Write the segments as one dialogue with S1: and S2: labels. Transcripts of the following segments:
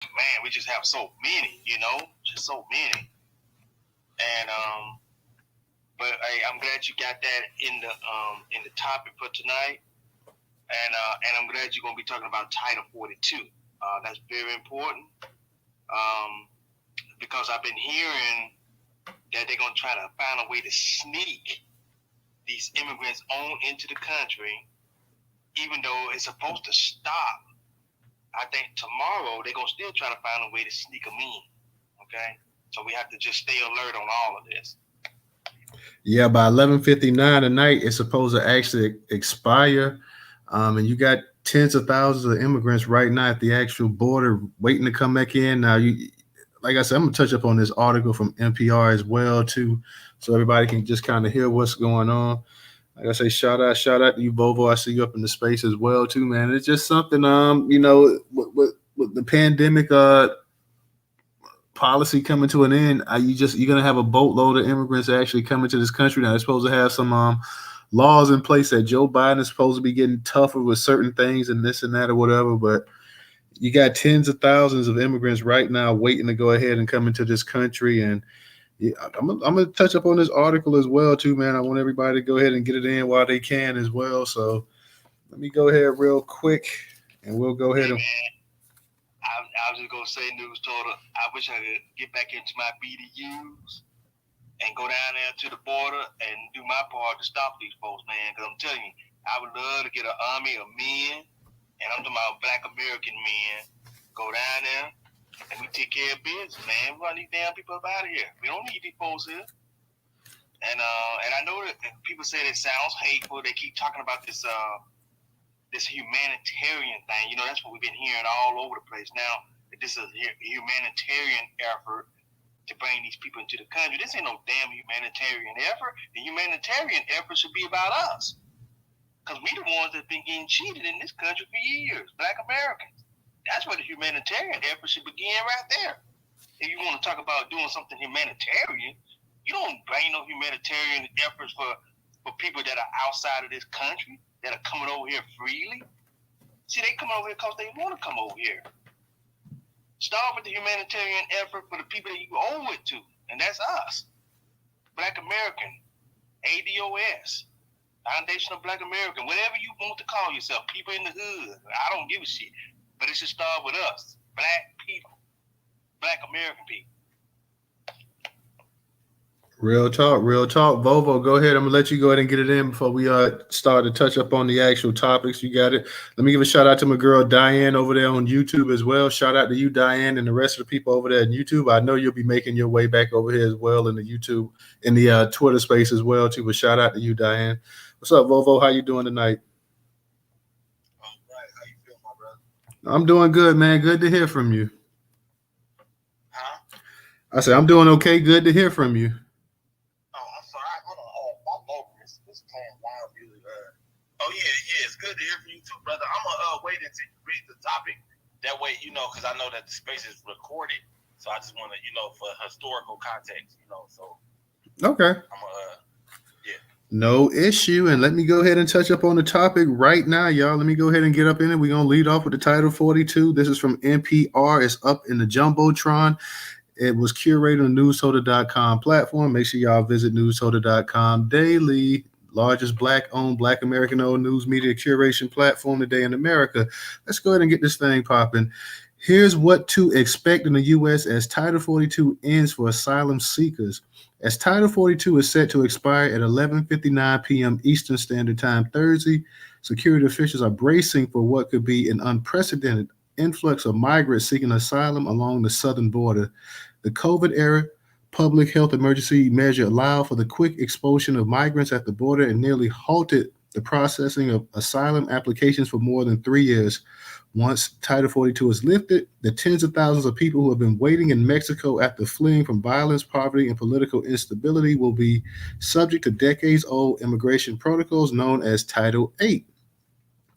S1: man, we just have so many, just so many. And but hey, I'm glad you got that in the topic for tonight. And I'm glad you're gonna be talking about Title 42. That's very important. Because I've been hearing that they're gonna try to find a way to sneak these immigrants on into the country, even though it's supposed to stop. I think tomorrow they're gonna still try to find a way to sneak them in. Okay, so we have to just stay alert on all of this.
S2: Yeah, by 11:59 tonight, it's supposed to actually expire. And you got tens of thousands of immigrants right now at the actual border waiting to come back in. Now, like I said, I'm gonna touch up on this article from NPR as well too, so everybody can just kind of hear what's going on. Like I say, shout out to you, Bovo. I see you up in the space as well too, man. It's just something, with the pandemic, policy coming to an end, you're gonna have a boatload of immigrants actually coming to this country. Now they're supposed to have some laws in place that Joe Biden is supposed to be getting tougher with certain things and this and that or whatever. But you got tens of thousands of immigrants right now waiting to go ahead and come into this country. And yeah, I'm gonna touch up on this article as well too, man. I want everybody to go ahead and get it in while they can as well. So let me go ahead real quick, and we'll go ahead and.
S1: I was just gonna say, Newstoter, I wish I could get back into my BDUs and go down there to the border and do my part to stop these folks, man. Because I'm telling you, I would love to get an army of men, and I'm talking about Black American men, go down there and we take care of business, man. We run these damn people up out of here. We don't need these folks here. And I know that people say it sounds hateful. They keep talking about this humanitarian thing. That's what we've been hearing all over the place now. That this is a humanitarian effort to bring these people into the country. This ain't no damn humanitarian effort. The humanitarian effort should be about us. Because we the ones that have been getting cheated in this country for years, Black Americans. That's where the humanitarian effort should begin right there. If you want to talk about doing something humanitarian, you don't bring no humanitarian efforts for people that are outside of this country, that are coming over here freely. See, they come over here because they want to come over here. Start with the humanitarian effort for the people that you owe it to, and that's us. Black American, ADOS, Foundation of Black American, whatever you want to call yourself, people in the hood. I don't give a shit. But it should start with us, Black people, Black American people.
S2: Real talk, real talk. Volvo, go ahead. I'm gonna let you go ahead and get it in before we start to touch up on the actual topics. You got it. Let me give a shout out to my girl Diane over there on YouTube as well. Shout out to you, Diane, and the rest of the people over there on YouTube. I know you'll be making your way back over here as well in the YouTube, in the Twitter space as well too. But shout out to you, Diane. What's up, Volvo? How you doing tonight?
S3: All right, how you feel, my brother?
S2: I'm doing good, man. Good to hear from you.
S3: Huh?
S2: I said I'm doing okay. Good to hear from you.
S3: Oh, I'm sorry. Hold on. My motor is playing loud music. Oh yeah. It's good to hear from you too, brother. I'm gonna wait until you read the topic. That way, because I know that the space is recorded, so I just want to, for historical context, So
S2: Okay.
S3: I'm gonna, yeah.
S2: No issue. And let me go ahead and touch up on the topic right now, y'all. Let me go ahead and get up in it. We're going to lead off with the Title 42. This is from NPR. It's up in the Jumbotron. It was curated on the Newstoter.com platform. Make sure y'all visit Newstoter.com daily. Largest Black-owned, Black American-owned news media curation platform today in America. Let's go ahead and get this thing popping. Here's what to expect in the U.S. as Title 42 ends for asylum seekers. As Title 42 is set to expire at 11:59 p.m. Eastern Standard Time Thursday, security officials are bracing for what could be an unprecedented influx of migrants seeking asylum along the southern border. The COVID-era public health emergency measure allowed for the quick expulsion of migrants at the border and nearly halted the processing of asylum applications for more than 3 years. Once Title 42 is lifted, the tens of thousands of people who have been waiting in Mexico after fleeing from violence, poverty, and political instability will be subject to decades-old immigration protocols known as Title 8.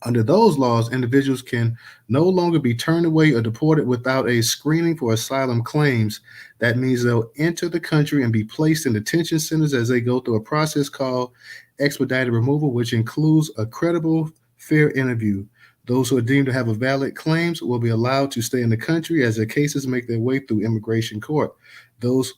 S2: Under those laws, individuals can no longer be turned away or deported without a screening for asylum claims. That means they'll enter the country and be placed in detention centers as they go through a process called expedited removal, which includes a credible, fair interview. Those who are deemed to have a valid claims will be allowed to stay in the country as their cases make their way through immigration court. Those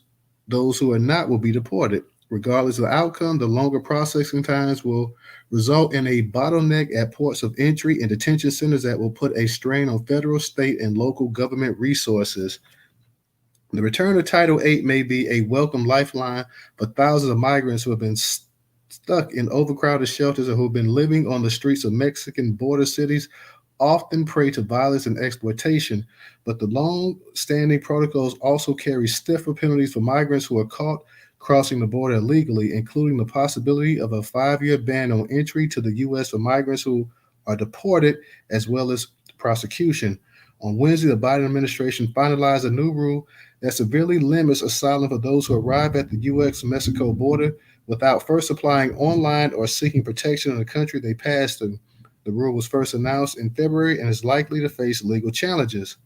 S2: those who are not will be deported. Regardless of the outcome, the longer processing times will result in a bottleneck at ports of entry and detention centers that will put a strain on federal, state, and local government resources. The return of Title VIII may be a welcome lifeline for thousands of migrants who have been stuck in overcrowded shelters or who have been living on the streets of Mexican border cities, often prey to violence and exploitation. But the long standing protocols also carry stiffer penalties for migrants who are caught crossing the border illegally, including the possibility of a 5-year ban on entry to the U.S. for migrants who are deported, as well as prosecution. On Wednesday, the Biden administration finalized a new rule that severely limits asylum for those who arrive at the U.S. Mexico border without first applying online or seeking protection in the country they passed through. The rule was first announced in February and is likely to face legal challenges.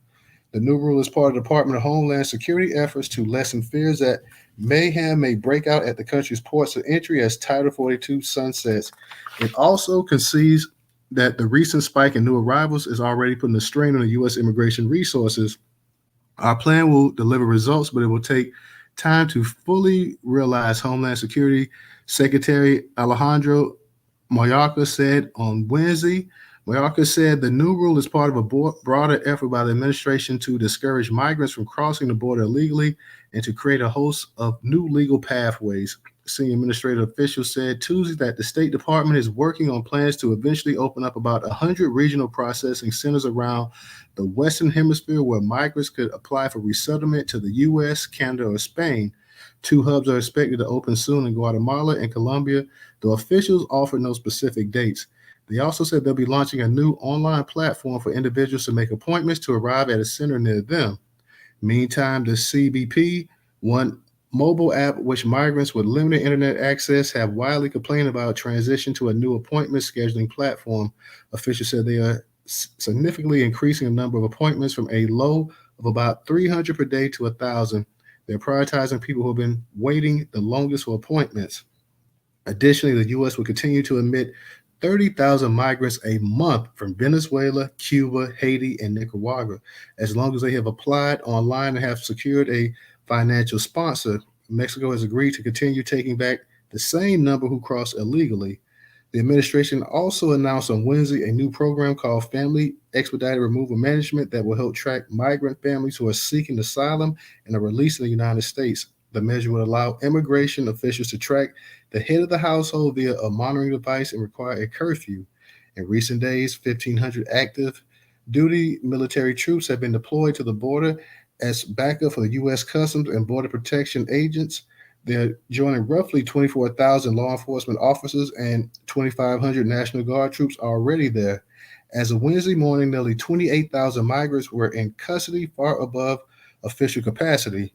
S2: The new rule is part of the Department of Homeland Security efforts to lessen fears that mayhem may break out at the country's ports of entry as Title 42 sunsets. It also concedes that the recent spike in new arrivals is already putting a strain on the U.S. immigration resources. Our plan will deliver results, but it will take time to fully realize, Homeland Security Secretary Alejandro Mayorkas said on Wednesday. Mayorkas said the new rule is part of a broader effort by the administration to discourage migrants from crossing the border illegally and to create a host of new legal pathways. Senior administrative officials said Tuesday that the State Department is working on plans to eventually open up about 100 regional processing centers around the Western Hemisphere where migrants could apply for resettlement to the U.S., Canada, or Spain. 2 hubs are expected to open soon in Guatemala and Colombia, though officials offered no specific dates. They also said they'll be launching a new online platform for individuals to make appointments to arrive at a center near them. Meantime, the CBP, one mobile app which migrants with limited internet access have widely complained about, transition to a new appointment scheduling platform. Officials said they are significantly increasing the number of appointments from a low of about 300 per day to 1,000. They're prioritizing people who have been waiting the longest for appointments. Additionally, the U.S. will continue to admit 30,000 migrants a month from Venezuela, Cuba, Haiti, and Nicaragua, as long as they have applied online and have secured a financial sponsor. Mexico has agreed to continue taking back the same number who cross illegally. The administration also announced on Wednesday a new program called Family Expedited Removal Management that will help track migrant families who are seeking asylum and are released in the United States. The measure would allow immigration officials to track the head of the household via a monitoring device and require a curfew. In recent days, 1,500 active duty military troops have been deployed to the border as backup for the U.S. Customs and Border Protection agents. They're joining roughly 24,000 law enforcement officers and 2,500 National Guard troops already there. As of Wednesday morning, nearly 28,000 migrants were in custody, far above official capacity.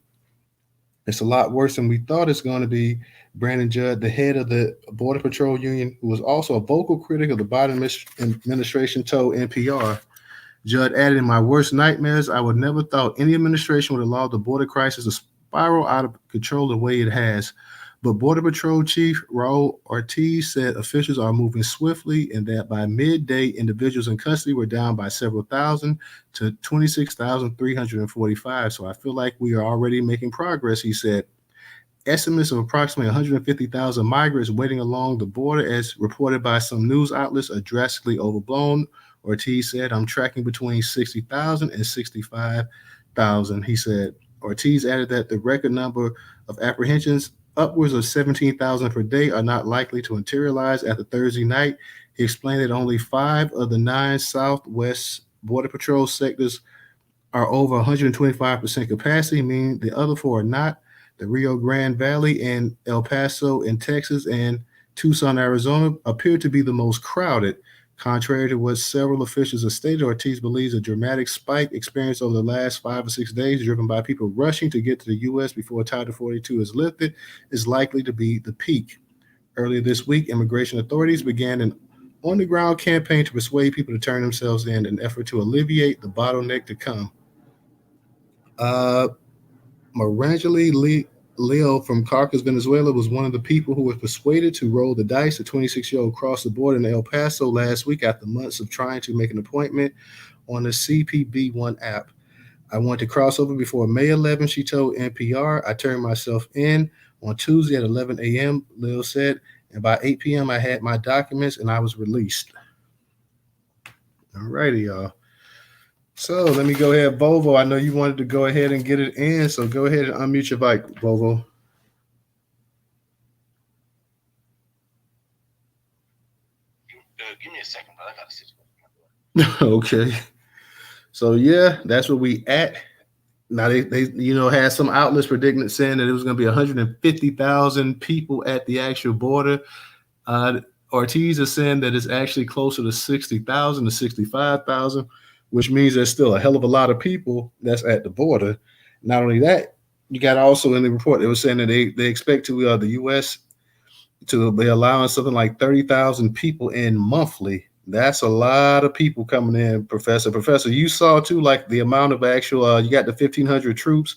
S2: It's a lot worse than we thought it's going to be. Brandon Judd, the head of the Border Patrol Union, who was also a vocal critic of the Biden administration, told NPR. Judd added, in my worst nightmares, I would never thought any administration would allow the border crisis to spiral out of control the way it has. But Border Patrol Chief Raul Ortiz said officials are moving swiftly and that by midday, individuals in custody were down by several thousand to 26,345. So I feel like we are already making progress, he said. Estimates of approximately 150,000 migrants waiting along the border, as reported by some news outlets, are drastically overblown. Ortiz said, I'm tracking between 60,000 and 65,000, he said. Ortiz added that the record number of apprehensions, upwards of 17,000 per day, are not likely to materialize after Thursday night. He explained that only 5 of the 9 Southwest Border Patrol sectors are over 125% capacity, meaning the other 4 are not. The Rio Grande Valley and El Paso in Texas and Tucson, Arizona appear to be the most crowded. Contrary to what several officials have stated, Ortiz believes a dramatic spike experienced over the last 5 or 6 days, driven by people rushing to get to the U.S. before Title 42 is lifted, is likely to be the peak. Earlier this week, immigration authorities began an on-the-ground campaign to persuade people to turn themselves in an effort to alleviate the bottleneck to come. Marangeli Leo from Caracas, Venezuela, was one of the people who was persuaded to roll the dice. The 26-year-old crossed the border in El Paso last week after months of trying to make an appointment on the CPB1 app. I want to cross over before May 11th, she told NPR. I turned myself in on Tuesday at 11 a.m., Leo said, and by 8 p.m., I had my documents and I was released. All righty, y'all. So let me go ahead, Volvo. I know you wanted to go ahead and get it in, so go ahead and unmute your mic, Volvo.
S3: Give me a second, but I got to sit.
S2: Okay. So yeah, that's where we at. Now they had some outlets predicting, saying that it was going to be 150,000 people at the actual border. Ortiz is saying that it's actually closer to 60,000 to 65,000, which means there's still a hell of a lot of people that's at the border. Not only that, you got also in the report, they were saying that they expect to the U.S. to be allowing something like 30,000 people in monthly. That's a lot of people coming in, Professor. Professor, you saw too, like the amount of actual, you got the 1,500 troops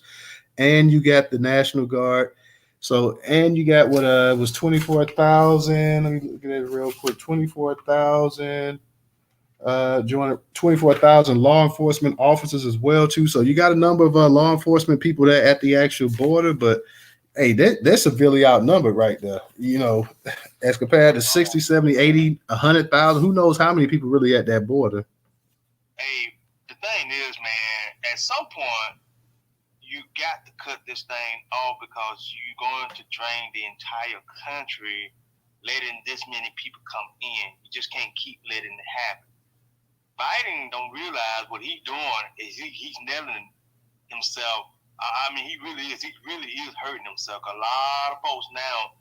S2: and you got the National Guard. So, and you got what was 24,000. Let me look at it real quick. 24,000. 24,000 law enforcement officers as well too. So you got a number of law enforcement people there at the actual border, but hey, they're severely outnumbered right there. As compared to 60, 70, 80, 100,000, who knows how many people really at that border.
S1: Hey, the thing is, man, at some point, you got to cut this thing off because you're going to drain the entire country letting this many people come in. You just can't keep letting it happen. Biden don't realize what he's doing is he's nailing himself. I mean, he really is. He really is hurting himself. A lot of folks now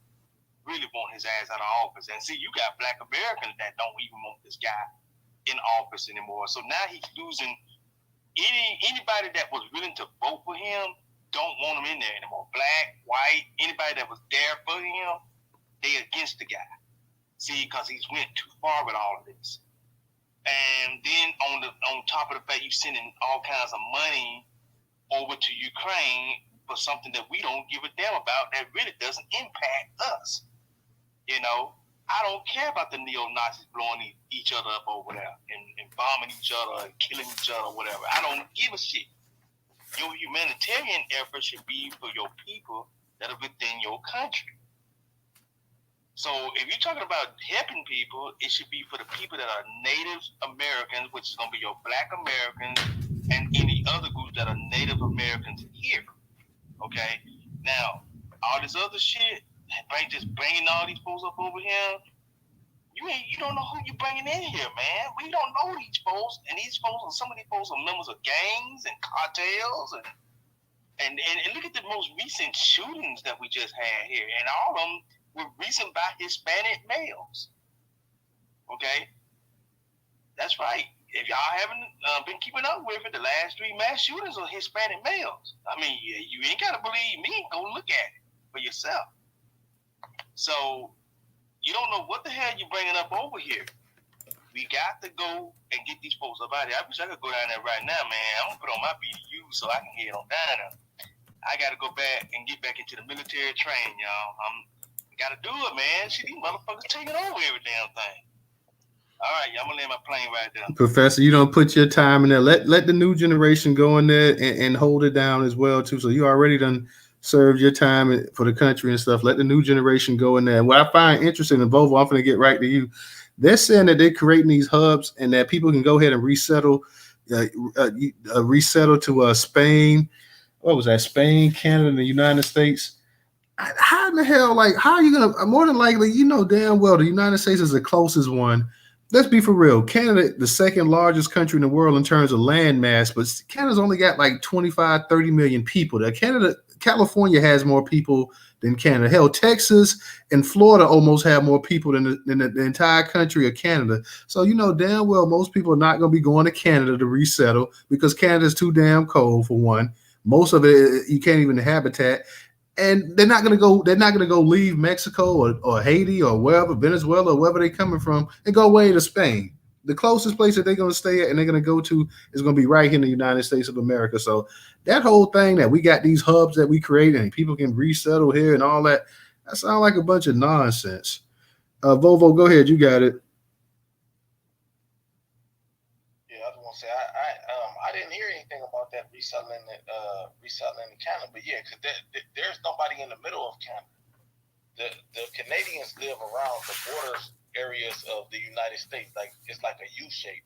S1: really want his ass out of office. And see, you got Black Americans that don't even want this guy in office anymore. So now he's losing anybody that was willing to vote for him don't want him in there anymore. Black, white, anybody that was there for him, they against the guy. See, because he's went too far with all of this. And then on top of the fact, you're sending all kinds of money over to Ukraine for something that we don't give a damn about that really doesn't impact us. I don't care about the neo-Nazis blowing each other up over there and bombing each other and killing each other or whatever. I don't give a shit. Your humanitarian effort should be for your people that are within your country. So if you're talking about helping people, it should be for the people that are Native Americans, which is going to be your Black Americans and any other groups that are Native Americans here. Okay? Now, all this other shit, just bringing all these folks up over here, you don't know who you're bringing in here, man. We don't know these folks, and these folks, some of these folks are members of gangs and cartels, and look at the most recent shootings that we just had here, and all of them were recent by Hispanic males. Okay? That's right. If y'all haven't been keeping up with it, the last 3 mass shooters are Hispanic males. I mean, you ain't got to believe me. Go look at it for yourself. So, you don't know what the hell you're bringing up over here. We got to go and get these folks up out of here. I wish I could go down there right now, man. I'm going to put on my BDU so I can head on down there. I got to go back and get back into the military training, y'all. Got to do it, man. See, these motherfuckers taking over every damn thing. All right, I'm going to land my plane right there.
S2: Professor, you don't put your time in there. Let the new generation go in there and hold it down as well, too. So you already done served your time for the country and stuff. Let the new generation go in there. And what I find interesting in Volvo, I'm going to get right to you. They're saying that they're creating these hubs and that people can go ahead and resettle to Spain. What was that? Spain, Canada, and the United States. How in the hell, how are you going to, more than likely, damn well the United States is the closest one. Let's be for real. Canada, the second largest country in the world in terms of land mass, but Canada's only got 25, 30 million people. California has more people than Canada. Hell, Texas and Florida almost have more people than the entire country of Canada. So, damn well most people are not going to be going to Canada to resettle because Canada's too damn cold for one. Most of it, you can't even habitat. And they're not gonna go leave Mexico or Haiti or wherever, Venezuela or wherever they're coming from and go away to Spain. the closest place that they're going to stay at and they're going to go to is going to be right here in the United States of America. So that whole thing that we got these hubs that we create and people can resettle here and all that, that sounds like a bunch of nonsense. Vovo, go ahead. You got it.
S3: Yeah, I was gonna say I didn't hear anything about that resettling in Canada, but yeah, because there's nobody in the middle of Canada. The Canadians live around the borders areas of the United States, like it's like a U shape.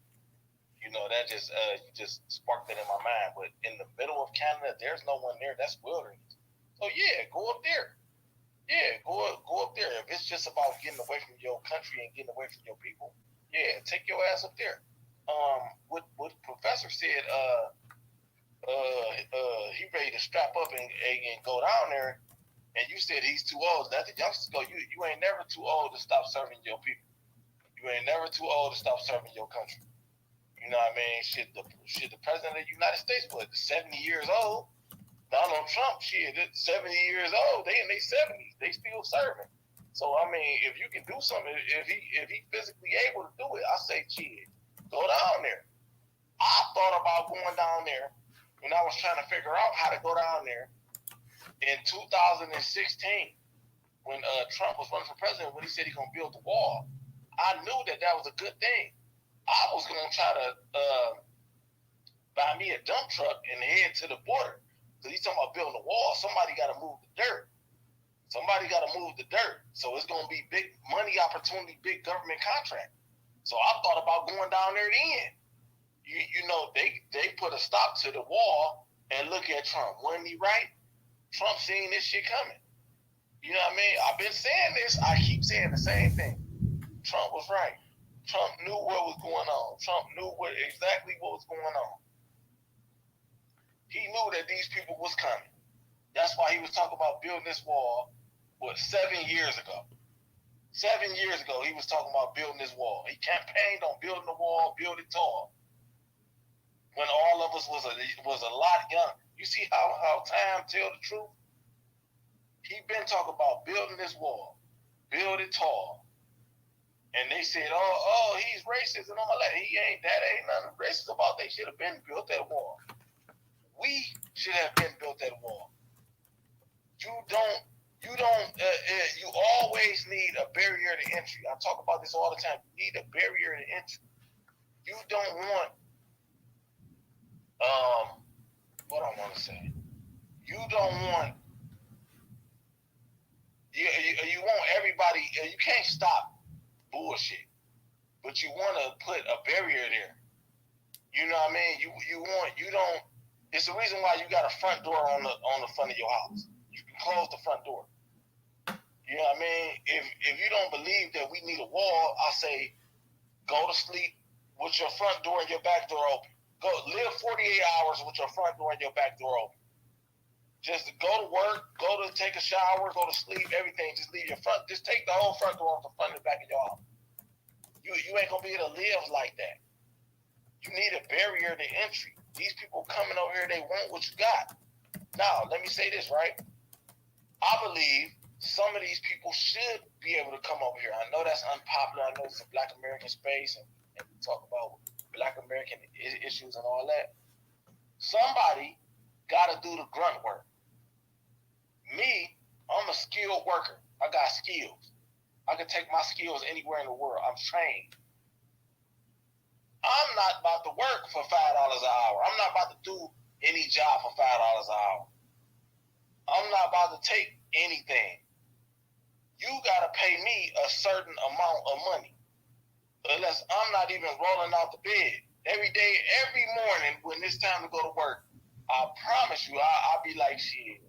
S3: You know, that just you just sparked that in my mind. But in the middle of Canada, there's no one there. That's wilderness. So yeah, go up there. Yeah, go up there. If it's just about getting away from your country and getting away from your people, yeah, take your ass up there. What Professor said, he ready to strap up and go down there, and you said he's too old. Let the youngsters go. You ain't never too old to stop serving your people. You ain't never too old to stop serving your country. You know what I mean? The president of the United States was 70 years old. Donald Trump, 70 years old. They in their 70s. They still serving. So I mean, if you can do something, if he physically able to do it, I say, go down there. I thought about going down there when I was trying to figure out how to go down there in 2016 when Trump was running for president. When he said he's gonna build the wall, I knew that was a good thing. I was gonna try to buy me a dump truck and head to the border. Because he's talking about building a wall. Somebody got to move the dirt. So it's going to be big money opportunity, big government contract. So I thought about going down there then. You know, they put a stop to the wall and look at Trump. Wasn't he right? Trump seen this shit coming. You know what I mean? I've been saying this. I keep saying the same thing. Trump was right. Trump knew what was going on. Trump knew exactly what was going on. He knew that these people was coming. That's why he was talking about building this wall, 7 years ago? 7 years ago, he was talking about building this wall. He campaigned on building the wall, build it tall. When all of us was a lot young. You see how time tell the truth? He been talking about building this wall, build it tall. And they said, oh, he's racist and all that. That ain't nothing racist about. They should have been built that wall. We should have been built that wall. You always need a barrier to entry. I talk about this all the time. You need a barrier to entry. You don't want, what I want to say. You don't want, you want everybody, you can't stop bullshit, but you want to put a barrier there. You know what I mean? It's the reason why you got a front door on the front of your house. You can close the front door. You know what I mean? If you don't believe that we need a wall, I say go to sleep with your front door and your back door open. Go live 48 hours with your front door and your back door open. Just go to work, go to take a shower, go to sleep, everything. Just leave your front. Just take the whole front door off the front and the back of your house. You ain't gonna be able to live like that. You need a barrier to entry. These people coming over here, they want what you got. Now, let me say this, right? I believe some of these people should be able to come over here. I know that's unpopular. I know it's a Black American space, and we talk about Black American issues and all that. Somebody got to do the grunt work. Me, I'm a skilled worker. I got skills. I can take my skills anywhere in the world. I'm trained. I'm not about to work for $5 an hour. I'm not about to do any job for $5 an hour. I'm not about to take anything. You got to pay me a certain amount of money. Unless I'm not even rolling out the bed. Every day, every morning when it's time to go to work, I promise you, I'll be like, shit,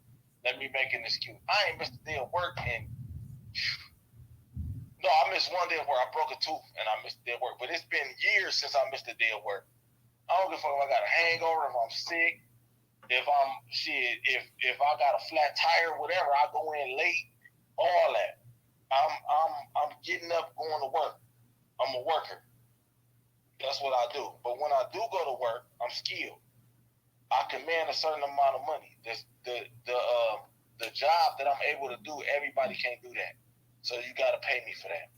S3: let me make an excuse. I ain't missed a day of work and no, I missed one day of work. I broke a tooth and I missed a day of work. But it's been years since I missed a day of work. I don't give a fuck if I got a hangover, if I'm sick, if I got a flat tire, whatever, I go in late, all that. I'm getting up, going to work. I'm a worker. That's what I do. But when I do go to work, I'm skilled. I command a certain amount of money. The job that I'm able to do, everybody can't do that. So you got to pay me for that.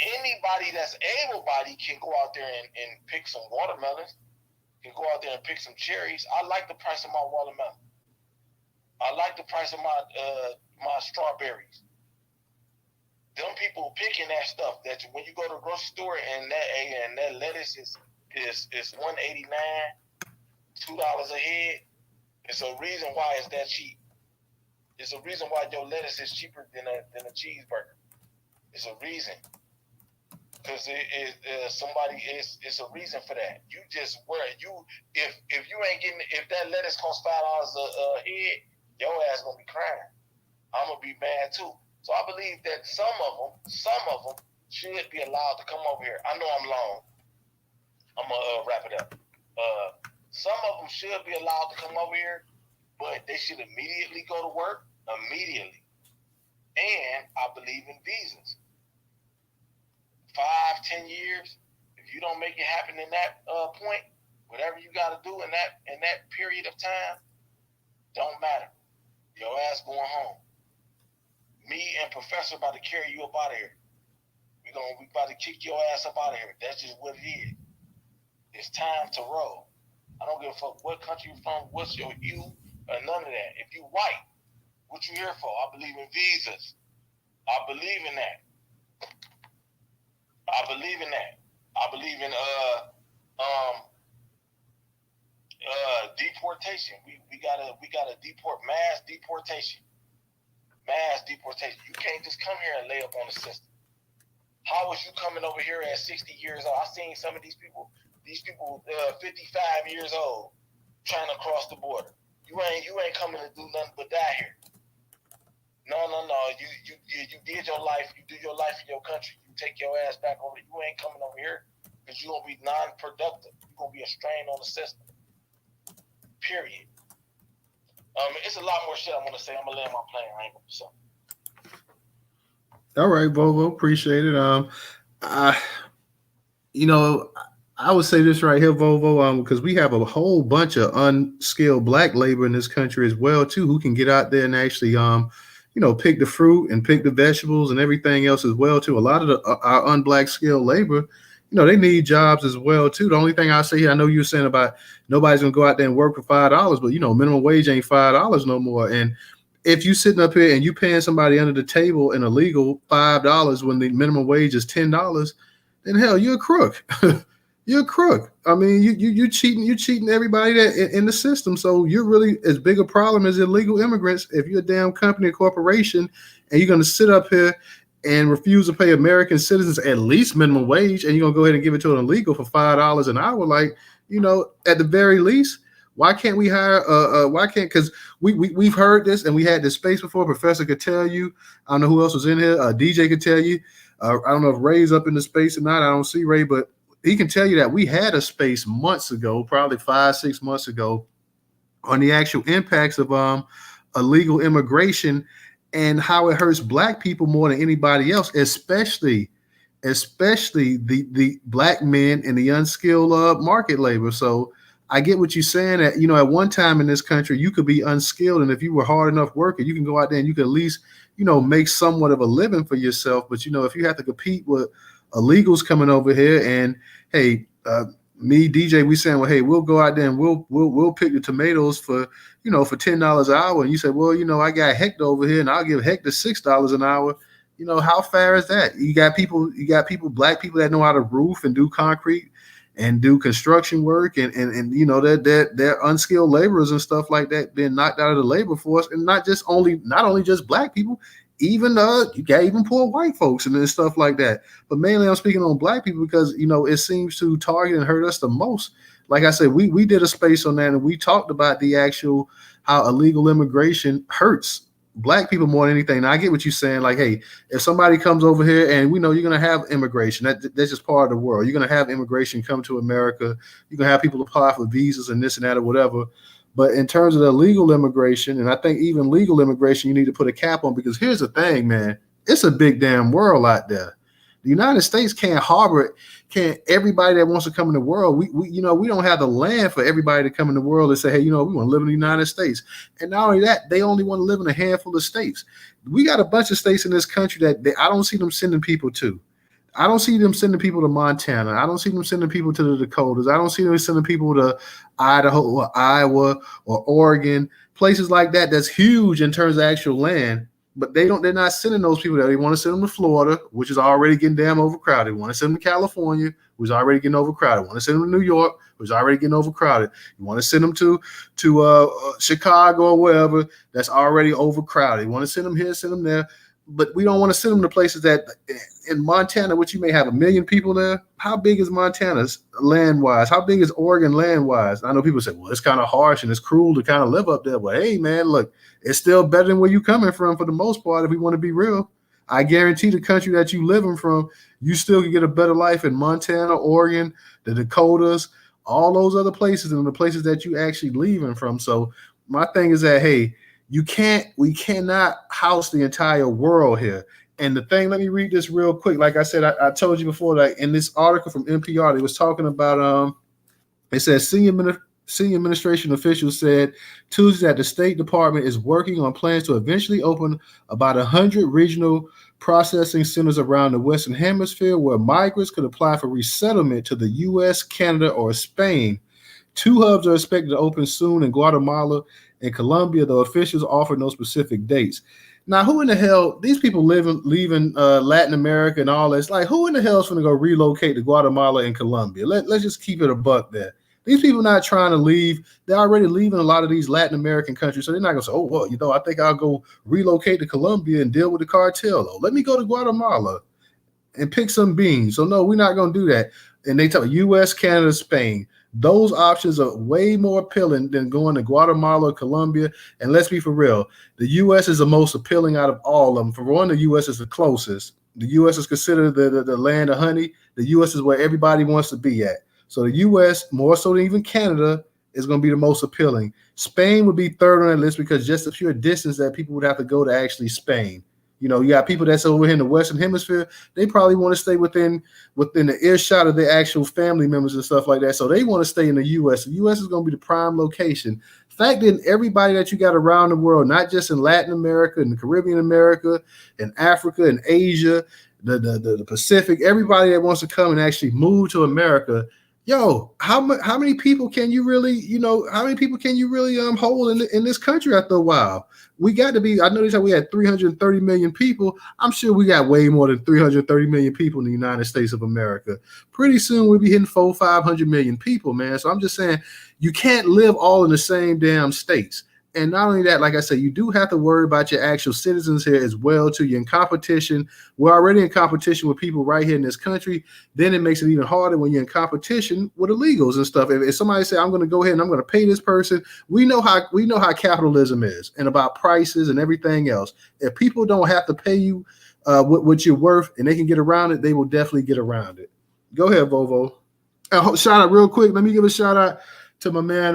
S3: anybody that's able-bodied can go out there and pick some watermelons, can go out there and pick some cherries. I like the price of my watermelon. I like the price of my strawberries. Them people picking that stuff. That when you go to the grocery store and that lettuce is $1.89, $2 a head. It's a reason why it's that cheap. It's a reason why your lettuce is cheaper than a cheeseburger. It's a reason. Because it's a reason for that. You just if you ain't getting, if that lettuce costs $5 a head, your ass gonna be crying. I'm gonna be mad too. So I believe that some of them should be allowed to come over here. I know I'm long. I'm gonna wrap it up. Some of them should be allowed to come over here, but they should immediately go to work immediately. And I believe in visas. 5-10 years, if you don't make it happen in that point, whatever you got to do in that period of time, don't matter. Your ass going home. Me and Professor about to carry you up out of here. We about to kick your ass up out of here. That's just what it is. It's time to roll. I don't give a fuck what country you're from, what's your hue, or none of that. If you white, what you here for? I believe in visas. I believe in that. I believe in deportation. We gotta deport, mass deportation. Mass deportation. You can't just come here and lay up on the system. How was you coming over here at 60 years old? I seen some of these people 55 years old trying to cross the border. You ain't coming to do nothing but die here. No. You did your life. You do your life in your country. You take your ass back over. You ain't coming over here because you're going to be non-productive. You're going to be a strain on the system. Period. It's a lot more shit I want to say. I'm going to land my plane. I ain't going to say.
S2: All right, Volvo. Appreciate it. I would say this right here, Volvo, because we have a whole bunch of unskilled black labor in this country as well, too, who can get out there and actually, pick the fruit and pick the vegetables and everything else as well, too. A lot of our unblack skilled labor, they need jobs as well, too. The only thing I say here, I know you were saying about nobody's going to go out there and work for $5, but, minimum wage ain't $5 no more. And if you sitting up here and you paying somebody under the table an illegal $5 when the minimum wage is $10, then hell, you're a crook. You're a crook. I mean, you cheating everybody that in the system. So you're really as big a problem as illegal immigrants. If you're a damn company or corporation and you're going to sit up here and refuse to pay American citizens at least minimum wage, and you're going to go ahead and give it to an illegal for $5 an hour, like, at the very least, why can't we hire? Because we've heard this and we had this space before. Professor could tell you. I don't know who else was in here. DJ could tell you. I don't know if Ray's up in the space or not. I don't see Ray, but he can tell you that we had a space months ago, probably 5-6 months ago, on the actual impacts of illegal immigration and how it hurts black people more than anybody else, especially the black men and the unskilled market labor. So I get what you're saying that, at one time in this country, you could be unskilled. And if you were hard enough worker, you can go out there and you could at least, make somewhat of a living for yourself. But, if you have to compete with illegals coming over here and, hey, me, DJ, we saying, well, hey, we'll go out there and we'll pick the tomatoes for $10 an hour. And you say, well, I got Hector over here and I'll give Hector $6 an hour. How fair is that? You got people, black people that know how to roof and do concrete and do construction work and they're unskilled laborers and stuff like that being knocked out of the labor force. And not only just black people, even you got even poor white folks and stuff like that. But mainly I'm speaking on black people because, it seems to target and hurt us the most. Like I said, we did a space on that and we talked about the actual how illegal immigration hurts black people more than anything. Now, I get what you're saying. Like, hey, if somebody comes over here and we know you're going to have immigration, that's just part of the world. You're going to have immigration come to America. You're going to have people apply for visas and this and that or whatever. But in terms of the legal immigration, and I think even legal immigration, you need to put a cap on because here's the thing, man. It's a big damn world out there. The United States can't everybody that wants to come in the world. We don't have the land for everybody to come in the world and say, hey, we want to live in the United States. And not only that, they only want to live in a handful of states. We got a bunch of states in this country that I don't see them sending people to. I don't see them sending people to Montana. I don't see them sending people to the Dakotas. I don't see them sending people to Idaho or Iowa or Oregon, places like that. That's huge in terms of actual land. But they're not sending those people there. They want to send them to Florida, which is already getting damn overcrowded. They want to send them to California, which is already getting overcrowded. They want to send them to New York, which is already getting overcrowded. You want to send them to Chicago or wherever that's already overcrowded. You want to send them here, send them there. But we don't want to send them to places that in Montana, which you may have 1 million people there. How big is Montana's land wise? How big is Oregon land wise? I know people say, well, it's kind of harsh and it's cruel to kind of live up there. But hey, man, look, it's still better than where you're coming from for the most part. If we want to be real, I guarantee the country that you living from, you still can get a better life in Montana, Oregon, the Dakotas, all those other places, and the places that you actually leaving from. So my thing is that, hey, we cannot house the entire world here. And the thing, let me read this real quick. Like I said, I told you before, like in this article from NPR, they was talking about it says senior administration officials said Tuesday that the State Department is working on plans to eventually open about 100 regional processing centers around the Western Hemisphere where migrants could apply for resettlement to the U.S., Canada, or Spain. 2 hubs are expected to open soon in Guatemala and Colombia, though officials offer no specific dates. Now, who in the hell, these people leaving Latin America and all this, like who in the hell is going to go relocate to Guatemala and Colombia? Let's just keep it a buck there. These people not trying to leave. They're already leaving a lot of these Latin American countries. So they're not going to say, oh, well, I think I'll go relocate to Colombia and deal with the cartel. Though. Let me go to Guatemala and pick some beans. So no, we're not going to do that. And they tell U.S., Canada, Spain. Those options are way more appealing than going to Guatemala or Colombia. And let's be for real, the U.S. is the most appealing out of all of them. For one, the U.S. is the closest. The U.S. is considered the land of honey. The U.S. is where everybody wants to be at. So the U.S., more so than even Canada, is going to be the most appealing. Spain would be third on that list because just the pure distance that people would have to go to actually Spain. You know, you got people that's over here in the Western Hemisphere. They probably want to stay within the earshot of their actual family members and stuff like that. So they want to stay in the U.S. The U.S. is going to be the prime location. Fact that everybody that you got around the world, not just in Latin America and the Caribbean America and Africa and Asia, the Pacific, everybody that wants to come and actually move to America. Yo, how many people can you really, hold in this country after a while? We got to be, I know we had 330 million people. I'm sure we got way more than 330 million people in the United States of America. Pretty soon we'll be hitting 500 million people, man. So I'm just saying you can't live all in the same damn states. And not only that, like I said, you do have to worry about your actual citizens here as well, too. You're in competition. We're already in competition with people right here in this country. Then it makes it even harder when you're in competition with illegals and stuff. If somebody say, I'm going to go ahead and I'm going to pay this person, we know how capitalism is and about prices and everything else. If people don't have to pay you what you're worth and they can get around it, they will definitely get around it. Go ahead, Vovo. Shout out real quick. Let me give a shout out to my man.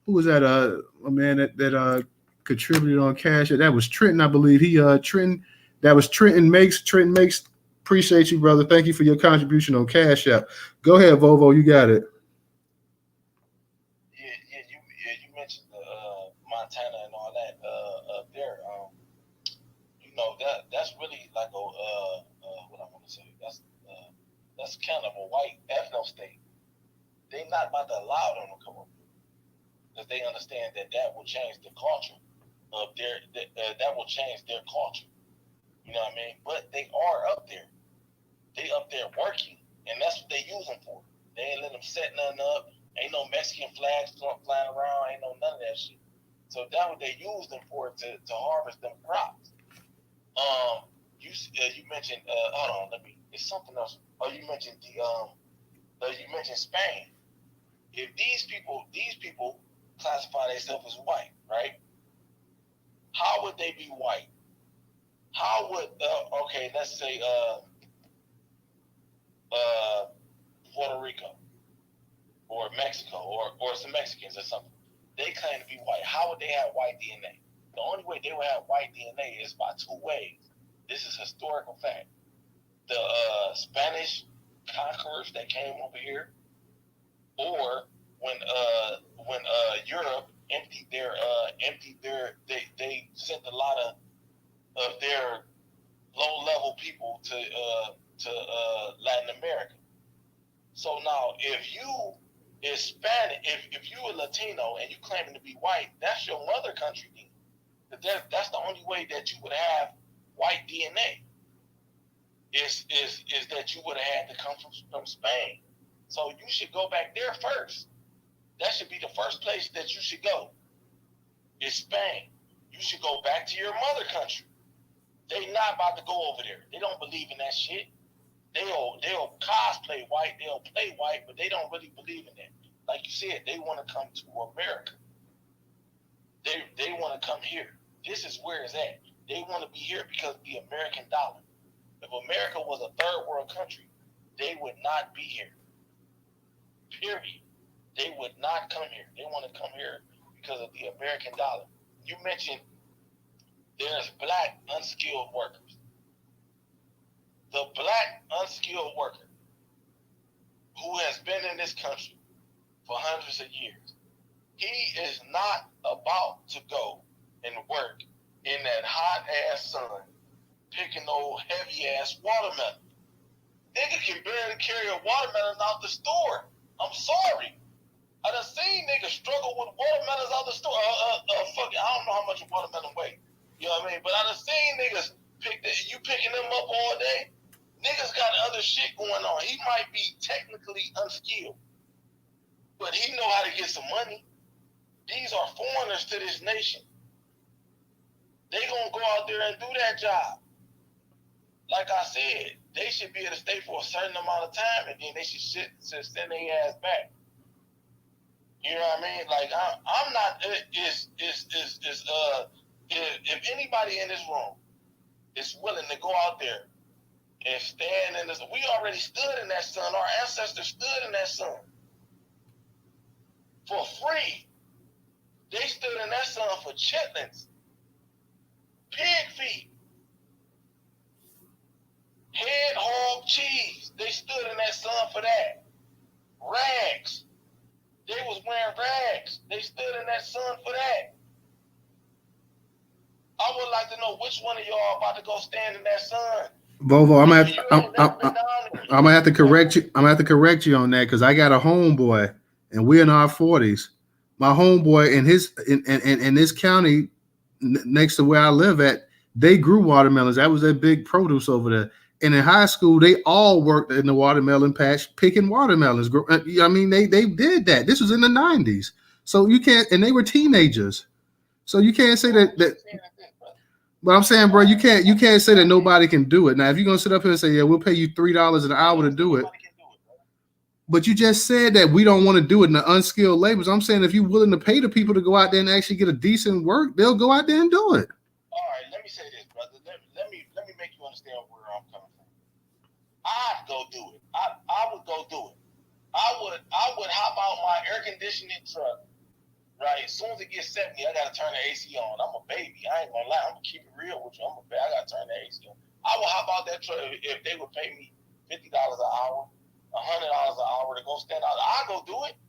S2: Who was that? A man that contributed on Cash. That was Trenton, I believe. Trenton. That was Trenton Makes. Trenton Makes. Appreciate you, brother. Thank you for your contribution on Cash App. Go ahead, Vovo. You got it.
S3: You mentioned Montana and all that up there. That's really like what I want to say. That's kind of a white ethno state. They're not about to allow them to come up because they understand that will change the culture of that will change their culture. You know what I mean? But they are up there. They up there working, and that's what they use them for. They ain't let them set nothing up. Ain't no Mexican flags flying around. Ain't no none of that shit. So that's what they use them for to harvest them crops. You mentioned hold on, it's something else. Oh, you mentioned you mentioned Spain. If these people classify themselves as white, right? How would they be white? How would okay, let's say Puerto Rico or Mexico or some Mexicans or something. They claim to be white. How would they have white DNA? The only way they would have white DNA is by 2 ways. This is historical fact. The Spanish conquerors that came over here, or when Europe emptied they sent a lot of their low level people to to Latin America. So now, if you Hispanic, if you a Latino and you claiming to be white, that's your mother country DNA. That's the only way that you would have white DNA. Is that you would have had to come from Spain. So you should go back there first. That should be the first place that you should go. Is Spain. You should go back to your mother country. They not about to go over there. They don't believe in that shit. They'll cosplay white, they'll play white, but they don't really believe in that. Like you said, they want to come to America. They want to come here. This is where it's at. They want to be here because of the American dollar. If America was a third world country, they would not be here. Period. They would not come here. They want to come here because of the American dollar. You mentioned there's black unskilled workers. The black unskilled worker who has been in this country for hundreds of years, he is not about to go and work in that hot ass sun picking old heavy ass watermelon. Nigga can barely carry a watermelon out the store. I'm sorry. I done seen niggas struggle with watermelons out the store. Fucking, I don't know how much a watermelon weighs. You know what I mean? But I done seen niggas you picking them up all day. Niggas got other shit going on. He might be technically unskilled, but he know how to get some money. These are foreigners to this nation. They gonna go out there and do that job. Like I said, they should be able to stay for a certain amount of time, and then they should send their ass back. You know what I mean? Like I'm not. If anybody in this room is willing to go out there and stand in this, we already stood in that sun. Our ancestors stood in that sun for free. They stood in that sun for chitlins, pig feet, head hog cheese. They stood in that sun for that. Rags. They was wearing rags. They stood in that sun for that. I would like to know which one of y'all about to go stand in that sun.
S2: Vovo, I'm gonna have to correct you. I'm gonna have to correct you on that because I got a homeboy and we're in our 40s. My homeboy in this county next to where I live at, they grew watermelons. That was their big produce over there. And in high school, they all worked in the watermelon patch picking watermelons. I mean, they did that. This was in the 90s. So you can't, and they were teenagers. So you can't say that. But I'm saying, bro, you can't say that nobody can do it. Now, if you're gonna sit up here and say, yeah, we'll pay you $3 an hour to do it. But you just said that we don't want to do it in the unskilled labors. I'm saying if you're willing to pay the people to go out there and actually get a decent work, they'll go out there and do it.
S3: All right, let me say this, brother. Let me make you understand where I'm coming from. I'd go do it. I would go do it. I would hop out my air conditioning truck. Right, as soon as it gets 70, I gotta turn the AC on. I'm a baby. I ain't gonna lie. I'm gonna keep it real with you. I gotta turn the AC on. I will hop out that truck if they would pay me $50 an hour, $100 an hour to go stand out. I'll go do it.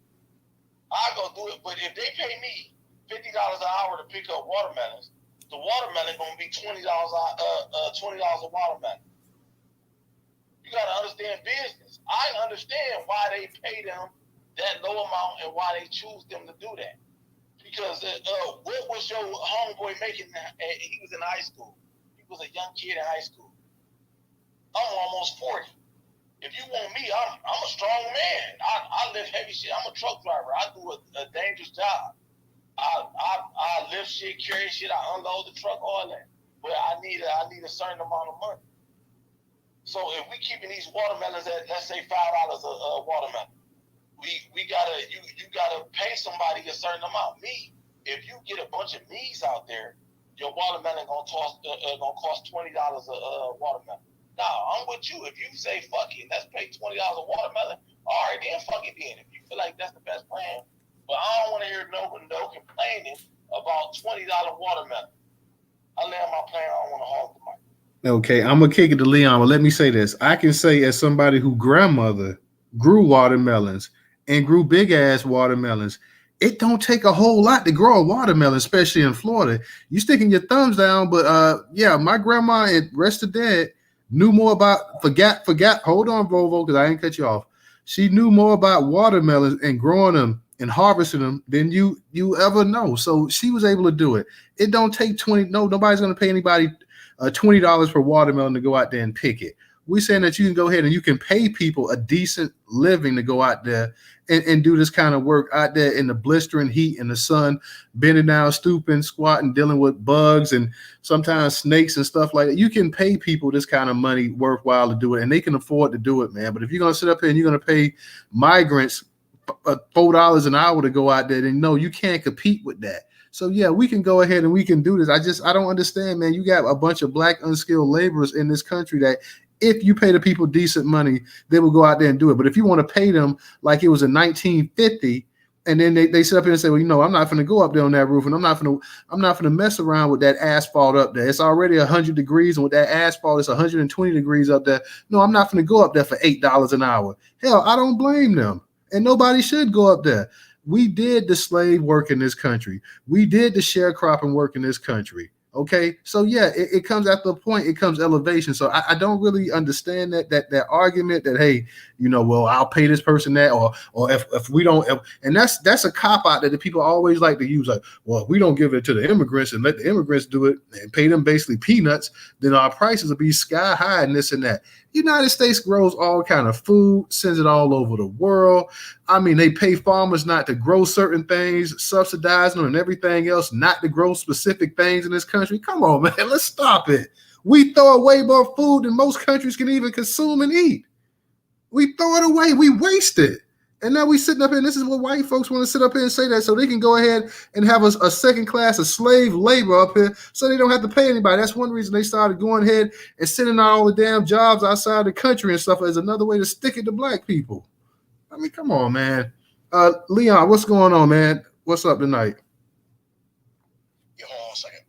S3: But if they pay me $50 an hour to pick up watermelons, the watermelon gonna be $20 a watermelon. You gotta understand business. I understand why they pay them that low amount and why they choose them to do that. Because what was your homeboy making? He was in high school. He was a young kid in high school. I'm almost 40. If you want me, I'm a strong man. I lift heavy shit. I'm a truck driver. I do a dangerous job. I lift shit, carry shit. I unload the truck, all that. But I need a certain amount of money. So if we keeping these watermelons at, let's say $5 a watermelon, we gotta you gotta pay somebody a certain amount. If you get a bunch of me's out there, your watermelon gonna cost $20 a watermelon. Now I'm with you. If you say fuck it, let's pay $20 a watermelon. All right, then fuck it then. If you feel like that's the best plan, but I don't want to hear no complaining about $20 watermelon. I land my plane. I don't want to hog the mic.
S2: Okay, I'm gonna kick it to Leon, but let me say this. I can say as somebody who grandmother grew watermelons and grew big ass watermelons, it don't take a whole lot to grow a watermelon, especially in Florida. You sticking your thumbs down, but yeah, my grandma, and rest of dead, knew more about forgot. Hold on, Volvo, because I ain't cut you off. She knew more about watermelons and growing them and harvesting them than you ever know. So she was able to do it. It don't take 20. No, nobody's gonna pay anybody $20 per watermelon to go out there and pick it. We're saying that you can go ahead and you can pay people a decent living to go out there and do this kind of work out there in the blistering heat in the sun, bending down, stooping, squatting, dealing with bugs and sometimes snakes and stuff like that. You can pay people this kind of money worthwhile to do it, and they can afford to do it, man. But if you're gonna sit up here and you're gonna pay migrants $4 an hour to go out there, then no, you can't compete with that. So yeah, we can go ahead and we can do this. I don't understand, man. You got a bunch of black unskilled laborers in this country that if you pay the people decent money, they will go out there and do it. But if you want to pay them like it was in 1950, and then they sit up here and say, well, I'm not going to go up there on that roof, and I'm not going to mess around with that asphalt up there. It's already 100 degrees, and with that asphalt, it's 120 degrees up there. No, I'm not going to go up there for $8 an hour. Hell, I don't blame them, and nobody should go up there. We did the slave work in this country. We did the sharecropping work in this country. Okay, so yeah, it comes after a point. It comes elevation. So I don't really understand that argument that hey, well, I'll pay this person that, or if we don't, and that's a cop out that the people always like to use. Like, well, if we don't give it to the immigrants and let the immigrants do it and pay them basically peanuts, then our prices will be sky high and this and that. United States grows all kind of food, sends it all over the world. I mean, they pay farmers not to grow certain things, subsidizing them and everything else, not to grow specific things in this country. Come on, man, let's stop it. We throw away more food than most countries can even consume and eat. We throw it away. We waste it. And now we sitting up here, and this is what white folks want to sit up here and say that so they can go ahead and have a second class of slave labor up here so they don't have to pay anybody. That's one reason they started going ahead and sending out all the damn jobs outside the country and stuff as another way to stick it to black people. I mean, come on, man. Leon, what's going on, man? What's up tonight?
S3: Hold on a second.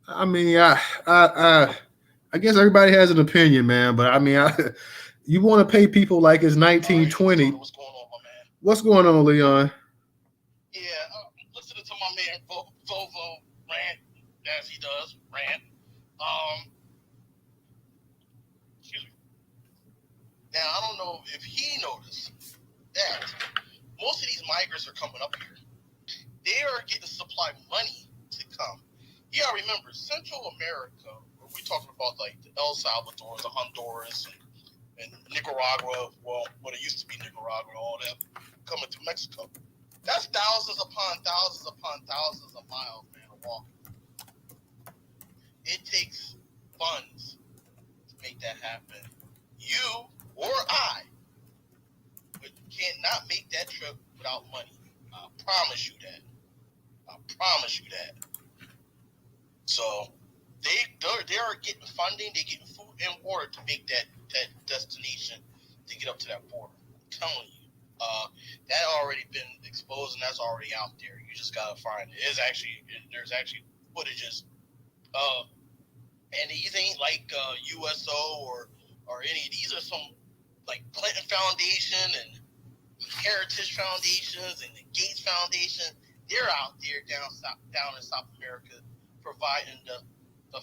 S2: I mean, I guess everybody has an opinion, man, but I mean, you want to pay people like it's 1920.
S3: What's going on, my man?
S2: What's going on, Leon?
S3: Yeah, listening to my man Volvo rant, as he does, rant. Excuse me. Now, I don't know if he noticed that most of these migrants are coming up here. They are getting supplied money to come. You gotta remember, Central America, we're talking about like the El Salvador, the Honduras, and Nicaragua, well, what it used to be Nicaragua, all that, coming to Mexico. That's thousands upon thousands upon thousands of miles, man, of walking. It takes funds to make that happen. You or I cannot make that trip without money. I promise you that. So they are getting funding, they're getting food and water to make that destination to get up to that border. I'm telling you, that already been exposed and that's already out there. You just gotta find it. There's actually footages, and these ain't like USO or any. These are some like Clinton Foundation and Heritage Foundations and the Gates Foundation. They're out there down in South America providing the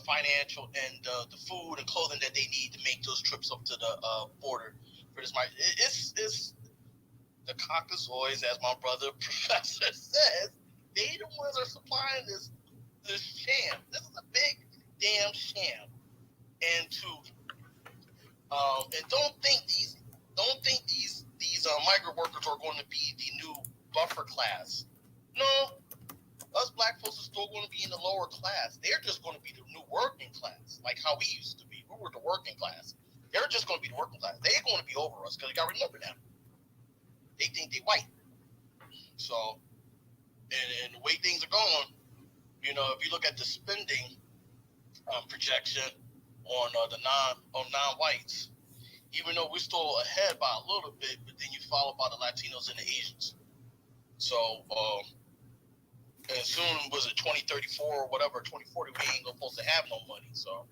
S3: financial and the food and clothing that they need to make those trips up to the border for this. It's the Caucasoids, as my brother Professor says. They the ones are supplying this sham. This is a big damn sham. And don't think these migrant workers are going to be the new buffer class. No, us black folks are still going to be in the lower class. They're just going to be the new working class, like how we used to be. We were the working class. They're just going to be the working class. They're going to be over us because you got to remember now. They think they white. So, and the way things are going, if you look at the spending projection on non-whites, even though we're still ahead by a little bit, but then you followed by the Latinos and the Asians. So, and soon was it 2034 or whatever, 2040, we ain't supposed to have no money. So,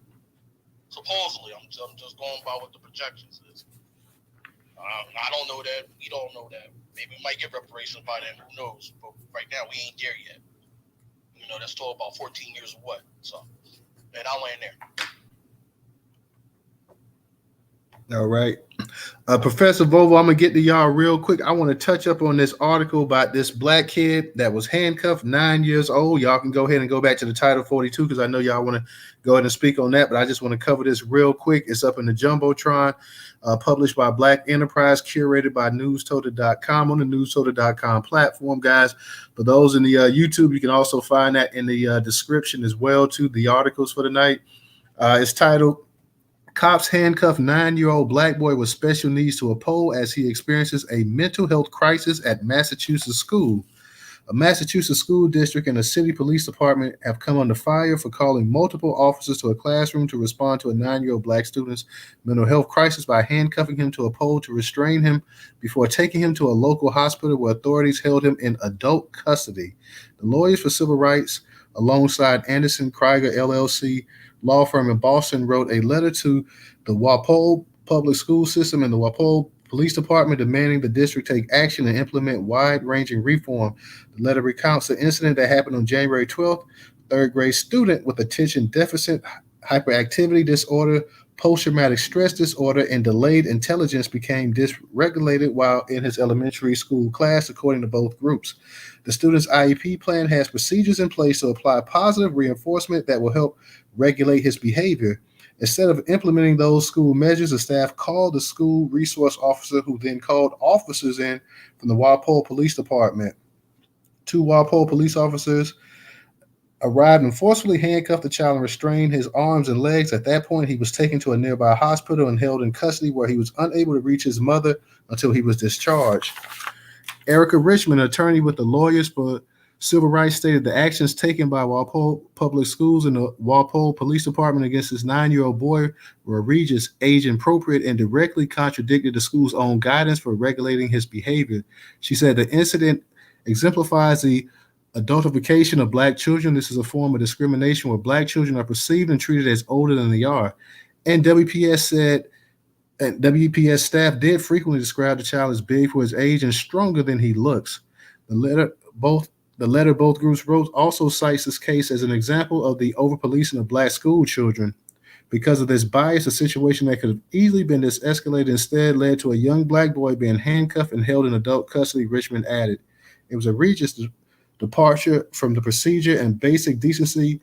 S3: supposedly, I'm just going by what the projections is. I don't know that. We don't know that. Maybe we might get reparations by then. Who knows? But right now, we ain't there yet. That's still about 14 years away. So, and I'll land there.
S2: All right. Professor Vovo, I'm gonna get to y'all real quick. I want to touch up on this article about this black kid that was handcuffed, 9 years old. Y'all can go ahead and go back to the Title 42 because I know y'all want to go ahead and speak on that, but I just want to cover this real quick. It's up in the Jumbotron, published by Black Enterprise, curated by Newstoter.com on the Newstoter.com platform, guys. For those in the YouTube, you can also find that in the description as well to the articles for the night. It's titled Cops Handcuff 9-year-old black boy with special needs to a pole as he experiences a mental health crisis at Massachusetts school. A Massachusetts school district and a city police department have come under fire for calling multiple officers to a classroom to respond to a 9-year-old black student's mental health crisis by handcuffing him to a pole to restrain him before taking him to a local hospital where authorities held him in adult custody. The lawyers for civil rights, alongside Anderson Krieger LLC, law firm in Boston, wrote a letter to the Walpole Public School System and the Walpole Police Department demanding the district take action and implement wide-ranging reform. The letter recounts the incident that happened on January 12th. Third grade student with attention deficit hyperactivity disorder, post-traumatic stress disorder, and delayed intelligence became dysregulated while in his elementary school class, according to both groups. The student's IEP plan has procedures in place to apply positive reinforcement that will help regulate his behavior. Instead of implementing those school measures, the staff called the school resource officer, who then called officers in from the Walpole Police Department. 2 Walpole police officers arrived and forcefully handcuffed the child and restrained his arms and legs. At that point, he was taken to a nearby hospital and held in custody, where he was unable to reach his mother until he was discharged. Erica Richmond, attorney with the Lawyers for Civil Rights, stated the actions taken by Walpole Public Schools and the Walpole Police Department against this 9-year-old boy were egregious, age inappropriate, and directly contradicted the school's own guidance for regulating his behavior. She said the incident exemplifies the adultification of black children. This is a form of discrimination where black children are perceived and treated as older than they are. And WPS staff did frequently describe the child as big for his age and stronger than he looks. The letter both groups wrote also cites this case as an example of the over-policing of black school children. Because of this bias, a situation that could have easily been escalated instead led to a young black boy being handcuffed and held in adult custody, Richmond added. It was a egregious departure from the procedure and basic decency,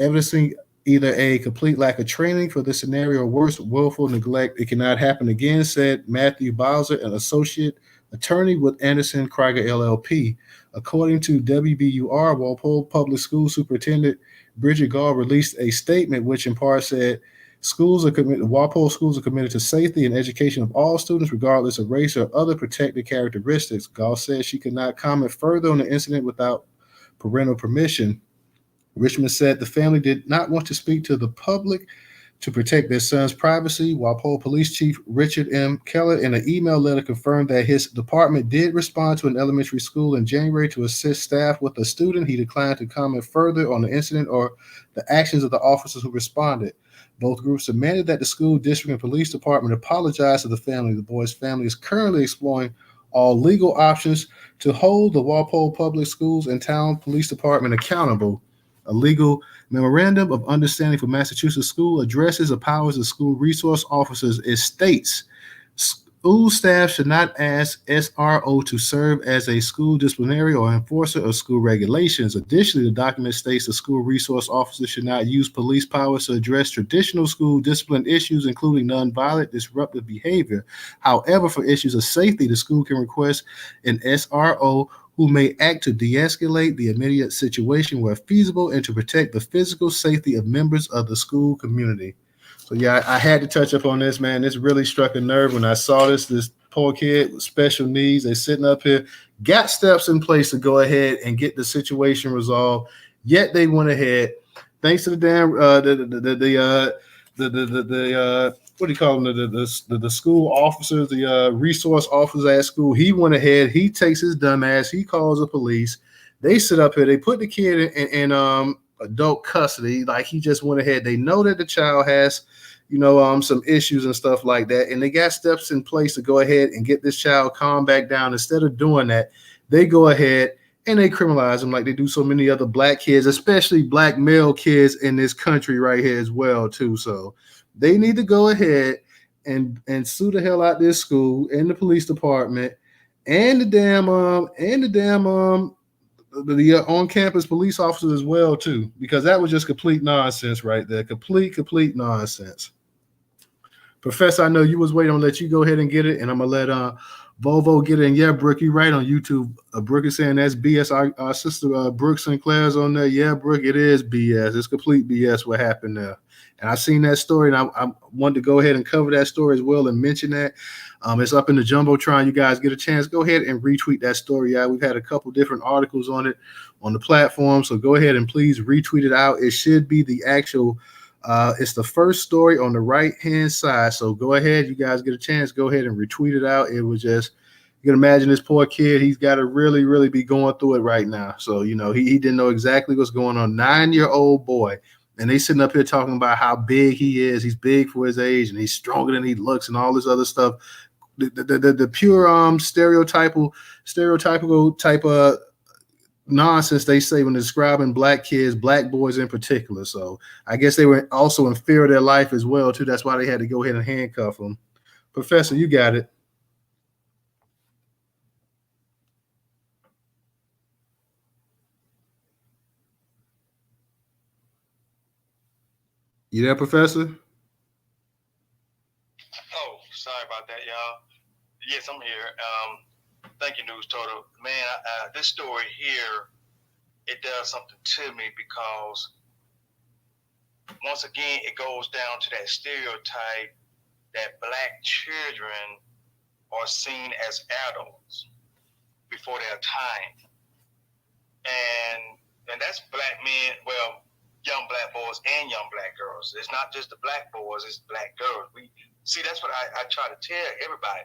S2: evidencing either a complete lack of training for this scenario or worse, willful neglect. It cannot happen again, said Matthew Bowser, an associate attorney with Anderson Krieger LLP. According to WBUR, Walpole Public School Superintendent Bridget Gall released a statement which in part said, Walpole schools are committed to safety and education of all students, regardless of race or other protected characteristics. Gall said she could not comment further on the incident without parental permission. Richmond said the family did not want to speak to the public to protect their son's privacy. Walpole Police Chief Richard M. Keller, in an email letter, confirmed that his department did respond to an elementary school in January to assist staff with a student. He declined to comment further on the incident or the actions of the officers who responded. Both groups demanded that the school district and police department apologize to the family. The boy's family is currently exploring all legal options to hold the Walpole Public Schools and Town Police Department accountable. A legal memorandum of understanding for Massachusetts school addresses the powers of school resource officers. It states school staff should not ask SRO to serve as a school disciplinary or enforcer of school regulations. Additionally, the document states the school resource officers should not use police powers to address traditional school discipline issues, including nonviolent disruptive behavior. However, for issues of safety, the school can request an SRO who may act to de-escalate the immediate situation where feasible and to protect the physical safety of members of the school community. So yeah, I had to touch up on this, man. This really struck a nerve when I saw this poor kid with special needs. They're sitting up here, got steps in place to go ahead and get the situation resolved. Yet they went ahead, thanks to the damn what do you call them? The school officers, the resource officers at school. He went ahead. He takes his dumb ass. He calls the police. They sit up here. They put the kid in adult custody. Like, he just went ahead. They know that the child has, some issues and stuff like that, and they got steps in place to go ahead and get this child calmed back down. Instead of doing that, they go ahead and they criminalize him like they do so many other black kids, especially black male kids in this country right here as well too. So they need to go ahead and sue the hell out this school and the police department and the on-campus police officers as well too, because that was just complete nonsense right there. Complete nonsense. Professor, I know you was waiting. I'm gonna let you go ahead and get it, and I'm gonna let Volvo get it. And yeah, Brooke, you right on YouTube. Brooke is saying that's BS. Our sister Brooke Sinclair's on there. Yeah, Brooke, it is BS. It's complete BS what happened there. And I seen that story, and I wanted to go ahead and cover that story as well and mention that. It's up in the Jumbotron. You guys get a chance, go ahead and retweet that story. Yeah, we've had a couple different articles on it on the platform, so go ahead and please retweet it out. It should be the actual. It's the first story on the right-hand side. So go ahead. You guys get a chance. Go ahead and retweet it out. It was just, you can imagine this poor kid. He's got to really, really be going through it right now. So, you know, he didn't know exactly what's going on. 9-year-old boy. And they sitting up here talking about how big he is. He's big for his age and he's stronger than he looks and all this other stuff. The pure stereotypical type of nonsense they say when describing black kids, black boys in particular. So I guess they were also in fear of their life as well too. That's why they had to go ahead and handcuff them. Professor, you got it. You there, Professor?
S1: Oh, sorry about that, y'all. Yes, I'm here. Thank you, Newstoter. Man, this story here, it does something to me because once again, it goes down to that stereotype that black children are seen as adults before their time. And that's black men, well, young black boys and young black girls. It's not just the black boys, it's black girls. We see, that's what I try to tell everybody.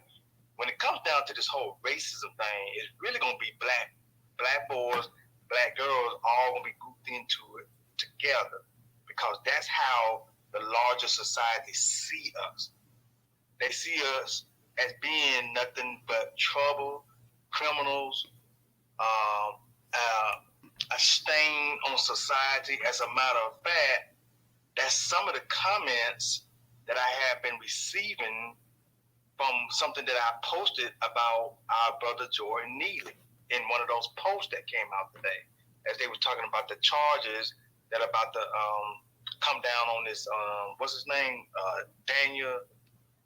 S1: When it comes down to this whole racism thing, it's really gonna be black boys, black girls all gonna be grouped into it together, because that's how the larger society see us. They see us as being nothing but trouble, criminals, a stain on society. As a matter of fact, that's some of the comments that I have been receiving from something that I posted about our brother Jordan Neely in one of those posts that came out today, as they were talking about the charges that are about to come down on this, what's his name, Daniel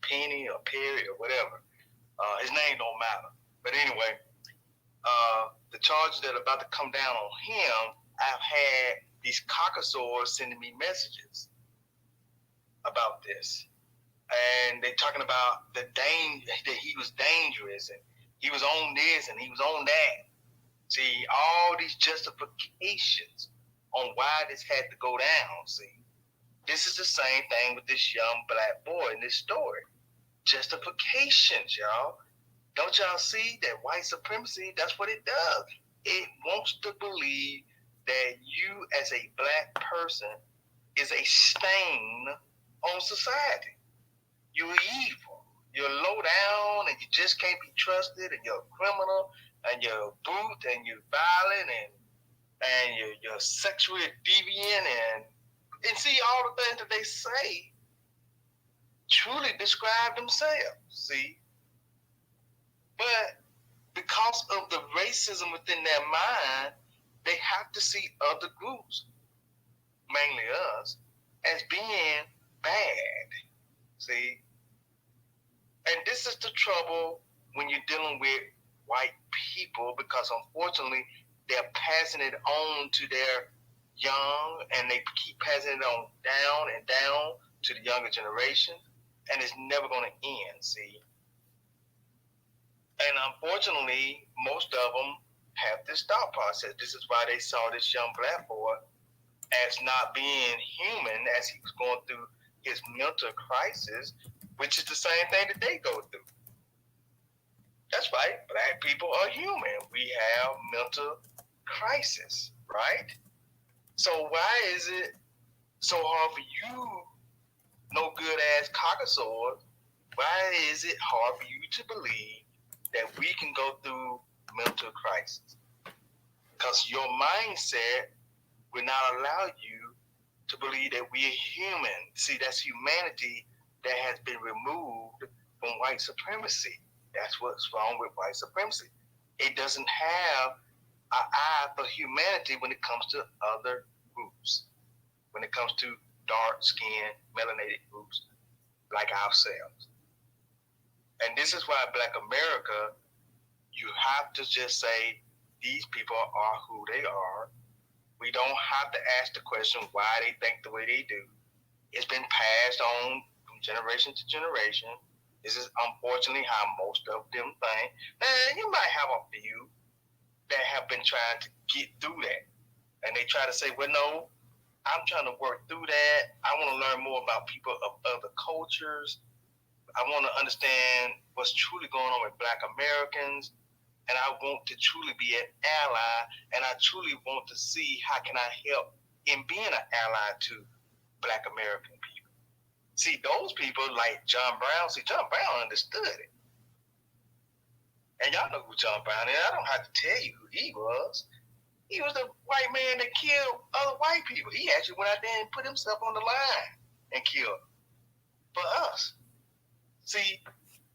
S1: Penny or Perry or whatever. His name don't matter. But anyway, the charges that are about to come down on him, I've had these caucasoids sending me messages about this. And they're talking about the danger, that he was dangerous and he was on this and he was on that. See, all these justifications on why this had to go down. See, this is the same thing with this young black boy in this story. Justifications, y'all. Don't y'all see that white supremacy, that's what it does. It wants to believe that you as a black person is a stain on society. You're evil. You're low down and you just can't be trusted, and you're a criminal and you're a brute and you're violent and you're sexually deviant and see, all the things that they say truly describe themselves, see? But because of the racism within their mind, they have to see other groups, mainly us, as being bad, see? And this is the trouble when you're dealing with white people, because unfortunately they're passing it on to their young, and they keep passing it on down and down to the younger generation, and it's never going to end, see? And unfortunately, most of them have this thought process. This is why they saw this young black boy as not being human, as he was going through his mental crisis, which is the same thing that they go through. That's right, black people are human. We have mental crisis, right? So why is it so hard for you, no good ass caucasoid? Why is it hard for you to believe that we can go through mental crisis? Because your mindset will not allow you to believe that we are human. See, that's humanity that has been removed from white supremacy. That's what's wrong with white supremacy. It doesn't have an eye for humanity when it comes to other groups, when it comes to dark-skinned, melanated groups like ourselves. And this is why Black America, you have to just say, these people are who they are. We don't have to ask the question why they think the way they do. It's been passed on from generation to generation. This is unfortunately how most of them think. And you might have a few that have been trying to get through that. And they try to say, well, no, I'm trying to work through that. I want to learn more about people of other cultures. I want to understand what's truly going on with Black Americans. And I want to truly be an ally. And I truly want to see how can I help in being an ally to Black American people. See, those people like John Brown, John Brown understood it. And y'all know who John Brown is. I don't have to tell you who he was. He was the white man that killed other white people. He actually went out there and put himself on the line and killed for us. See,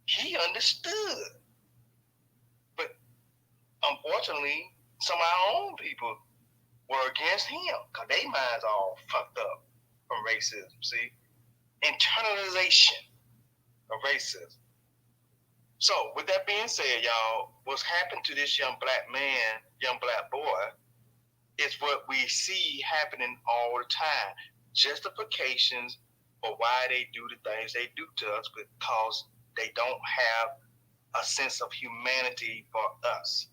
S1: he understood. But unfortunately, some of our own people were against him because their minds all fucked up from racism. See, internalization of racism. So, with that being said, y'all, what's happened to this young black man, young black boy, is what we see happening all the time. Justifications for why they do the things they do to us because they don't have a sense of humanity for us,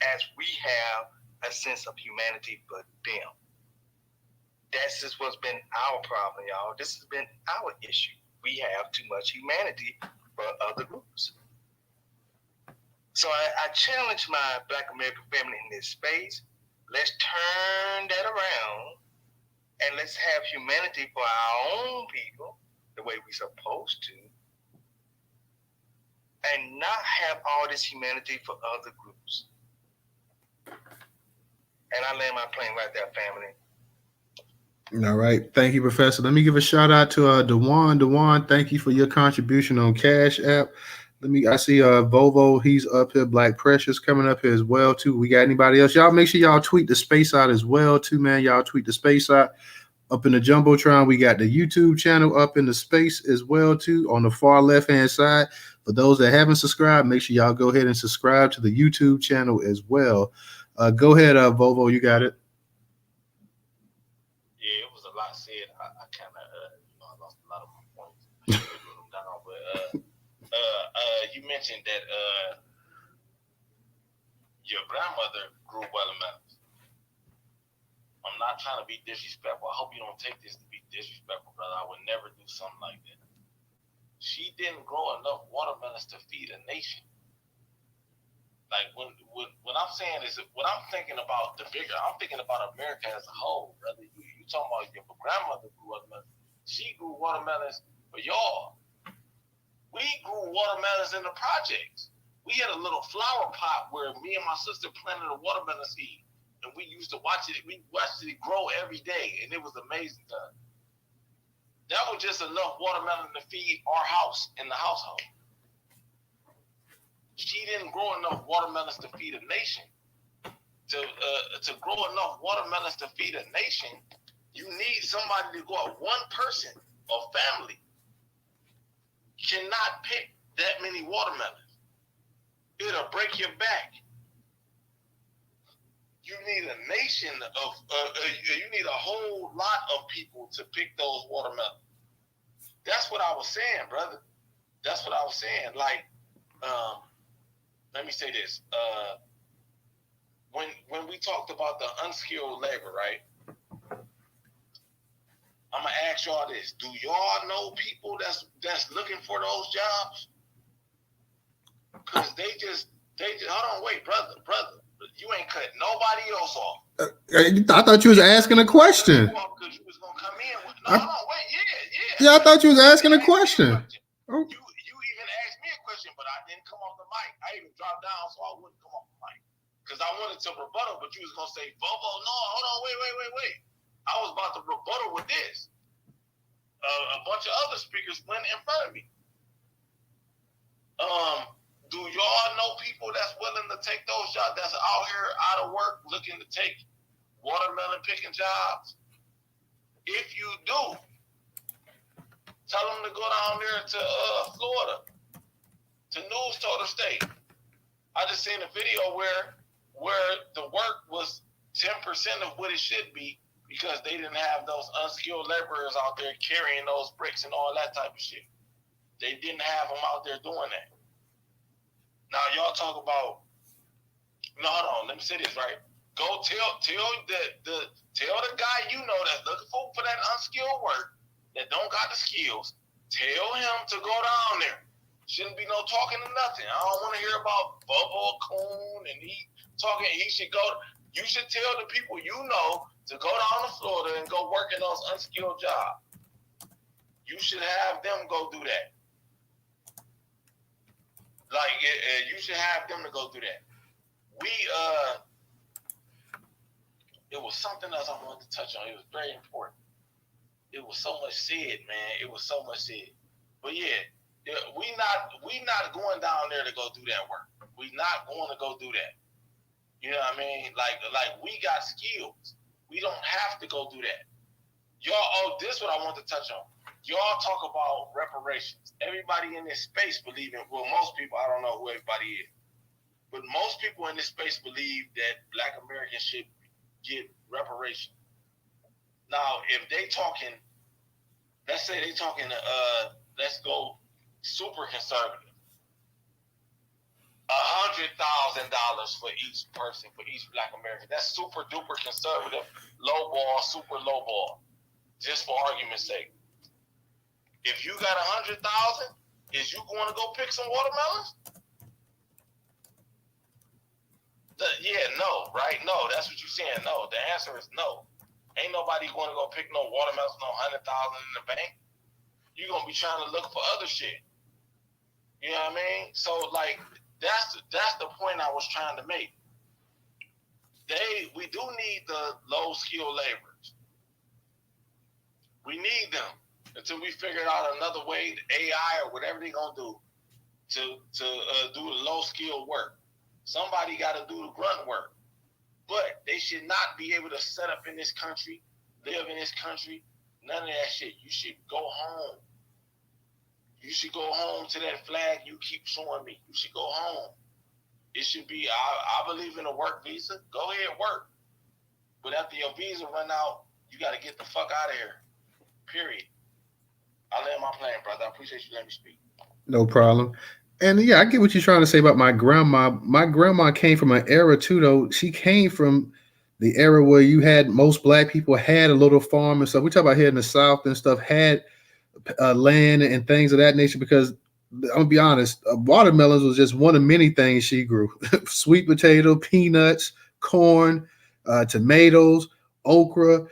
S1: as we have a sense of humanity for them. That's just what's been our problem, y'all. This has been our issue. We have too much humanity for other groups. So I challenge my Black American family in this space. Let's turn that around and let's have humanity for our own people the way we're supposed to, and not have all this humanity for other groups. And I land my plane right there, family.
S2: All right. Thank you, Professor. Let me give a shout out to Dewan. Dewan, thank you for your contribution on Cash App. I see Volvo, he's up here. Black Precious coming up here as well, too. We got anybody else? Y'all make sure y'all tweet the space out as well, too, man. Y'all tweet the space out. Up in the Jumbotron, we got the YouTube channel up in the space as well, too, on the far left-hand side. For those that haven't subscribed, make sure y'all go ahead and subscribe to the YouTube channel as well. Go ahead, Volvo, you got it.
S3: Yeah, it was a lot said. I kind of, I lost a lot of my points. I should have wrote them down, but you mentioned that your grandmother grew watermelons. I'm not trying to be disrespectful. I hope you don't take this to be disrespectful, brother. I would never do something like that. She didn't grow enough watermelons to feed a nation. Like when I'm saying is, when I'm thinking about I'm thinking about America as a whole, brother. You talking about your grandmother grew watermelons. She grew watermelons for y'all. We grew watermelons in the projects. We had a little flower pot where me and my sister planted a watermelon seed, and we used to watch it. We watched it grow every day, and it was amazing to us. That was just enough watermelon to feed our house in the household. She didn't grow enough watermelons to feed a nation. To grow enough watermelons to feed a nation, you need somebody to go out. One person or family cannot pick that many watermelons. It'll break your back. You need a nation of, you need a whole lot of people to pick those watermelons. That's what I was saying, brother. That's what I was saying. Like, let me say this. When we talked about the unskilled labor, right? I'm gonna ask y'all this: do y'all know people that's looking for those jobs? Because they just hold on, wait, brother, you ain't cut nobody else off.
S2: I thought you was asking a question.
S3: Because you was gonna come in with wait, yeah.
S2: Yeah, I thought you was asking a question.
S3: You even asked me a question, but I didn't come off the mic. I even dropped down so I wouldn't come off the mic because I wanted to rebuttal, but you was gonna say, Bobo, no, hold on, wait. I was about to rebuttal with this. A bunch of other speakers went in front of me. Do y'all know people that's willing to take those jobs, that's out here out of work looking to take watermelon picking jobs? If you do, tell them to go down there to Florida, to Newstoter State. I just seen a video where the work was 10% of what it should be because they didn't have those unskilled laborers out there carrying those bricks and all that type of shit. They didn't have them out there doing that. Now y'all talk about, no, hold on, let me say this right. Go tell the guy you know that's looking for that unskilled work, that don't got the skills, tell him to go down there. Shouldn't be no talking to nothing. I don't want to hear about Bubba Coon and he talking. He should go. You should tell the people you know to go down to Florida and go work in those unskilled jobs. You should have them go do that. Like, you should have them to go do that. It was something else I wanted to touch on. It was very important. It was so much said, man. It was so much said. But yeah, we not going down there to go do that work. We not going to go do that. You know what I mean? Like we got skills. We don't have to go do that. Y'all, this is what I want to touch on. Y'all talk about reparations. Everybody in this space believe in, well, most people, I don't know who everybody is, but most people in this space believe that Black Americans should get reparations. Now, if they talking, let's say they talking, let's go super conservative. $100,000 for each person, for each Black American. That's super duper conservative, low ball, super low ball, just for argument's sake. If you got 100,000, is you going to go pick some watermelons? No, right? No, that's what you're saying. No, the answer is no. Ain't nobody going to go pick no watermelons, no 100,000 in the bank. You're going to be trying to look for other shit. You know what I mean? So, like, that's the point I was trying to make. We do need the low-skilled laborers. We need them until we figure out another way, AI or whatever they're going to do to do the low-skilled work. Somebody got to do the grunt work. But they should not be able to set up in this country, live in this country, none of that shit. You should go home. You should go home to that flag you keep showing me. You should go home. It should be, I believe in a work visa. Go ahead, work. But after your visa run out, you got to get the fuck out of here. Period. I land my plane, brother. I appreciate you letting me speak.
S2: No problem. And yeah, I get what you're trying to say about my grandma. My grandma came from an era too, though. She came from the era where you had most Black people had a little farm and stuff. We talk about here in the South and stuff, had land and things of that nature, because I'm gonna be honest, watermelons was just one of many things she grew. Sweet potato, peanuts, corn, tomatoes, okra,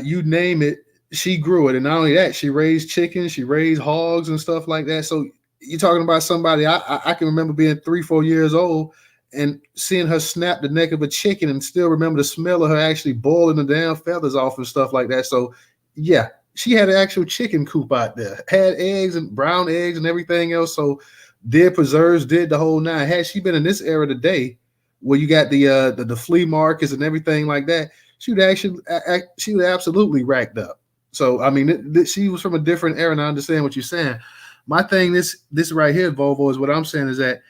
S2: you name it, she grew it. And not only that, she raised chickens, she raised hogs and stuff like that. So you're talking about somebody, I can remember being 3-4 years old and seeing her snap the neck of a chicken and still remember the smell of her actually boiling the damn feathers off and stuff like that. So yeah, she had an actual chicken coop out there, had eggs and brown eggs and everything else. So did preserves, did the whole nine. Had she been in this era today, where you got the flea markets and everything like that, she would absolutely racked up. So I mean, she was from a different era, and I understand what you're saying. My thing, this right here, Volvo, is what I'm saying is that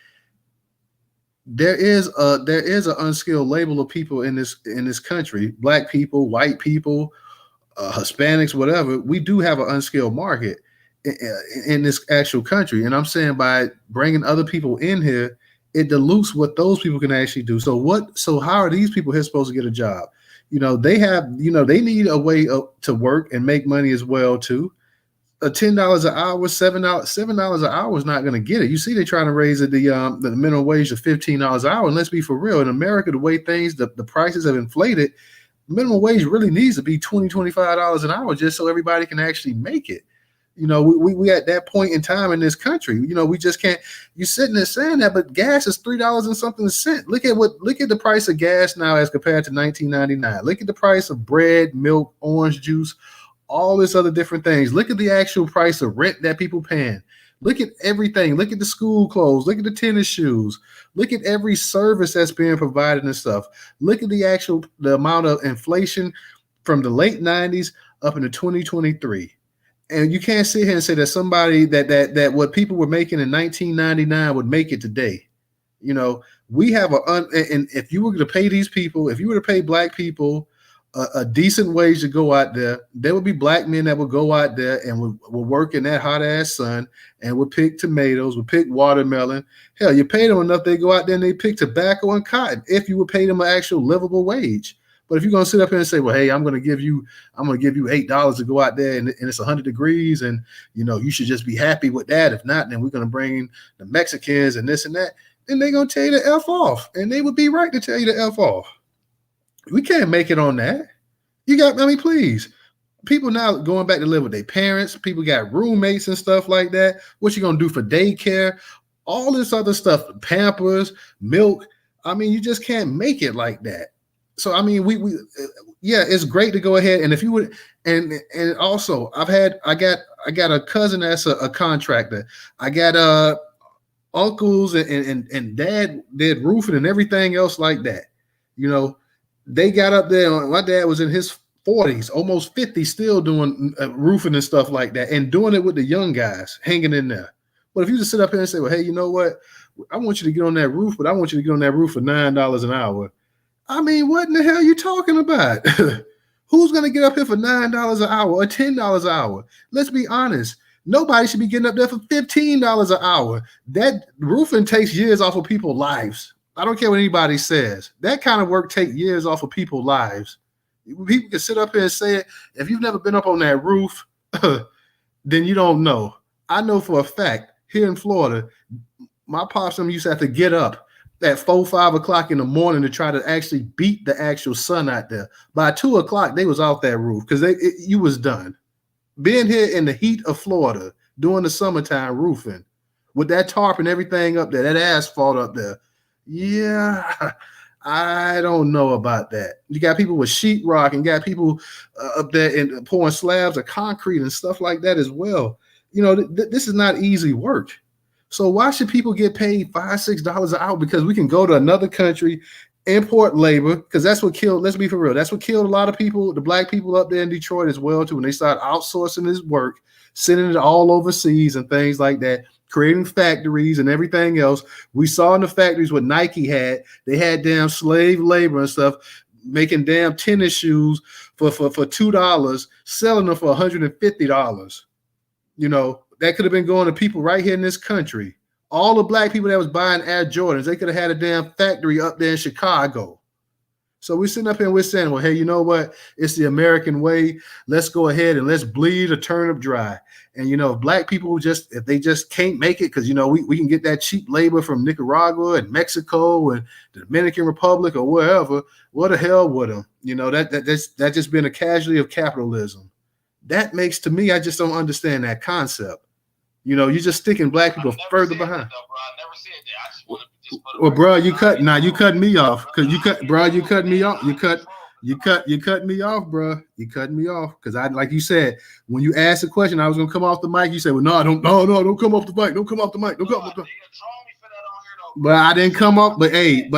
S2: there is an unskilled label of people in this country, Black people, white people, Hispanics, whatever. We do have an unskilled market in this actual country, and I'm saying by bringing other people in here, it dilutes what those people can actually do. So how are these people here supposed to get a job? They need a way to work and make money as well too. $10 an hour, $7 an hour is not going to get it. You see, they're trying to raise the minimum wage to $15 an hour. And let's be for real, in America, the way the prices have inflated, minimum wage really needs to be $20, $25 an hour just so everybody can actually make it. We at that point in time in this country, we just can't. You're sitting there saying that, but gas is $3 and something cent. Look at the price of gas now as compared to 1999. Look at the price of bread, milk, orange juice, all this other different things. Look at the actual price of rent that people paying. Look at everything. Look at the school clothes. Look at the tennis shoes. Look at every service that's being provided and stuff. Look at the amount of inflation from the late 90s up into 2023. And you can't sit here and say that somebody that what people were making in 1999 would make it today. You know, we have and if you were to pay these people, if you were to pay black people a decent wage to go out there would be black men that would go out there and would work in that hot ass sun and would pick tomatoes, would pick watermelon. Hell, you pay them enough, they go out there and they pick tobacco and cotton if you would pay them an actual livable wage. But if you're gonna sit up here and say, well, hey, I'm gonna give you $8 to go out there and it's 100 degrees and you should just be happy with that. If not, then we're gonna bring in the Mexicans and this and that, then they're gonna tell you to F off. And they would be right to tell you to F off. We can't make it on that. Please. People now going back to live with their parents. People got roommates and stuff like that. What you gonna do for daycare? All this other stuff, Pampers, milk. You just can't make it like that. So it's great to go ahead and if you would, and also I got a cousin that's a contractor. I got uncles and dad did roofing and everything else like that. They got up there. My dad was in his 40s, almost 50, still doing roofing and stuff like that, and doing it with the young guys hanging in there. But if you just sit up here and say, well, hey, you know what? I want you to get on that roof, but I want you to get on that roof for $9 an hour. What in the hell are you talking about? Who's going to get up here for $9 an hour or $10 an hour? Let's be honest. Nobody should be getting up there for $15 an hour. That roofing takes years off of people's lives. I don't care what anybody says. That kind of work takes years off of people's lives. People can sit up here and say it. If you've never been up on that roof, then you don't know. I know for a fact here in Florida, my pops used to have to get up at 4-5 o'clock in the morning to try to actually beat the actual sun out there. By 2 o'clock, they was off that roof because you was done. Being here in the heat of Florida during the summertime roofing with that tarp and everything up there, that asphalt up there. Yeah, I don't know about that. You got people with sheetrock and got people up there and pouring slabs of concrete and stuff like that as well. This is not easy work. So why should people get paid $5-6 an hour? Because we can go to another country, import labor, because that's what killed, let's be for real, that's what killed a lot of people, the black people up there in Detroit as well, too, when they started outsourcing this work, sending it all overseas and things like that, creating factories and everything else. We saw in the factories what Nike had. They had damn slave labor and stuff, making damn tennis shoes for $2, selling them for $150. That could have been going to people right here in this country. All the black people that was buying Air Jordans, they could have had a damn factory up there in Chicago. So we're sitting up here and we're saying, well, hey, you know what? It's the American way. Let's go ahead and let's bleed a turnip dry. And, if black people if they just can't make it, because, we can get that cheap labor from Nicaragua and Mexico and the Dominican Republic or wherever, what the hell with them? That's just been a casualty of capitalism. That makes, to me, I just don't understand that concept. You're just sticking black people further behind.
S3: That, bro. I never said that. I just want to just put it
S2: well,
S3: right
S2: bro,
S3: there.
S2: you cut me off because you cut me off. You cut me off, bro. You cut me off because like you said, when you asked the question, I was gonna come off the mic. You said, well, no, don't come off the mic. Don't come off the mic. Don't come off the mic. But I didn't come up. But hey,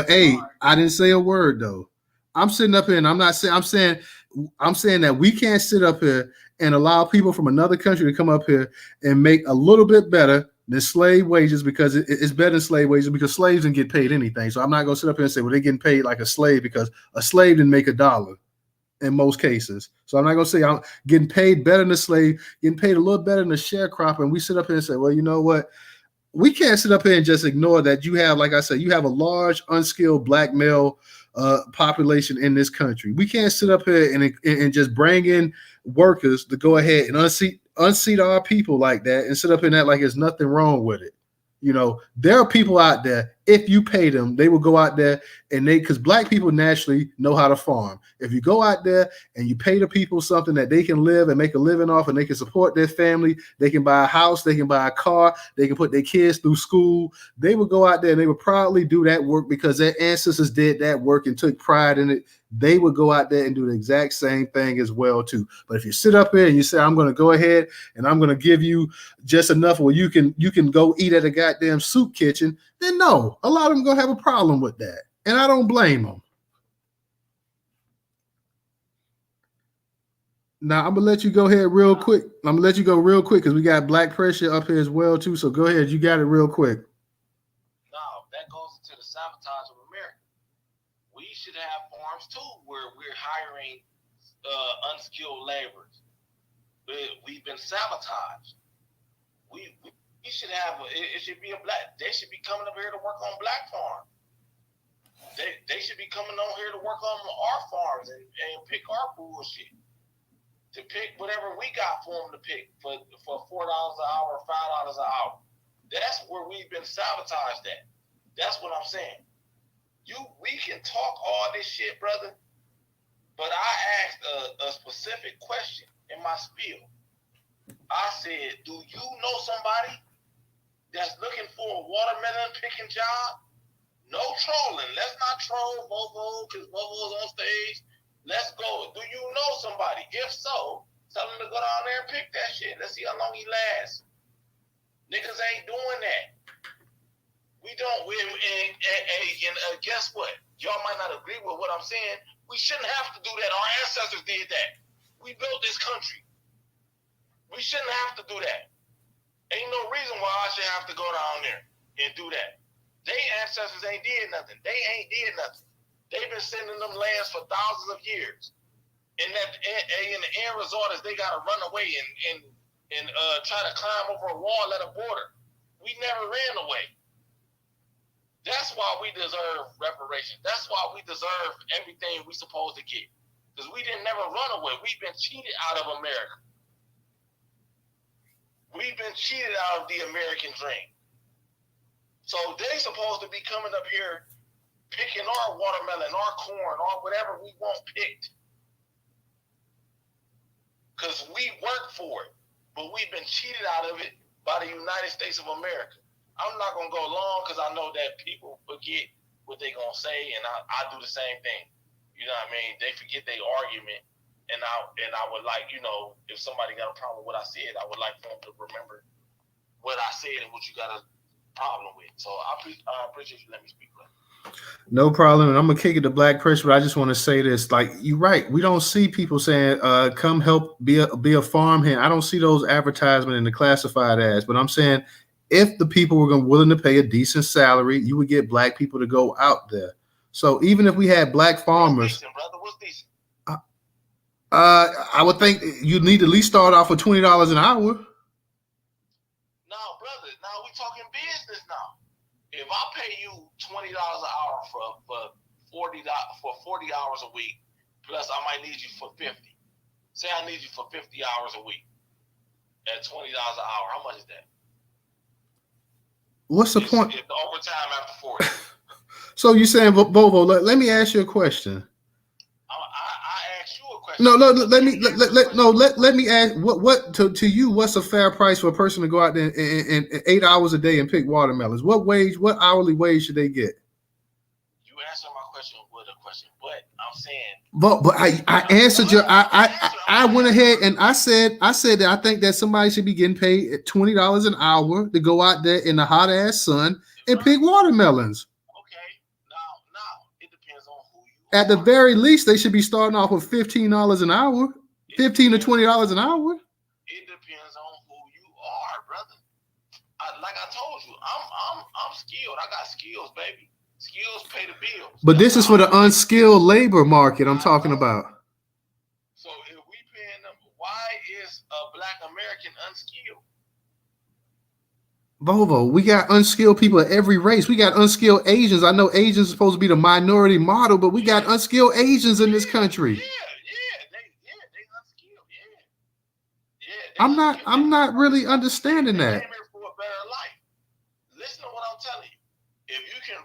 S2: I didn't say a word though. I'm sitting up here and I'm saying that we can't sit up here and allow people from another country to come up here and make a little bit better than slave wages, because it's better than slave wages, because slaves didn't get paid anything. So I'm not going to sit up here and say, well, they're getting paid like a slave, because a slave didn't make $1 in most cases. So I'm not going to say I'm getting paid better than a slave, getting paid a little better than a sharecropper. And we sit up here and say, well, you know what? We can't sit up here and just ignore that you have, like I said, you have a large unskilled black male population in this country. We can't sit up here and just bring in workers to go ahead and unseat our people like that and sit up in that like there's nothing wrong with it. There are people out there if you pay them, they will go out there and because black people naturally know how to farm. If you go out there and you pay the people something that they can live and make a living off and they can support their family, they can buy a house, they can buy a car, they can put their kids through school. They will go out there and they will proudly do that work because their ancestors did that work and took pride in it. They would go out there and do the exact same thing as well too. But if you sit up here and you say, I'm going to go ahead and I'm going to give you just enough where you can go eat at a goddamn soup kitchen, then no, a lot of them going to have a problem with that. And I don't blame them. Now, I'm going to let you go ahead real quick. I'm going to let you go real quick because we got Black Pressure up here as well too. So go ahead. You got it real quick.
S3: No, that goes into the sabotage of America. We should have farms too where we're hiring unskilled laborers. We've been sabotaged. We should have it should be they should be coming up here to work on black farms. They should be coming on here to work on our farms and pick our bullshit. To pick whatever we got for them to pick for $4 an hour, $5 an hour. That's where we've been sabotaged at. That's what I'm saying. We can talk all this shit, brother, but I asked a specific question in my spiel. I said, do you know somebody that's looking for a watermelon picking job? No trolling. Let's not troll Vovo because Vovo's on stage. Let's go. Do you know somebody? If so, tell him to go down there and pick that shit. Let's see how long he lasts. Niggas ain't doing that. We don't. And guess what? Y'all might not agree with what I'm saying. We shouldn't have to do that. Our ancestors did that. We built this country. We shouldn't have to do that. Ain't no reason why I should have to go down there and do that. They ancestors ain't did nothing. They ain't did nothing. They've been sending them lands for thousands of years. And in the end result is they got to run away and try to climb over a wall at a border. We never ran away. That's why we deserve reparations. That's why we deserve everything we supposed to get. Because we didn't never run away. We've been cheated out of America. We've been cheated out of the American dream. So they supposed to be coming up here picking our watermelon, our corn, or whatever we want picked. Because we work for it. But we've been cheated out of it by the United States of America. I'm not going to go long because I know that people forget what they're going to say, and I do the same thing. You know what I mean? They forget their argument, and I would like, if somebody got a problem with what I said, I would like for them to remember what I said and what you got a problem with. So I appreciate you letting me speak.
S2: No problem. And I'm gonna kick it to Black Pressure, but I just want to say this: like, you're right. We don't see people saying, "Come help be a farmhand." I don't see those advertisements in the classified ads. But I'm saying, if the people were willing to pay a decent salary, you would get black people to go out there. So even if we had black farmers,
S3: what's decent, brother? What's decent?
S2: I would think you'd need to at least start off with $20 an hour.
S3: No, brother. Now we talking business now. If I pay you $20 an hour for 40 hours a week, plus I might need you for 50. Say I need you for 50 hours a week at $20 an hour. How much is that?
S2: What's the point?
S3: It's the overtime after 40.
S2: So you're saying, Bovo, let me ask you a question.
S3: I asked you a question.
S2: No, let me ask what to you, what's a fair price for a person to go out there and 8 hours a day and pick watermelons? What hourly wage should they get?
S3: You answered my question with a question, but I'm saying.
S2: But I answered your I went ahead and I said that I think that somebody should be getting paid at $20 an hour to go out there in the hot ass sun and pick watermelons. At the very least, they should be starting off with $15 an hour, $15 to $20 an hour.
S3: It depends on who you are, brother. Like I told you, I'm skilled. I got skills, baby. Skills pay the bills.
S2: But this is for the unskilled labor market I'm talking about.
S3: So if we paying them, why is a black American unskilled?
S2: Bovo, we got unskilled people of every race. We got unskilled Asians. I know Asians are supposed to be the minority model, but we got unskilled Asians in this country.
S3: They unskilled.
S2: I'm not really understanding that.
S3: For a better life. Listen to what I'm telling you. If you can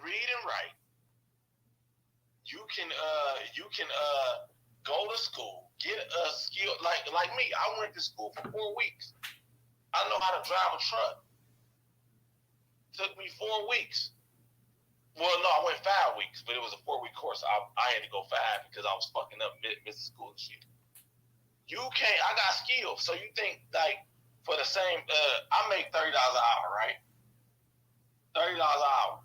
S3: school. Get a skill like me. I went to school for 4 weeks. I know how to drive a truck. Took me 4 weeks. Well, no, I went 5 weeks, but it was a 4-week course. I had to go 5 because I was fucking up missing school and shit. You can't. I got skills, so you think like for the same? I make $30 an hour, right? $30 an hour.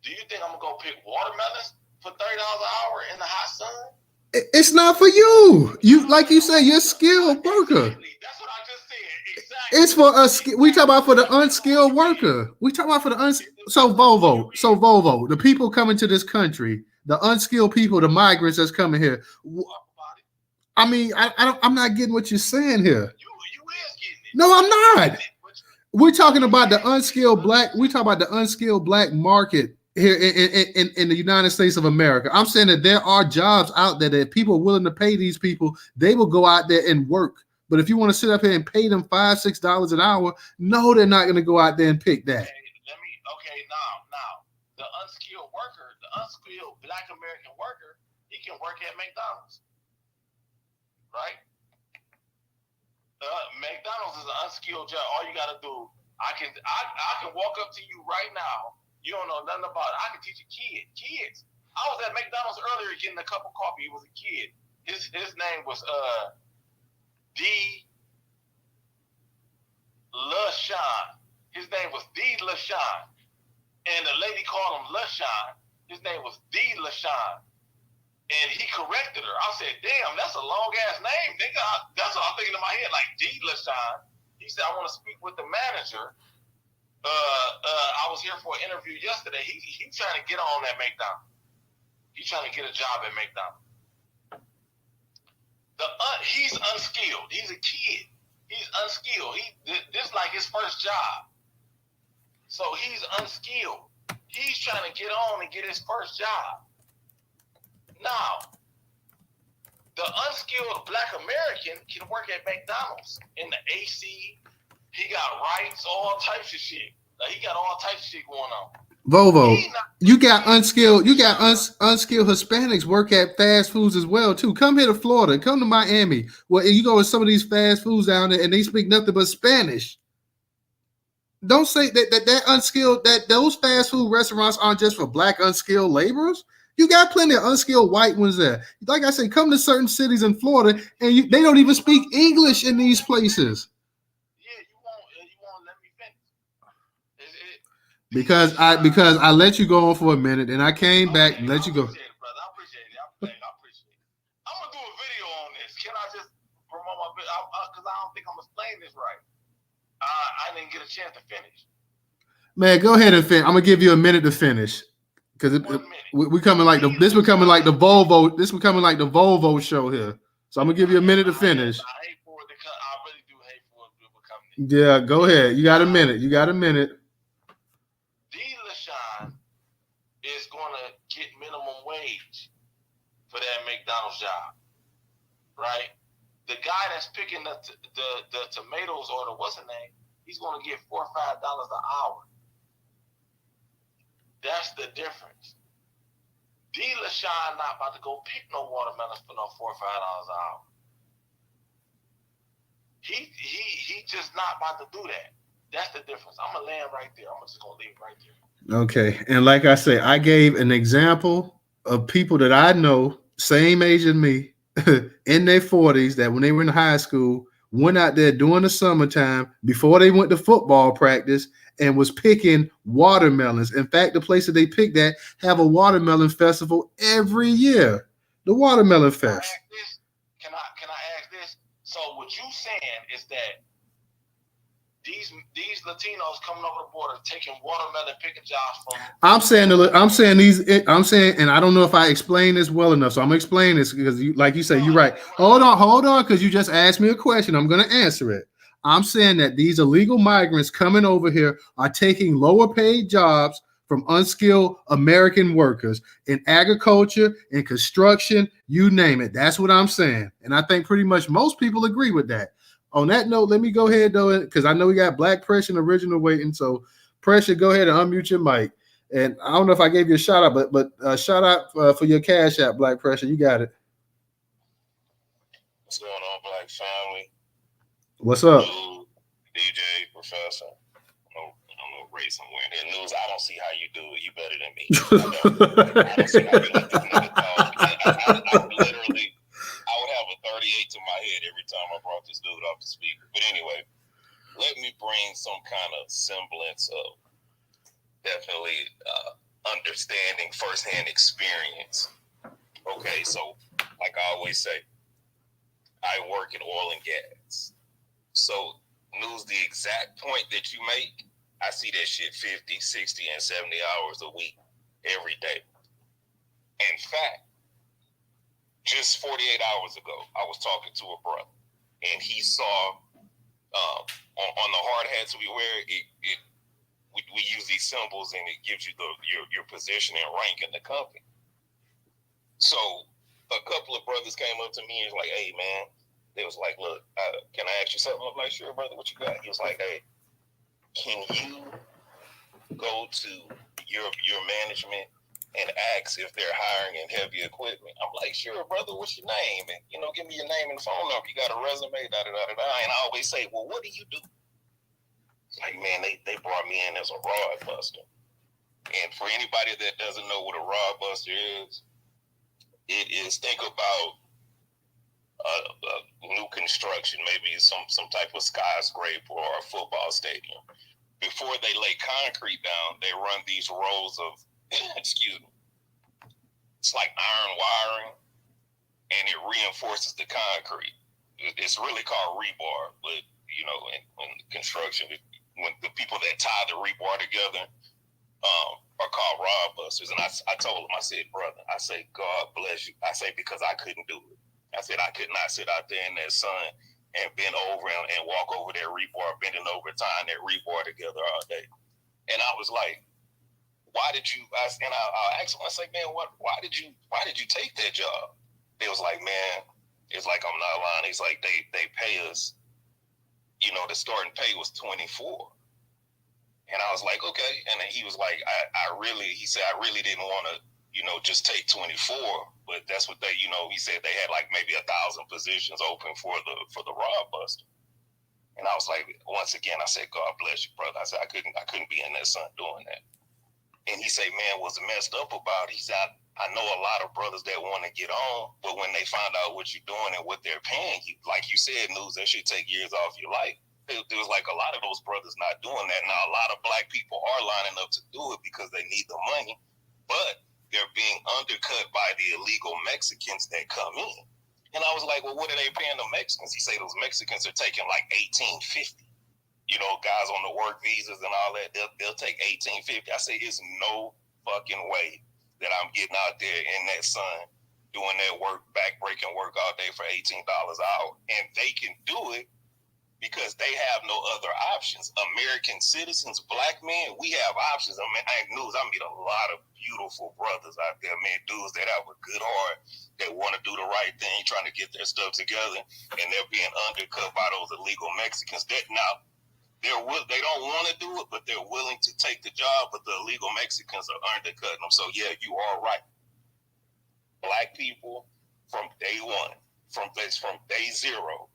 S3: Do you think I'm gonna go pick watermelons for $30 an hour in the hot sun?
S2: It's not for you. You like you said, you're a skilled worker.
S3: Exactly. That's what I just said. Exactly.
S2: It's for us. We talk about for the unskilled worker. We talk about for the So Volvo, the people coming to this country, the unskilled people, the migrants that's coming here. I mean, I'm not getting what you're saying here.
S3: You is getting it.
S2: No, I'm not. We're talking about the unskilled black. We talk about the unskilled black market here in the United States of America. I'm saying that there are jobs out there that people are willing to pay these people. They will go out there and work. But if you want to sit up here and pay them $5-6 an hour, no, they're not going to go out there and pick that.
S3: Now, the unskilled worker, the unskilled Black American worker, he can work at McDonald's, right? McDonald's is an unskilled job. All you got to do, I can walk up to you right now. You don't know nothing about it. I can teach a kid. Kids. I was at McDonald's earlier getting a cup of coffee. He was a kid. His name was D. LaShawn. His name was D. LaShawn. And the lady called him LaShawn. His name was D. LaShawn. And he corrected her. I said, damn, that's a long-ass name, nigga. That's what I'm thinking in my head, like D. LaShawn. He said, I want to speak with the manager. I was here for an interview yesterday. He trying to get on at McDonald's. He's trying to get a job at McDonald's. He's unskilled. He's a kid. He's unskilled. This like his first job. So he's unskilled. He's trying to get on and get his first job. Now, the unskilled Black American can work at McDonald's in the AC. He got rights, all types of shit. He got all types of shit going on.
S2: Volvo, you got unskilled Hispanics work at fast foods as well too. Come here to Florida, come to Miami. Well, you go to some of these fast foods down there and they speak nothing but Spanish. Don't say that unskilled, that those fast food restaurants aren't just for Black unskilled laborers. You got plenty of unskilled white ones there. Like I said, come to certain cities in Florida and they don't even speak English in these places. Because I let you go on for a minute and I came back and let you go.
S3: I appreciate it. I'm gonna do a video on this. Can I just promote my video? Because I don't think I'm explaining this right. I didn't get a chance to finish.
S2: Man, go ahead and finish. I'm gonna give you a minute to finish. Because we coming like this becoming like the Volvo. This becoming like the Volvo show here. So I'm gonna give you a minute to finish.
S3: I hate for it to come. I really do hate for it to become this.
S2: Yeah, go ahead. You got a minute.
S3: D. LaShawn is gonna get minimum wage for that McDonald's job, right? The guy that's picking the tomatoes or the what's the name, he's gonna get $4 or $5 an hour. That's the difference. D. LaShawn not about to go pick no watermelons for no $4 or $5 an hour. He just not about to do that. That's the difference. I'm gonna land right there. I'm just gonna leave it right there.
S2: Okay, and like I say, I gave an example of people that I know, same age as me, in their 40s, that when they were in high school, went out there during the summertime before they went to football practice and was picking watermelons. In fact, the place that they picked at have a watermelon festival every year. The Watermelon Fest.
S3: Can I ask this? So what you saying is that these Latinos coming over the border taking watermelon picking jobs from? I'm saying, and I don't know if I explained this well enough, so I'm gonna explain this because like you say, you're right. Hold on, because you just asked me a question. I'm gonna answer it. I'm saying that these illegal migrants coming over here are taking lower paid jobs from unskilled American workers in agriculture, in construction, you name it. That's what I'm saying. And I think pretty much most people agree with that. On that note, let me go ahead, though, because I know we got Black Pressure and Original waiting. So, Pressure, go ahead and unmute your mic. And I don't know if I gave you a shout out, but shout out for your Cash App, Black Pressure. You got it. What's going on, Black family?
S2: What's up?
S3: Dude, DJ, Professor. I'm gonna raise somewhere in there. News, I don't see how you do it. You better than me. I don't see how you let this nigga talk. I literally, I would have a 38 to my head every time I brought this dude off the speaker. But anyway, let me bring some kind of semblance of definitely understanding firsthand experience. Okay, so like I always say, I work in oil and gas. So, News, the exact point that you make, I see that shit 50, 60, and 70 hours a week, every day. In fact, just 48 hours ago, I was talking to a brother, and he saw on the hard hats we wear, we use these symbols, and it gives you your position and rank in the company. So, a couple of brothers came up to me and was like, "Hey, man," they was like, "Look, can I ask you something?" I'm like, "Sure, brother, what you got?" He was like, "Hey, can you go to your management and ask if they're hiring in heavy equipment?" I'm like, "Sure, brother, what's your name? And, give me your name and phone number. You got a resume, da-da-da-da-da." And I always say, "Well, what do you do?" It's like, man, they brought me in as a rod buster. And for anybody that doesn't know what a rod buster is, it is, think about new construction, maybe some type of skyscraper or a football stadium. Before they lay concrete down, they run these rows of, excuse me, it's like iron wiring, and it reinforces the concrete. It's really called rebar, but in construction, when the people that tie the rebar together are called rod busters. And I told him, I said, "Brother," I say, "God bless you." I say, because I couldn't do it. I said, I could not sit out there in that sun and bend over and walk over that rebar, bending over, tying that rebar together all day. And I was like, "Why did you?" I asked him, I say, "Man, why did you take that job?" They was like, "Man, it's like, I'm not lying." He's like, they pay us, the starting pay was 24. And I was like, "Okay." And then he was like, he said, "I really didn't want to, just take 24, but that's what he said they had like maybe 1,000 positions open for the rod buster." And I was like, once again, I said, "God bless you, brother." I said, I couldn't be in that sun doing that. And he said, "Man, what's messed up about it," he said, I know a lot of brothers that want to get on, but when they find out what you're doing and what they're paying you, like you said, News, that should take years off your life. There was like a lot of those brothers not doing that. Now, a lot of black people are lining up to do it because they need the money, but they're being undercut by the illegal Mexicans that come in. And I was like, "Well, what are they paying the Mexicans?" He said those Mexicans are taking like $18.50. Guys on the work visas and all that, they'll take $18.50. I say, "It's no fucking way that I'm getting out there in that sun doing that work, back-breaking work all day for $18 an hour." And they can do it because they have no other options. American citizens, black men, we have options. I mean, I meet a lot of beautiful brothers out there, man, dudes that have a good heart, that want to do the right thing, trying to get their stuff together, and they're being undercut by those illegal Mexicans. That now, they don't want to do it, but they're willing to take the job, but the illegal Mexicans are undercutting them. So yeah, you are right. Black people, from day one, from day zero,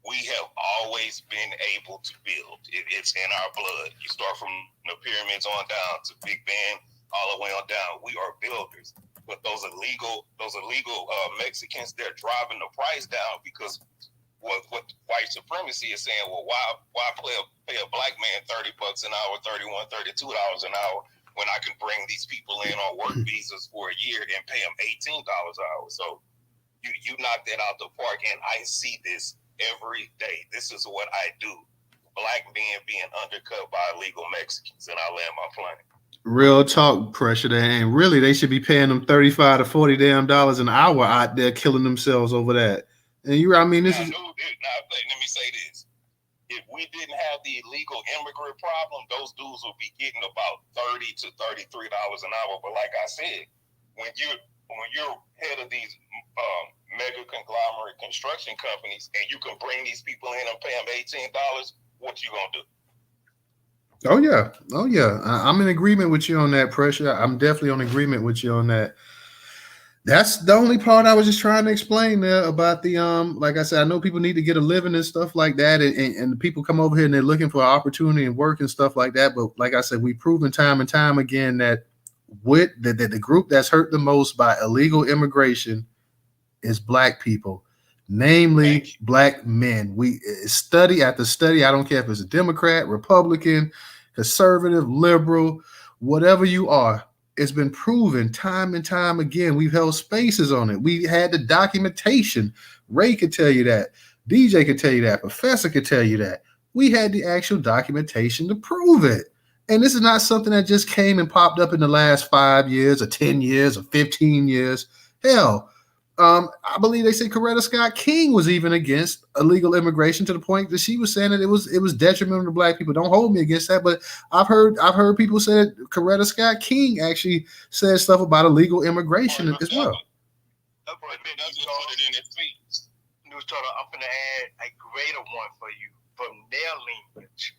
S3: we have always been able to build. It's in our blood. You start from the pyramids on down to Big Ben, all the way on down. We are builders. But those illegal Mexicans, they're driving the price down because what white supremacy is saying, well, why pay a black man $30 an hour, $31, $32 an hour when I can bring these people in on work visas for a year and pay them $18 an hour? So you knock that out the park, and I see this every day. This is what I do. Black men being undercut by illegal Mexicans, and I land my plane.
S2: Real talk, Pressure. And really, they should be paying them $35 to $40 an hour out there, killing themselves over that. And let me say
S3: this: if we didn't have the illegal immigrant problem, those dudes would be getting about $30 to $33 an hour. But like I said, when you're head of these mega conglomerate construction companies, and you can bring these people in and pay them $18, what you gonna do?
S2: Oh yeah. I'm in agreement with you on that, Pressure. I'm definitely on agreement with you on that. That's the only part I was just trying to explain there about the like I said, I know people need to get a living and stuff like that, and people come over here and they're looking for opportunity and work and stuff like that. But like I said, we've proven time and time again that with the group that's hurt the most by illegal immigration is black people, namely black men. We study after study. I don't care if it's a Democrat, Republican, conservative, liberal, whatever you are. It's been proven time and time again. We've held spaces on it. We had the documentation. Ray could tell you that. DJ could tell you that. Professor could tell you that. We had the actual documentation to prove it. And this is not something that just came and popped up in the last 5 years or 10 years or 15 years. Hell, I believe they say Coretta Scott King was even against illegal immigration to the point that she was saying that it was detrimental to black people. Don't hold me against that, but I've heard people say that Coretta Scott King actually said stuff about illegal immigration as well.
S1: Newstoter, I'm going to add a greater one for you from their lineage.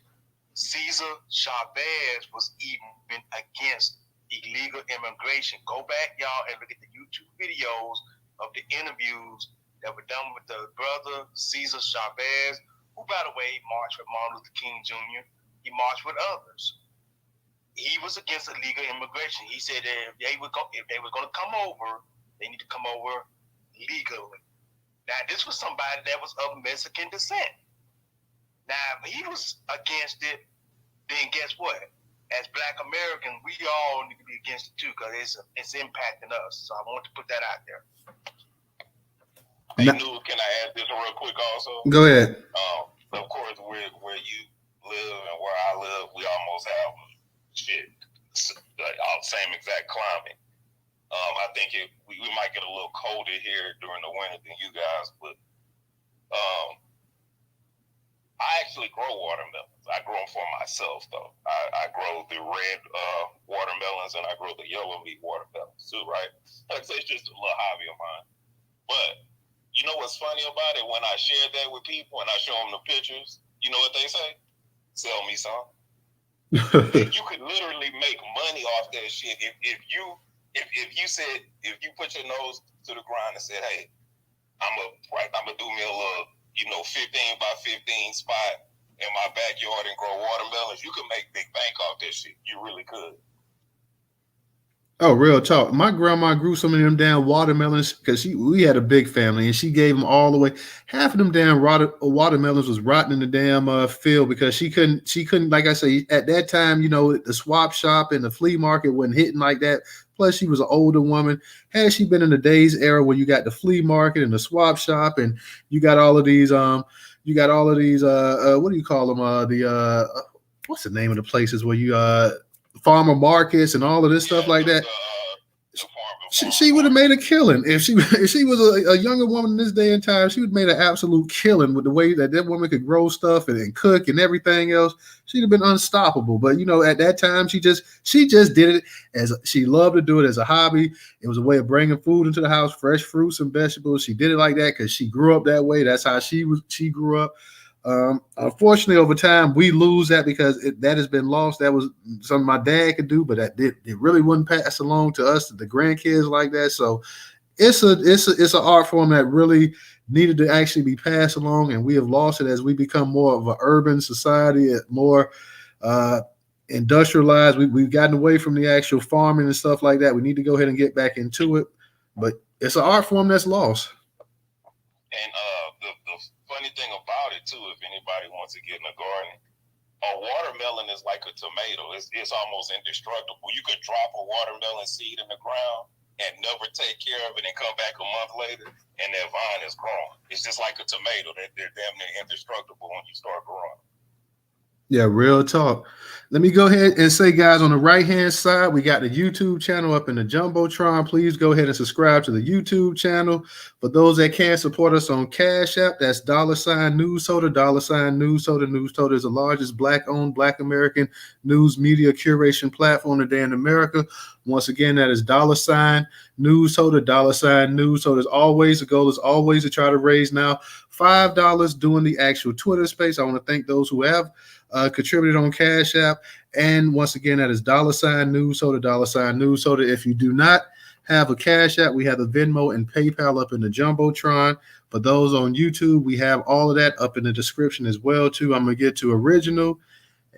S1: Cesar Chavez was even against illegal immigration. Go back, y'all, and look at the YouTube videos of the interviews that were done with the brother Cesar Chavez, who, by the way, marched with Martin Luther King Jr. He marched with others. He was against illegal immigration. He said that if they were going to come over, they need to come over legally. Now, this was somebody that was of Mexican descent. Now, if he was against it, then guess what? As Black Americans, we all need to be against it too, because it's impacting us. So I want to put that out there.
S3: Hey, New, can I add this real quick also?
S2: Go ahead.
S3: Of course, where you live and where I live, we almost have same exact climate. I think we might get a little colder here during the winter than you guys, but I actually grow watermelons. I grow them for myself, though. I grow the red watermelons and I grow the yellow meat watermelons too, right? Like I say, it's just a little hobby of mine. But you know what's funny about it? When I share that with people and I show them the pictures, you know what they say? Sell me some. You could literally make money off that shit if you put your nose to the ground and said, "Hey, I'm gonna do me a little, 15 by 15 spot in my backyard and grow watermelons," you could make big bank off that shit. You really could.
S2: Oh, real talk. My grandma grew some of them damn watermelons because we had a big family and she gave them all away. Half of them damn watermelons was rotting in the damn field because she couldn't, like I say, at that time, the swap shop and the flea market wasn't hitting like that. Plus, she was an older woman. Had she been in the days era where you got the flea market and the swap shop and you got all of these, what do you call them? What's the name of the places where you farmer markets and all of this stuff like that. She would have made a killing if she was a younger woman in this day and time. She would have made an absolute killing with the way that woman could grow stuff and cook and everything else. She'd have been unstoppable. But at that time, she just did it as she loved to do it as a hobby. It was a way of bringing food into the house, fresh fruits and vegetables. She did it like that because she grew up that way. That's how she grew up. Unfortunately, over time, we lose that because that has been lost. That was something my dad could do, but it really wouldn't pass along to us, to the grandkids like that. So it's an art form that really needed to actually be passed along, and we have lost it as we become more of an urban society, more industrialized. We've gotten away from the actual farming and stuff like that. We need to go ahead and get back into it, but it's an art form that's lost.
S3: And the funny thing about it too, if anybody wants to get in a garden, a watermelon is like a tomato. It's almost indestructible. You could drop a watermelon seed in the ground and never take care of it and come back a month later and that vine is growing. It's just like a tomato. They're damn near indestructible when you start growing.
S2: Yeah, real talk. Let me go ahead and say, guys, on the right-hand side, we got the YouTube channel up in the Jumbotron. Please go ahead and subscribe to the YouTube channel. For those that can't support us on Cash App, that's $Newstoter, $Newstoter. Newstoter is the largest Black-owned, Black American news media curation platform today in America. Once again, that is $Newstoter, Newstoter. As always, the goal is always to try to raise now $5 doing the actual Twitter space. I want to thank those who have contributed on Cash App. And once again, that is $Newstoter, $Newstoter. If you do not have a Cash App. We have the Venmo and PayPal up in the Jumbotron. For those on YouTube, we have all of that up in the description as well too. I'm gonna get to Original,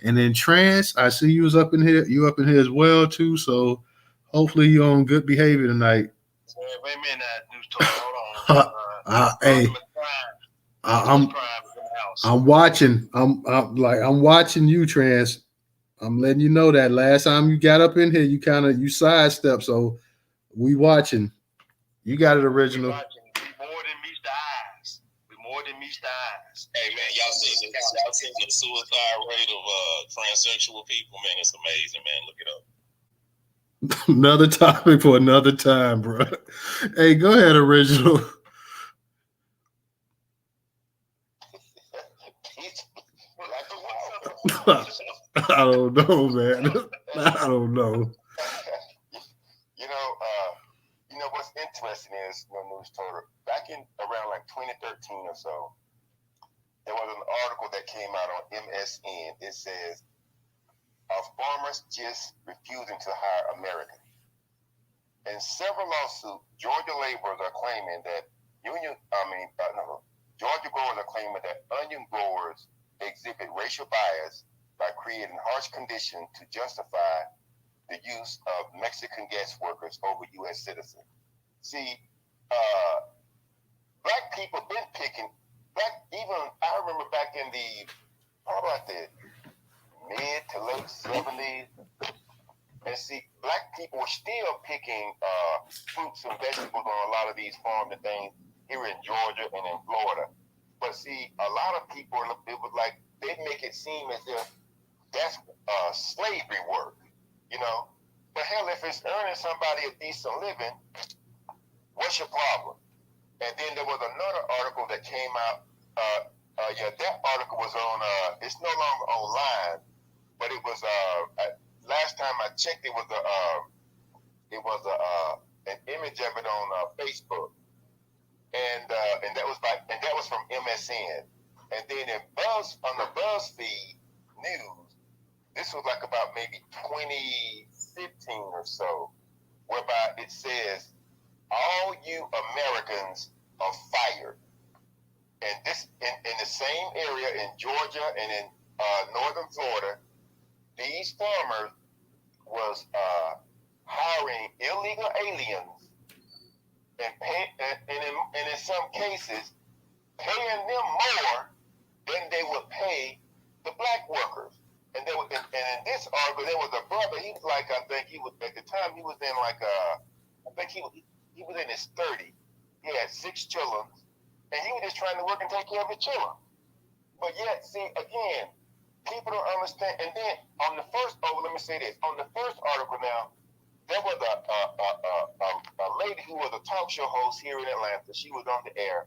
S2: and then Trance. I see you was up in here. You up in here as well too. So hopefully you're on good behavior tonight.
S1: Wait a minute, Newstoter. Hold on.
S2: Hey, I'm watching. I'm watching you, Trance. I'm letting you know that last time you got up in here, you sidestepped. So we watching. You got it, Original.
S1: We more than meets the eyes. We more than meets the eyes.
S3: Hey man, y'all seen the suicide rate of transsexual people? Man, it's amazing, man. Look it up.
S2: Another topic for another time, bro. Hey, go ahead, Original. I don't know, man. I don't know.
S4: You know what's interesting is, Newstoter, back in around like 2013 or so, there was an article that came out on MSN. It says, "Are farmers just refusing to hire Americans?" In several lawsuits, Georgia laborers are claiming that Georgia growers are claiming that onion growers exhibit racial bias by creating harsh conditions to justify the use of Mexican guest workers over U.S. citizens. See, black people been picking. I remember back in probably like the mid to late 70s, and see, black people were still picking fruits and vegetables on a lot of these farms and things here in Georgia and in Florida. But see, a lot of people, it was like, they make it seem as if that's slavery work, But hell, if it's earning somebody a decent living, what's your problem? And then there was another article that came out. That article was on. It's no longer online, but it was. Last time I checked, it was an image of it on Facebook, and that was from MSN. And then on the BuzzFeed News, this was like about maybe 2015 or so, whereby it says, "All you Americans are fired." And this in the same area in Georgia and in northern Florida, these farmers was hiring illegal aliens and in some cases paying them more than they would pay the black workers. And in this article, there was a brother. He was like, I think he was at the time. He was in like I think he was in his 30s. He had 6 children, and he was just trying to work and take care of his children. But yet, see, again, people don't understand. And then on the first, let me say this. On the first article now, there was a lady who was a talk show host here in Atlanta. She was on the air.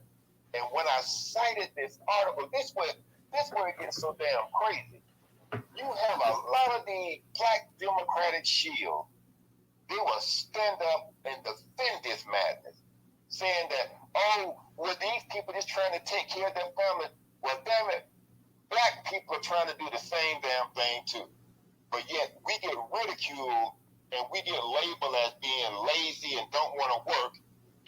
S4: And when I cited this article, this where it gets so damn crazy. You have a lot of the black Democratic shield. They will stand up and defend this madness, saying that, well, these people just trying to take care of their family. Well, damn it, black people are trying to do the same damn thing too. But yet we get ridiculed and we get labeled as being lazy and don't want to work,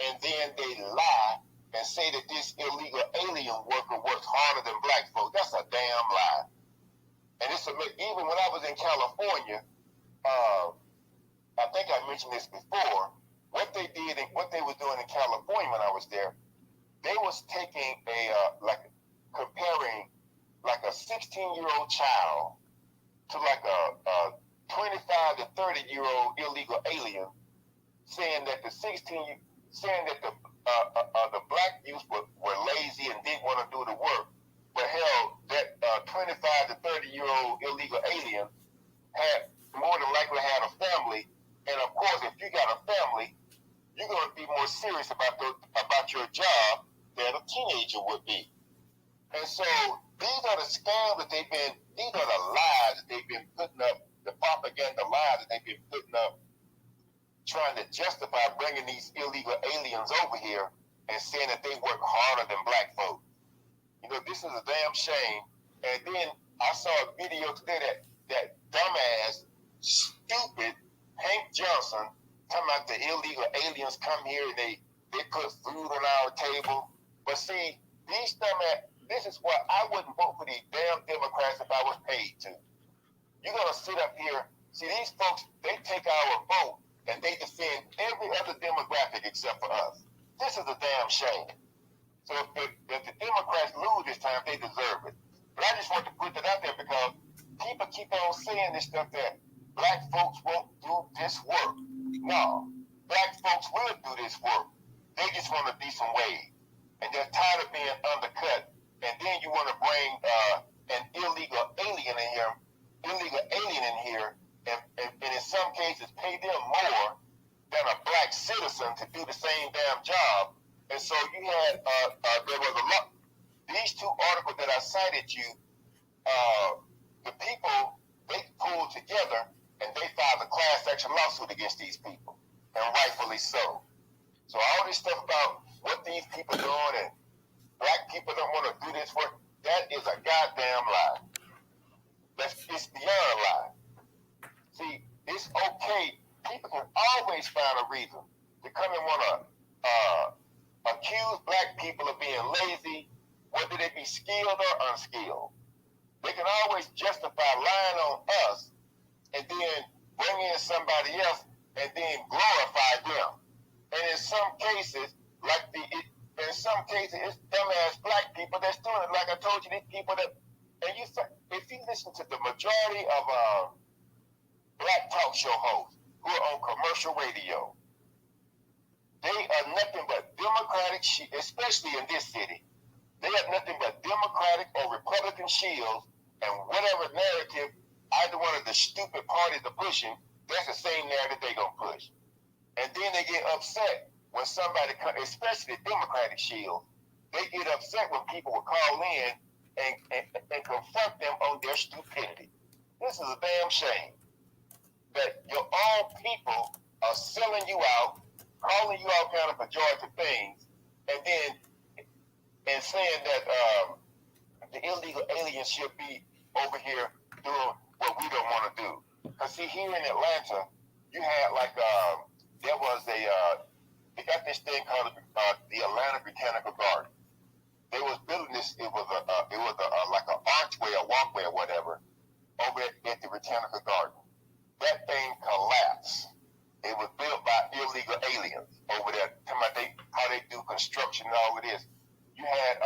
S4: and then they lie and say that this illegal alien worker works harder than black folks. That's a damn lie. And even when I was in California, I think I mentioned this before. What they did and what they were doing in California when I was there, they was taking comparing like a 16-year-old child to like a 25 to 30-year-old illegal alien, saying that the black youth were lazy and didn't want to do the work. But hell, that 25 to 30-year-old illegal alien had more than likely had a family. And of course, if you got a family, you're going to be more serious about your job than a teenager would be. And so these are the scams these are the lies that they've been putting up, the propaganda lies that they've been putting up, trying to justify bringing these illegal aliens over here and saying that they work harder than black folks. This is a damn shame. And then I saw a video today that dumbass, stupid Hank Johnson talking about the illegal aliens come here and they put food on our table. But see, these dumbass, this is why I wouldn't vote for these damn Democrats if I was paid to. You're gonna sit up here, see these folks, they take our vote and they defend every other demographic except for us. This is a damn shame. So if the Democrats lose this time, they deserve it. But I just want to put that out there because people keep on saying this stuff that black folks won't do this work. No, black folks will do this work. They just want a decent wage. And they're tired of being undercut. And then you want to bring an illegal alien in here, and in some cases pay them more than a black citizen to do the same damn job. And so you had, there was a lot, these two articles that I cited you, the people, they pulled together and they filed a class action lawsuit against these people, and rightfully so. So all this stuff about what these people doing and black people don't want to do this work, that is a goddamn lie. It's beyond a lie. See, it's okay. People can always find a reason to come and want to accuse black people of being lazy, whether they be skilled or unskilled. They can always justify lying on us and then bring in somebody else and then glorify them. And in some cases, it's dumbass black people that's doing it. Like I told you, these people that, and if you listen to the majority of black talk show hosts who are on commercial radio, they are nothing but Democratic, especially in this city. They have nothing but Democratic or Republican shields, and whatever narrative either one of the stupid parties are pushing, that's the same narrative they're going to push. And then they get upset when somebody, especially Democratic shields, they get upset when people will call in and confront them on their stupidity. This is a damn shame that your own people are selling you out, calling you all kind of pejorative things, and then saying that the illegal aliens should be over here doing what we don't want to do. Because see, here in Atlanta, you had like there was they got this thing called the Atlanta Botanical Garden. They was building this. It was like an archway, a walkway, or whatever, over at the Botanical Garden. That thing collapsed. It was built by illegal aliens over there. How they do construction and all of this. You had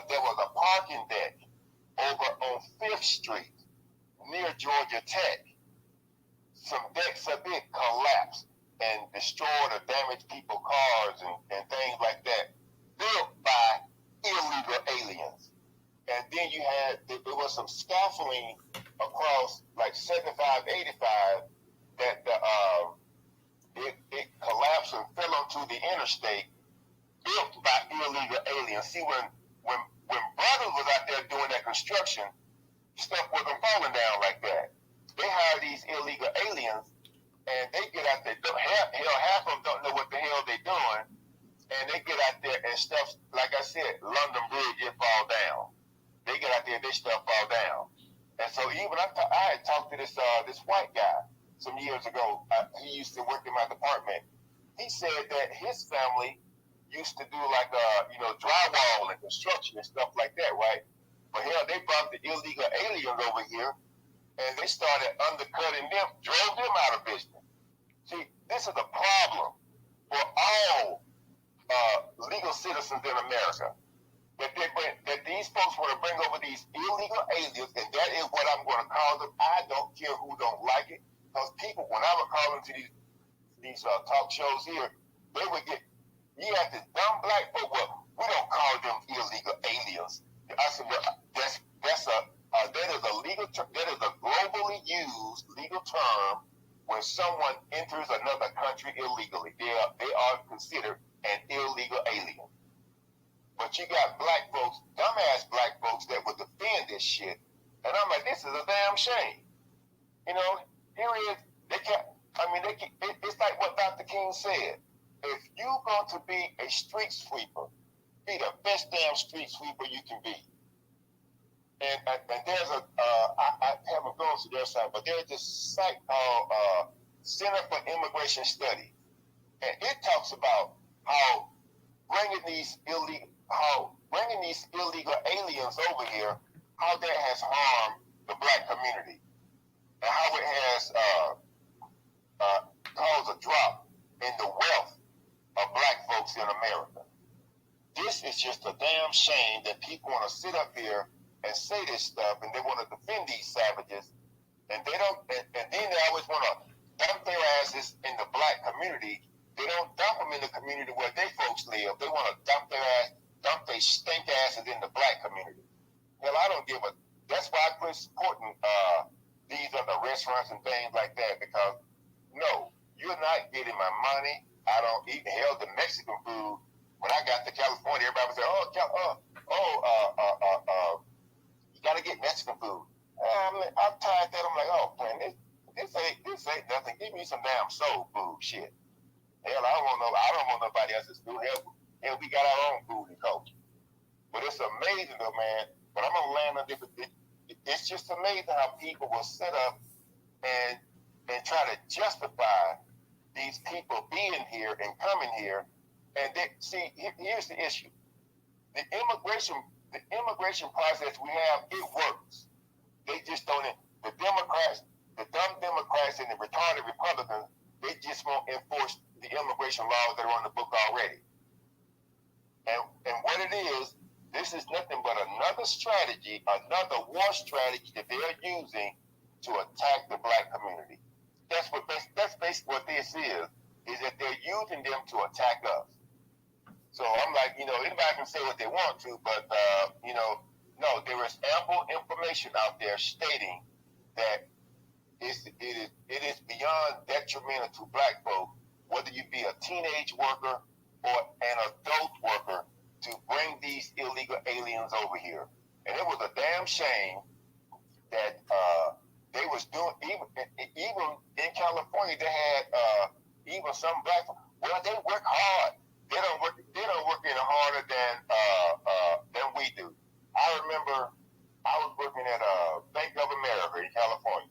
S4: there was a parking deck over on 5th Street near Georgia Tech. Some decks of it collapsed and destroyed or damaged people's cars and things like that, built by illegal aliens. And then you had, there was some scaffolding across like 75, 85 that it collapsed and fell onto the interstate, built by illegal aliens. See, when brothers was out there doing that construction, stuff wasn't falling down like that. They hire these illegal aliens, and they get out there. Half of them don't know what the hell they're doing, and they get out there and stuff. Like I said, London Bridge, it fall down. They get out there, this stuff fall down. And so even I had talked to this white guy some years ago. He used to work in my department. He said that his family used to do like drywall and construction and stuff like that, right? But hell, they brought the illegal aliens over here, and they started undercutting them, drove them out of business. See, this is a problem for all legal citizens in America. That these folks want to bring over these illegal aliens, and that is what I'm going to call them. I don't care who don't like it, because people, when I would call them to these talk shows here, they would get, you have this dumb black folk. Well, we don't call them illegal aliens. I said, well, that is a legal term. That is a globally used legal term when someone enters another country illegally. They are considered an illegal alien. But you got black folks, dumbass black folks, that would defend this shit. And I'm like, this is a damn shame. You know, here it is. It's like what Dr. King said. If you're going to be a street sweeper, be the best damn street sweeper you can be. And there's I haven't gone to their site, but there's this site called Center for Immigration Studies, and it talks about how bringing these illegal aliens over here, how that has harmed the black community, and how it has caused a drop in the wealth of black folks in America. This is just a damn shame that people want to sit up here and say this stuff, and they want to defend these savages, and they don't. And then they always want to dump their asses in the black community. They don't dump them in the community where they folks live. They want to dump their stink asses in the black community. Hell, I don't give a. That's why I quit supporting these other restaurants and things like that, because no, you're not getting my money. I don't eat the Mexican food. When I got to California, everybody would say, you gotta get Mexican food. I'm tired of that. I'm like, oh man, this ain't nothing. Give me some damn soul food shit. Hell, I don't want nobody else's food. Hell, we got our own food and culture. But it's amazing though, man. But I'm gonna land on this. It's just amazing how people will sit up and try to justify these people being here and coming here. And here's the issue: the immigration process we have, it works. They just don't. The Democrats, the dumb Democrats, and the retarded Republicans, they just won't enforce the immigration laws that are on the book already. And what it is, this is nothing but another strategy, another war strategy that they're using to attack the black community. That's basically what this is that they're using them to attack us. So I'm like, anybody can say what they want to, but no, there is ample information out there stating that it is beyond detrimental to black folk, whether you be a teenage worker or an adult worker, to bring these illegal aliens over here. And it was a damn shame that they was doing, even in California, they had even some black folk. Well, they work hard. They don't work any harder than we do. I remember I was working at Bank of America in California,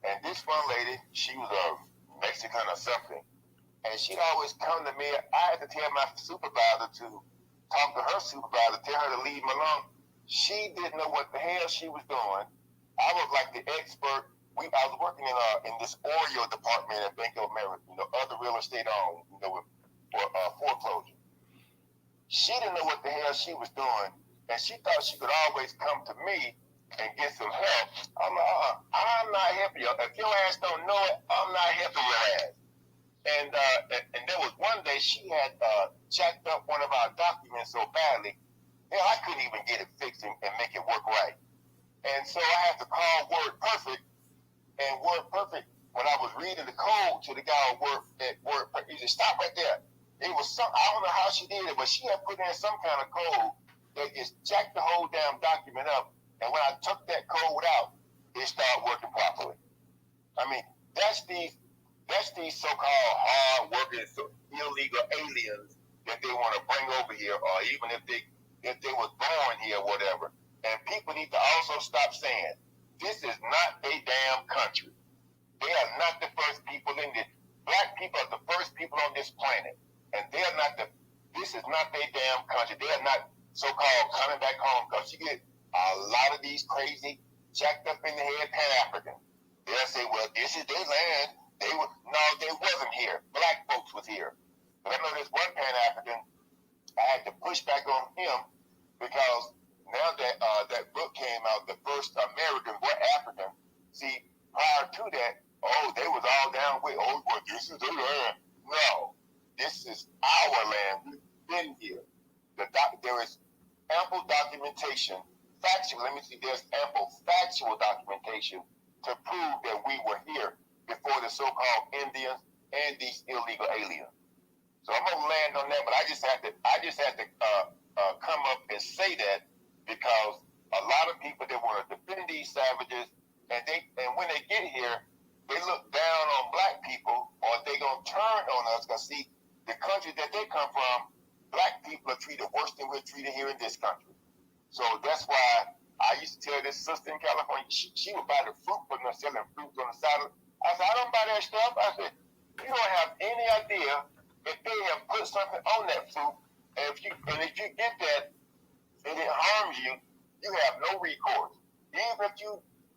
S4: and this one lady, she was a Mexican or something, and she'd always come to me. I had to tell my supervisor to talk to her supervisor, tell her to leave me alone. She didn't know what the hell she was doing. I was like the expert. I was working in this Oreo department at Bank of America, other real estate owned, for foreclosure. She didn't know what the hell she was doing, and she thought she could always come to me and get some help. I'm like, I'm not helping you. If your ass don't know it, I'm not helping your ass. And there was one day she had jacked up one of our documents so badly, hell, I couldn't even get it fixed and make it work right. And so I had to call Word Perfect, and Word Perfect, when I was reading the code to the guy at Word Perfect, he said, stop right there. It was I don't know how she did it, but she had put in some kind of code that just jacked the whole damn document up. And when I took that code out, it started working properly. I mean, that's these so-called hard-working illegal aliens that they want to bring over here, or even if they was born here, whatever. And people need to also stop saying, this is not a damn country. They are not the first people in this. Black people are the first people on this planet. And this is not their damn country. They are not so-called coming back home, because you get a lot of these crazy, jacked up in the head Pan-Africans. They'll say, well, this is their land. No, they wasn't here. Black folks was here. But I know this one Pan-African, I had to push back on him, because now that that book came out, The First American Boy African, see, prior to that, they was all down with, well, this is their land. No, this is our land. We've been here. There is ample documentation, there's ample factual documentation to prove that we were here before the so-called Indians and these illegal aliens. So I'm gonna land on that, but I just had to come up and say that, because a lot of people that want to defend these savages, and when they get here, they look down on black people, or they gonna turn on us, because see, the country that they come from, black people are treated worse than we're treated here in this country. So that's why I used to tell this sister in California, she would buy the fruit from them selling fruit on the side. I I said, I don't buy that stuff. I said, you don't have any idea if they have put something on that fruit, and if you get that and it harms you, you have no recourse. Even if you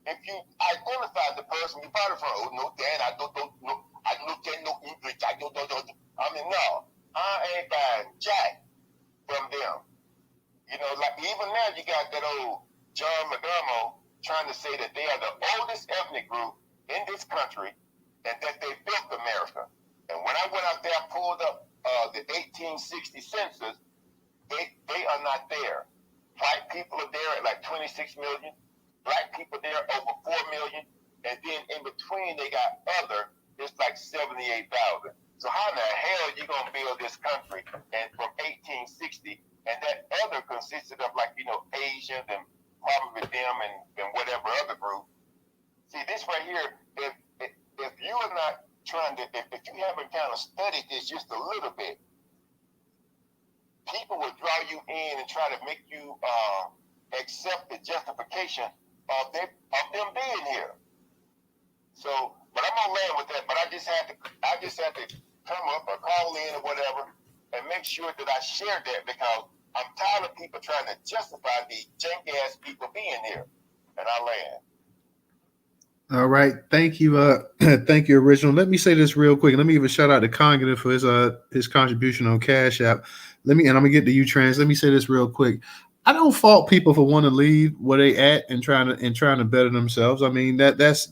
S4: identify the person you bought it from, oh no, Dad, I don't know, I looked at no English, I don't. I mean, no, I ain't buying jack from them. You know, like even now you got that old John McDermott trying to say that they are the oldest ethnic group in this country and that they built America. And when I went out there, I pulled up the 1860 census, they are not there. White people are there at like 26 million. Black people there over 4 million. And then in between they got other, it's like 78,000. So how in the hell are you going to build this country and from 1860? And that other consisted of like, you know, Asians and probably them and whatever other group. See, this right here, if you are not trying to, if you haven't kind of studied this just a little bit, people will draw you in and try to make you accept the justification of them being here. So, but I'm gonna land with that. But I just had to come up or call in or whatever and make sure that I shared that because I'm tired of people trying to justify the jank ass people being here. And I land.
S2: All right, thank you, thank you, Original. Let me say this real quick. Let me give a shout out to Congregative for his contribution on Cash App. And I'm gonna get to you, Trans. Let me say this real quick. I don't fault people for wanting to leave where they at and trying to better themselves. I mean that's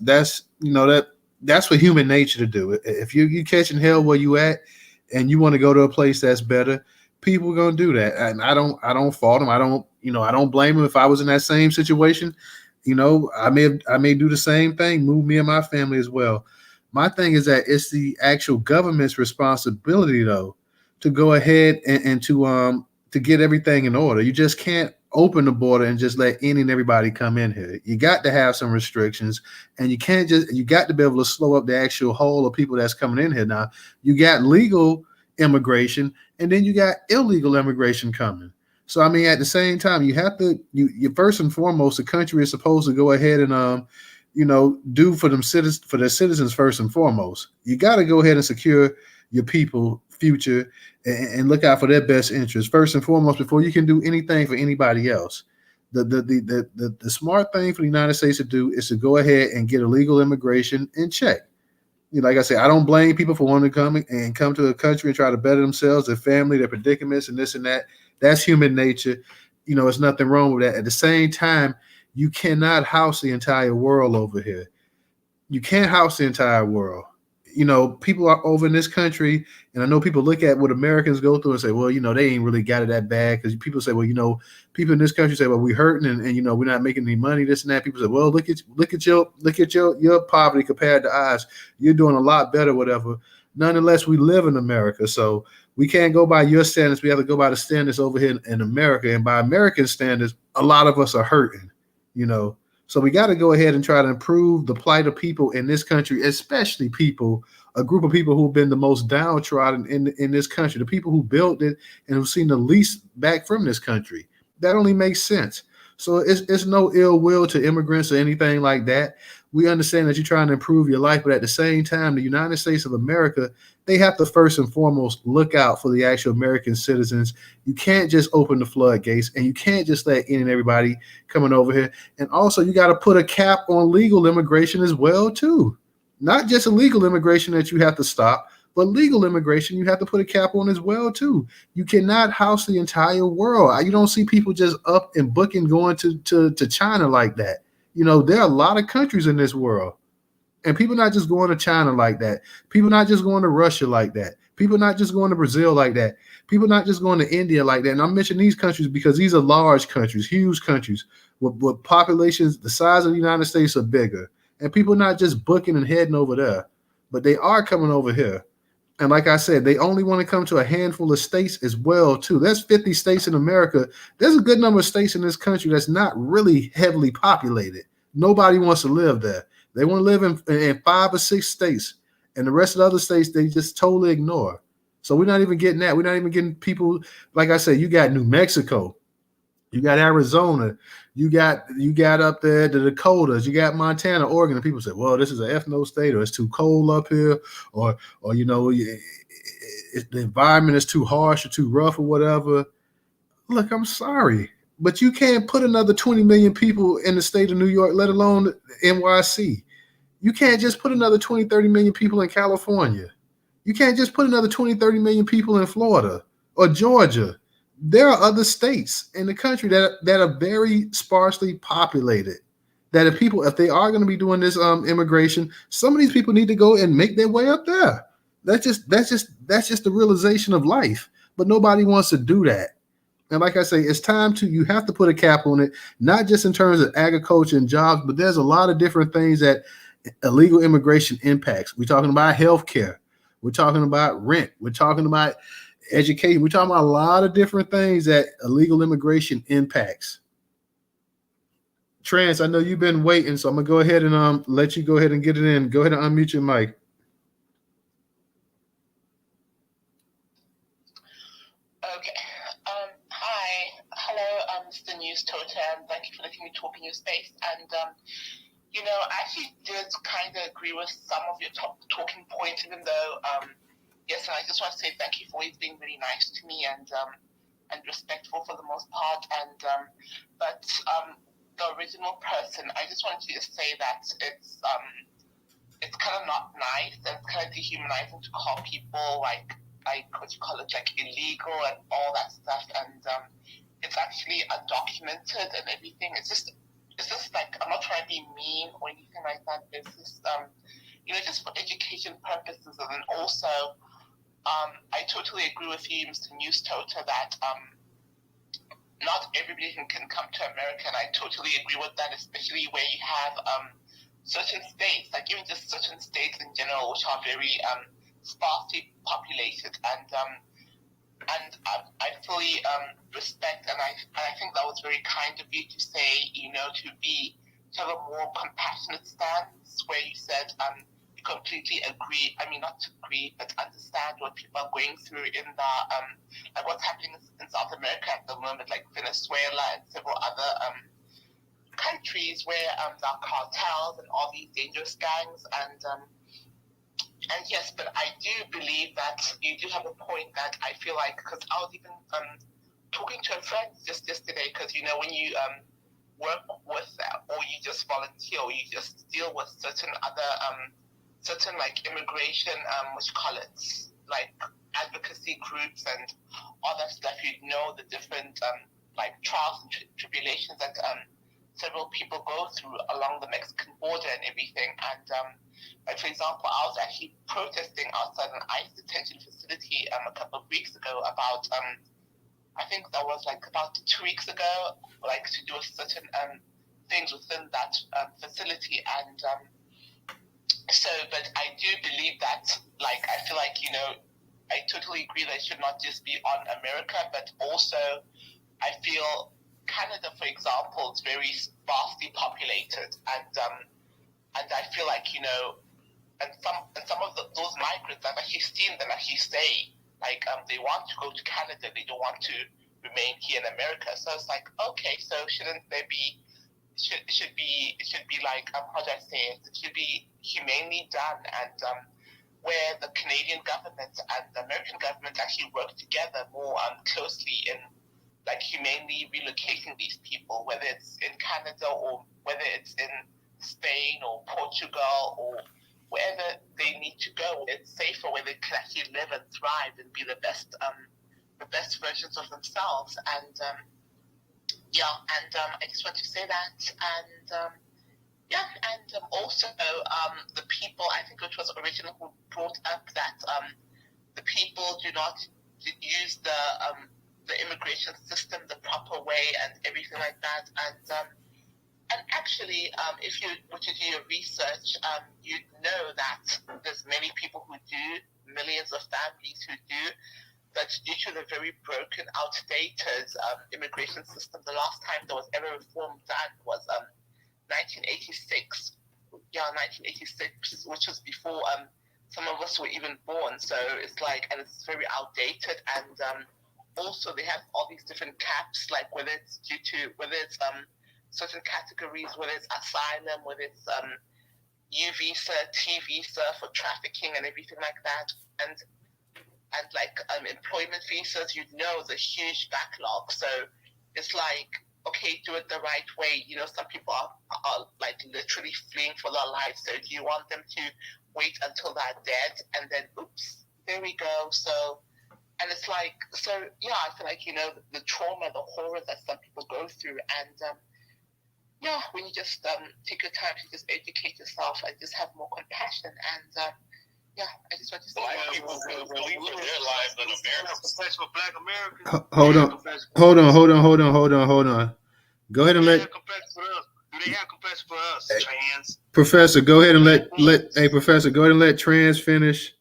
S2: you know that's for human nature to do. If you catching hell where you at and you want to go to a place that's better, people are gonna do that. And I don't fault them. I don't blame them. If I was in that same situation, you know, I may do the same thing, move me and my family as well. My thing is that it's the actual government's responsibility though to go ahead and to get everything in order. You just can't open the border and just let any and everybody come in here. You got to have some restrictions, and you got to be able to slow up the actual whole of people that's coming in here. Now, you got legal immigration, and then you got illegal immigration coming. So, I mean, at the same time, you have to, you first and foremost, the country is supposed to go ahead and, do for their citizens first and foremost. You got to go ahead and secure your people future and look out for their best interest first and foremost before you can do anything for anybody else. The smart thing for the United States to do is to go ahead and get illegal immigration in check. You know, like I said, I don't blame people for wanting to come to a country and try to better themselves, their family, their predicaments, and this and that. That's human nature. You know, there's nothing wrong with that. At the same time, you cannot house the entire world over here. You can't house the entire world. You know, people are over in this country, and I know people look at what Americans go through and say, well, you know, they ain't really got it that bad. Because people say, well, you know, people in this country say, well, we're hurting and you know, we're not making any money, this and that. People say, well, look at your poverty compared to ours. You're doing a lot better, whatever. Nonetheless, we live in America, so we can't go by your standards. We have to go by the standards over here in America, and by American standards, a lot of us are hurting, you know. So we got to go ahead and try to improve the plight of people in this country, especially a group of people who've been the most downtrodden in this country, the people who built it and who've seen the least back from this country. That only makes sense. So it's no ill will to immigrants or anything like that. We understand that you're trying to improve your life, but at the same time, the United States of America, they have to first and foremost look out for the actual American citizens. You can't just open the floodgates, and you can't just let any and everybody coming over here. And also, you got to put a cap on legal immigration as well, too. Not just illegal immigration that you have to stop, but legal immigration you have to put a cap on as well, too. You cannot house the entire world. You don't see people just up and booking going to China like that. You know, there are a lot of countries in this world, and people not just going to China like that. People not just going to Russia like that. People not just going to Brazil like that. People not just going to India like that. And I'm mentioning these countries because these are large countries, huge countries with populations the size of the United States are bigger. And people not just booking and heading over there, but they are coming over here. And like I said, they only want to come to a handful of states as well, too. There's 50 states in America. There's a good number of states in this country that's not really heavily populated. Nobody wants to live there. They want to live in 5 or 6 states. And the rest of the other states, they just totally ignore. So we're not even getting that. We're not even getting people, like I said, you got New Mexico. You got Arizona, you got up there the Dakotas, you got Montana, Oregon, and people say, "Well, this is an ethno state, or it's too cold up here, or the environment is too harsh or too rough or whatever." Look, I'm sorry, but you can't put another 20 million people in the state of New York, let alone NYC. You can't just put another 20, 30 million people in California. You can't just put another 20, 30 million people in Florida or Georgia. There are other states in the country that are very sparsely populated. That if they are going to be doing this immigration, some of these people need to go and make their way up there. That's just the realization of life. But nobody wants to do that. And like I say, it's time you have to put a cap on it, not just in terms of agriculture and jobs, but there's a lot of different things that illegal immigration impacts. We're talking about healthcare. We're talking about rent. We're talking about education. We're talking about a lot of different things that illegal immigration impacts. Trance, I know you've been waiting, so I'm gonna go ahead and let you go ahead and get it in. Go ahead and unmute your mic.
S5: Okay. Hi. Hello, Mr. Newstoter, and thank you for letting me talk in your space. And I actually did kind of agree with some of your talking points, even though, yes, and I just want to say thank you for always being really nice to me and respectful for the most part. And but the original person, I just wanted to just say that it's kind of not nice and it's kind of dehumanizing to call people like what you call it, like illegal and all that stuff. And it's actually undocumented and everything. It's just like, I'm not trying to be mean or anything like that. It's just, just for education purposes. And then also, I totally agree with you, Mr. Newstoter, that not everybody can come to America. And I totally agree with that, especially where you have certain states, like even just certain states in general, which are very sparsely populated. And I fully respect, and I think that was very kind of you to say, to have a more compassionate stance, where you said you completely agree. I mean, not agree, but understand what people are going through in the like what's happening in South America at the moment, like Venezuela and several other countries where there are cartels and all these dangerous gangs. And yes, but I do believe that you do have a point that I feel like, because I was even talking to a friend just yesterday, because when you work with or you just volunteer or you just deal with certain other certain like immigration what you call it, like advocacy groups and all that stuff, the different like trials and tribulations that several people go through along the Mexican border and everything. And like, for example, I was actually protesting outside an ICE detention facility a couple of weeks ago about, I think that was like about 2 weeks ago, like to do with certain things within that facility. And but I do believe that, like, I feel like, I totally agree that it should not just be on America, but also I feel Canada, for example, is very sparsely populated, and I feel like and some of those migrants, I've actually seen them actually say like they want to go to Canada, they don't want to remain here in America. So it's like, okay, so shouldn't there be it should be like how do I say it? It should be humanely done, and where the Canadian government and the American government actually work together more closely in like humanely relocating these people, whether it's in Canada or whether it's in Spain or Portugal or wherever they need to go. It's safer where they can actually live and thrive and be the best versions of themselves. And I just want to say that. And also the people, I think it was originally who brought up that the people do not use the immigration system the proper way and everything like that. And actually, if you were to do your research, you'd know that there's many people who do, millions of families who do, but due to the very broken, outdated immigration system, the last time there was ever reform done was 1986. Yeah, 1986, which was before some of us were even born. So it's like, and it's very outdated, and also they have all these different caps, like whether it's certain categories, whether it's asylum, whether it's U visa, T visa for trafficking and everything like that, and like employment visas, the huge backlog. So it's like, okay, do it the right way. Some people are like literally fleeing for their lives. So do you want them to wait until they're dead and then, oops, there we go. So, and it's like, so yeah, I feel like, the trauma, the horror that some people go through, and when you just take your time to just educate yourself and just have more compassion, and I just want to say,
S3: Black people will believe in their lives in America.
S1: For Black Americans.
S2: Hold on. Go ahead and let.
S1: Do they have compassion for us? Trans.
S2: Professor, go ahead and Professor, go ahead and let Trans finish.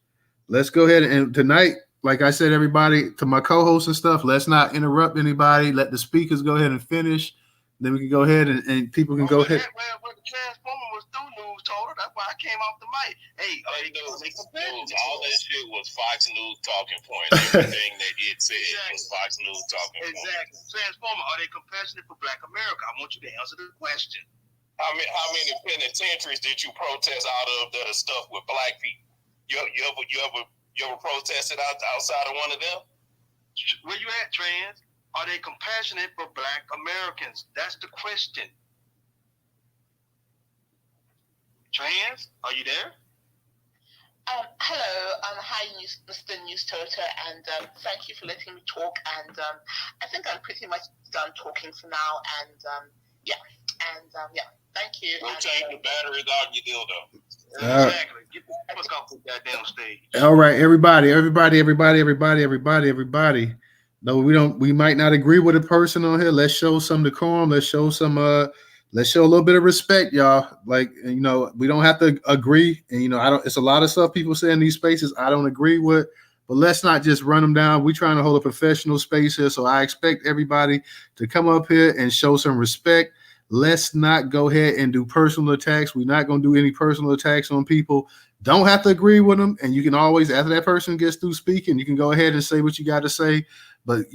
S2: Let's go ahead and tonight, like I said, everybody, to my co-hosts and stuff, let's not interrupt anybody. Let the speakers go ahead and finish. Then we can go ahead and people can go ahead.
S1: Well, the Transformer was through Newstoter. That's why I came off the mic. Hey,
S3: all that shit was Fox News talking points. Everything that it said was Fox News talking points.
S1: Exactly. Transformer, are they compassionate for Black America? I want you to answer the question.
S3: How many penitentiaries did you protest out of that are stuff with Black people? You ever protested outside of one of them?
S1: Where you at, Trans? Are they compassionate for Black Americans? That's the question. Trans, are you there?
S5: Hello, hi, Mr. Newstoter, and thank you for letting me talk. And I think I'm pretty much done talking for now. And thank you.
S3: We'll change the batteries out your dildo.
S1: Exactly. Get the fuck off the goddamn stage.
S2: All right, everybody. No, we might not agree with a person on here. Let's show some decorum. Let's show a little bit of respect, y'all. Like, we don't have to agree. And it's a lot of stuff people say in these spaces I don't agree with, but let's not just run them down. We're trying to hold a professional space here. So I expect everybody to come up here and show some respect. Let's not go ahead and do personal attacks. We're not going to do any personal attacks on people. Don't have to agree with them. And you can always, after that person gets through speaking, you can go ahead and say what you got to say. But,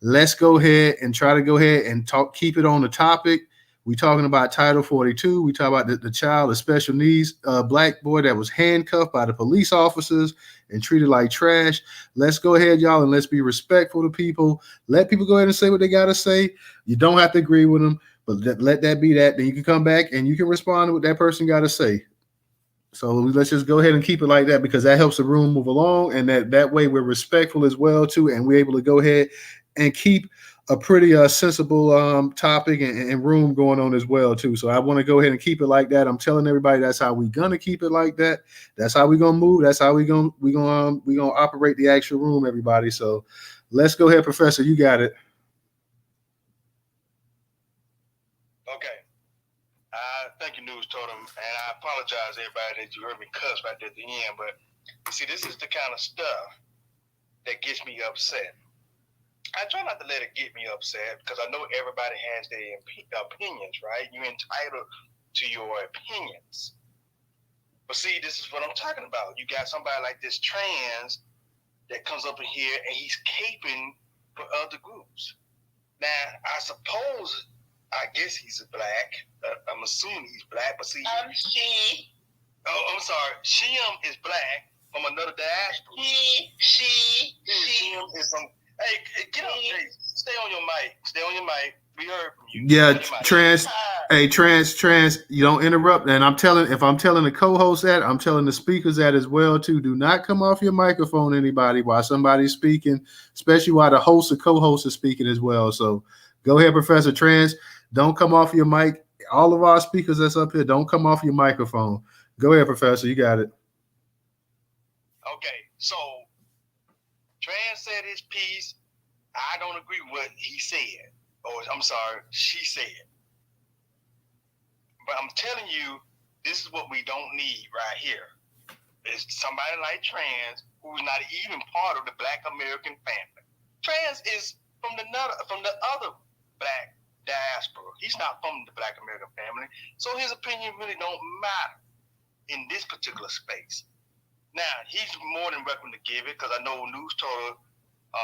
S2: let's go ahead and try to go ahead and keep it on the topic. We're talking about Title 42. We talk about the child of special needs, Black boy that was handcuffed by the police officers and treated like trash. Let's go ahead, y'all, and let's be respectful to people. Let people go ahead and say what they got to say. You don't have to agree with them, but let that be that. Then you can come back and you can respond to what that person got to say. So let's just go ahead and keep it like that, because that helps the room move along, and that way we're respectful as well too, and we're able to go ahead and keep a pretty sensible topic and room going on as well too. So I want to go ahead and keep it like that. I'm telling everybody that's how we're gonna keep it like that. That's how we're gonna move. That's how we're gonna operate the actual room, everybody. So let's go ahead, Professor. You got it.
S1: Okay. Thank you, Newstoter, and I apologize, everybody, that you heard me cuss right at the end. But you see, this is the kind of stuff that gets me upset. I try not to let it get me upset, because I know everybody has their opinions, right? You're entitled to your opinions. But see, this is what I'm talking about. You got somebody like this Trans that comes up in here and he's caping for other groups. Now, I guess he's a Black. I'm assuming he's Black, but see.
S5: She.
S1: Oh, I'm sorry. Sheem is Black from another diaspora.
S5: She
S1: is from. Hey, get up, hey, stay on your mic. We heard from you.
S2: Yeah, Trans. Hey, Trans. You don't interrupt. And if I'm telling the co-host that, I'm telling the speakers that as well too. Do not come off your microphone, anybody, while somebody's speaking, especially while the host or co-host is speaking as well. So go ahead, Professor Trans. Don't come off your mic. All of our speakers that's up here, don't come off your microphone. Go ahead, Professor. You got it.
S1: Okay, so Trans said his piece. I don't agree with what he said. Or I'm sorry, she said. But I'm telling you, this is what we don't need right here. It's somebody like Trans who's not even part of the Black American family. Trans is from the other Black diaspora. He's not from the Black American family, so his opinion really don't matter in this particular space. Now, he's more than welcome to give it, because I know Newstoter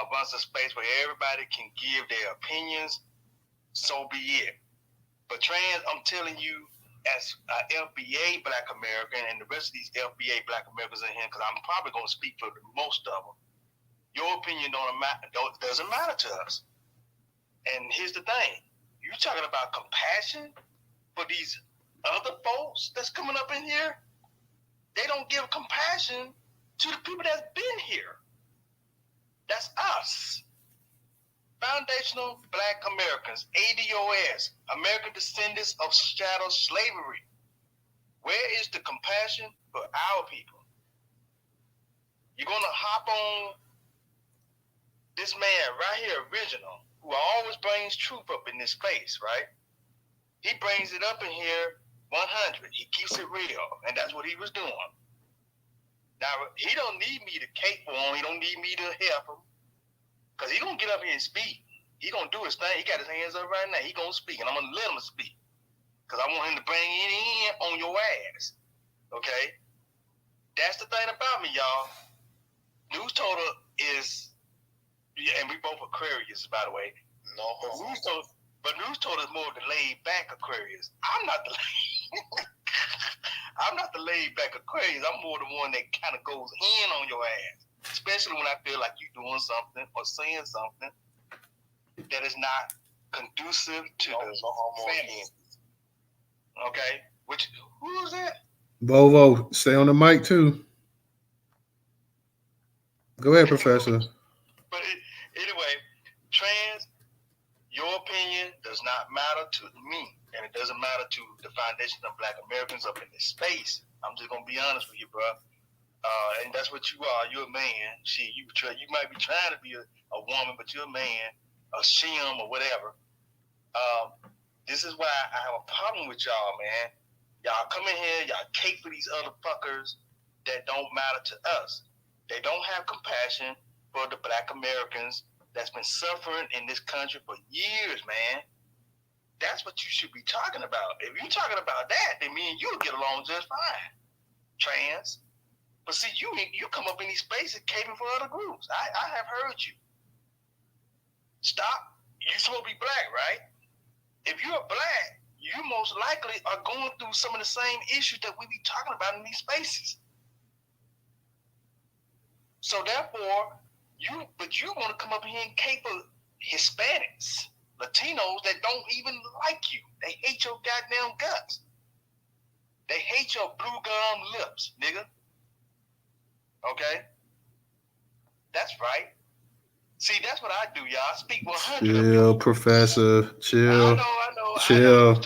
S1: a bunch of space where everybody can give their opinions, so be it. But trans, I'm telling you, as a FBA Black American and the rest of these FBA Black Americans in here, because I'm probably going to speak for most of them, your opinion doesn't matter to us. And here's the thing. You're talking about compassion for these other folks that's coming up in here? They don't give compassion to the people that's been here. That's us. Foundational Black Americans, ADOS, American Descendants of Chattel Slavery. Where is the compassion for our people? You're going to hop on this man right here, Original, who always brings truth up in this space, right? He brings it up in here 100. He keeps it real, and that's what he was doing. Now, he don't need me to cape for him. He don't need me to help him, because he going to get up here and speak. He going to do his thing. He got his hands up right now. He going to speak, and I'm going to let him speak, because I want him to bring it in on your ass, okay? That's the thing about me, y'all. Newstoter is, and we both Aquarius, by the way.
S3: No.
S1: But Newstoter is more of the laid-back Aquarius. I'm not the I'm not the laid-back Aquarius. I'm more the one that kind of goes in on your ass, especially when I feel like you're doing something or saying something that is not conducive to the family. Okay? Who is that?
S2: Volvo, stay on the mic too. Go ahead, Professor.
S1: But anyway, trans, your opinion does not matter to me, and it doesn't matter to the Foundation of Black Americans up in this space. I'm just gonna be honest with you, bro. And that's what you are. You're a man. Shit, you might be trying to be a woman, but you're a man, a shim or whatever. This is why I have a problem with y'all, man. Y'all come in here, y'all cape for these other fuckers that don't matter to us. They don't have compassion for the Black Americans that's been suffering in this country for years, man. That's what you should be talking about. If you're talking about that, then me and you will get along just fine. Trans. But see, you come up in these spaces caping for other groups. I have heard you. Stop. You're supposed to be black, right? If you're black, you most likely are going through some of the same issues that we be talking about in these spaces. So therefore, you want to come up here and cape for Hispanics, Latinos that don't even like you. They hate your goddamn guts. They hate your blue gum lips, nigga. Okay? That's right. See, that's what I do, y'all. I speak 100.
S2: Chill, Professor. Chill.
S1: I know.
S2: Chill.
S1: I'm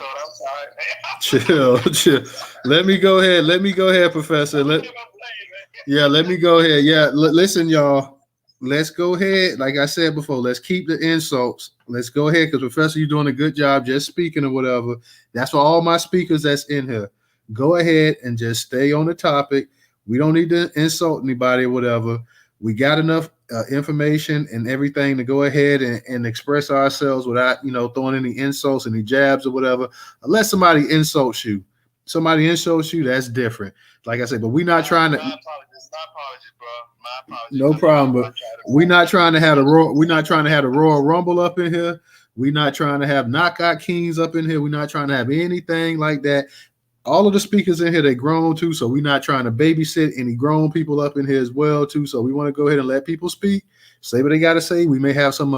S1: sorry.
S2: Chill. Let me go ahead, Professor. Let me go ahead. Yeah, listen, y'all. Let's go ahead. Like I said before, let's keep the insults. Let's go ahead, because Professor, you're doing a good job just speaking or whatever. That's for all my speakers that's in here. Go ahead and just stay on the topic. We don't need to insult anybody or whatever. We got enough information and everything to go ahead and express ourselves without, throwing any insults, any jabs or whatever. Unless somebody insults you. That's different. Like I said, but we're not trying to.
S1: My apologies, bro. My apologies.
S2: No problem. But we're not trying to have a Royal Rumble up in here. We're not trying to have knockout kings up in here. We're not trying to have anything like that. All of the speakers in here, they grown too, so we're not trying to babysit any grown people up in here as well too. So we want to go ahead and let people speak, say what they got to say. We may have some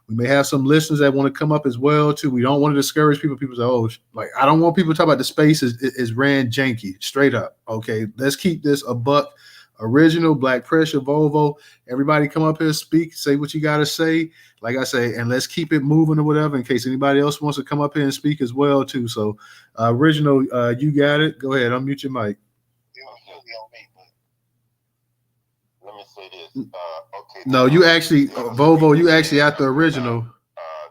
S2: listeners that want to come up as well too. We don't want to discourage people. People say, "Oh, like I don't want people to talk about the space is ran janky." Straight up, okay. Let's keep this a buck. Original, Black Pressure, Volvo. Everybody come up here, speak, say what you got to say. Like I say, and let's keep it moving or whatever in case anybody else wants to come up here and speak as well too. So, Original, you got it. Go ahead, unmute your mic.
S4: Let me say this. Okay.
S2: No, you actually, Volvo, you actually at the Original.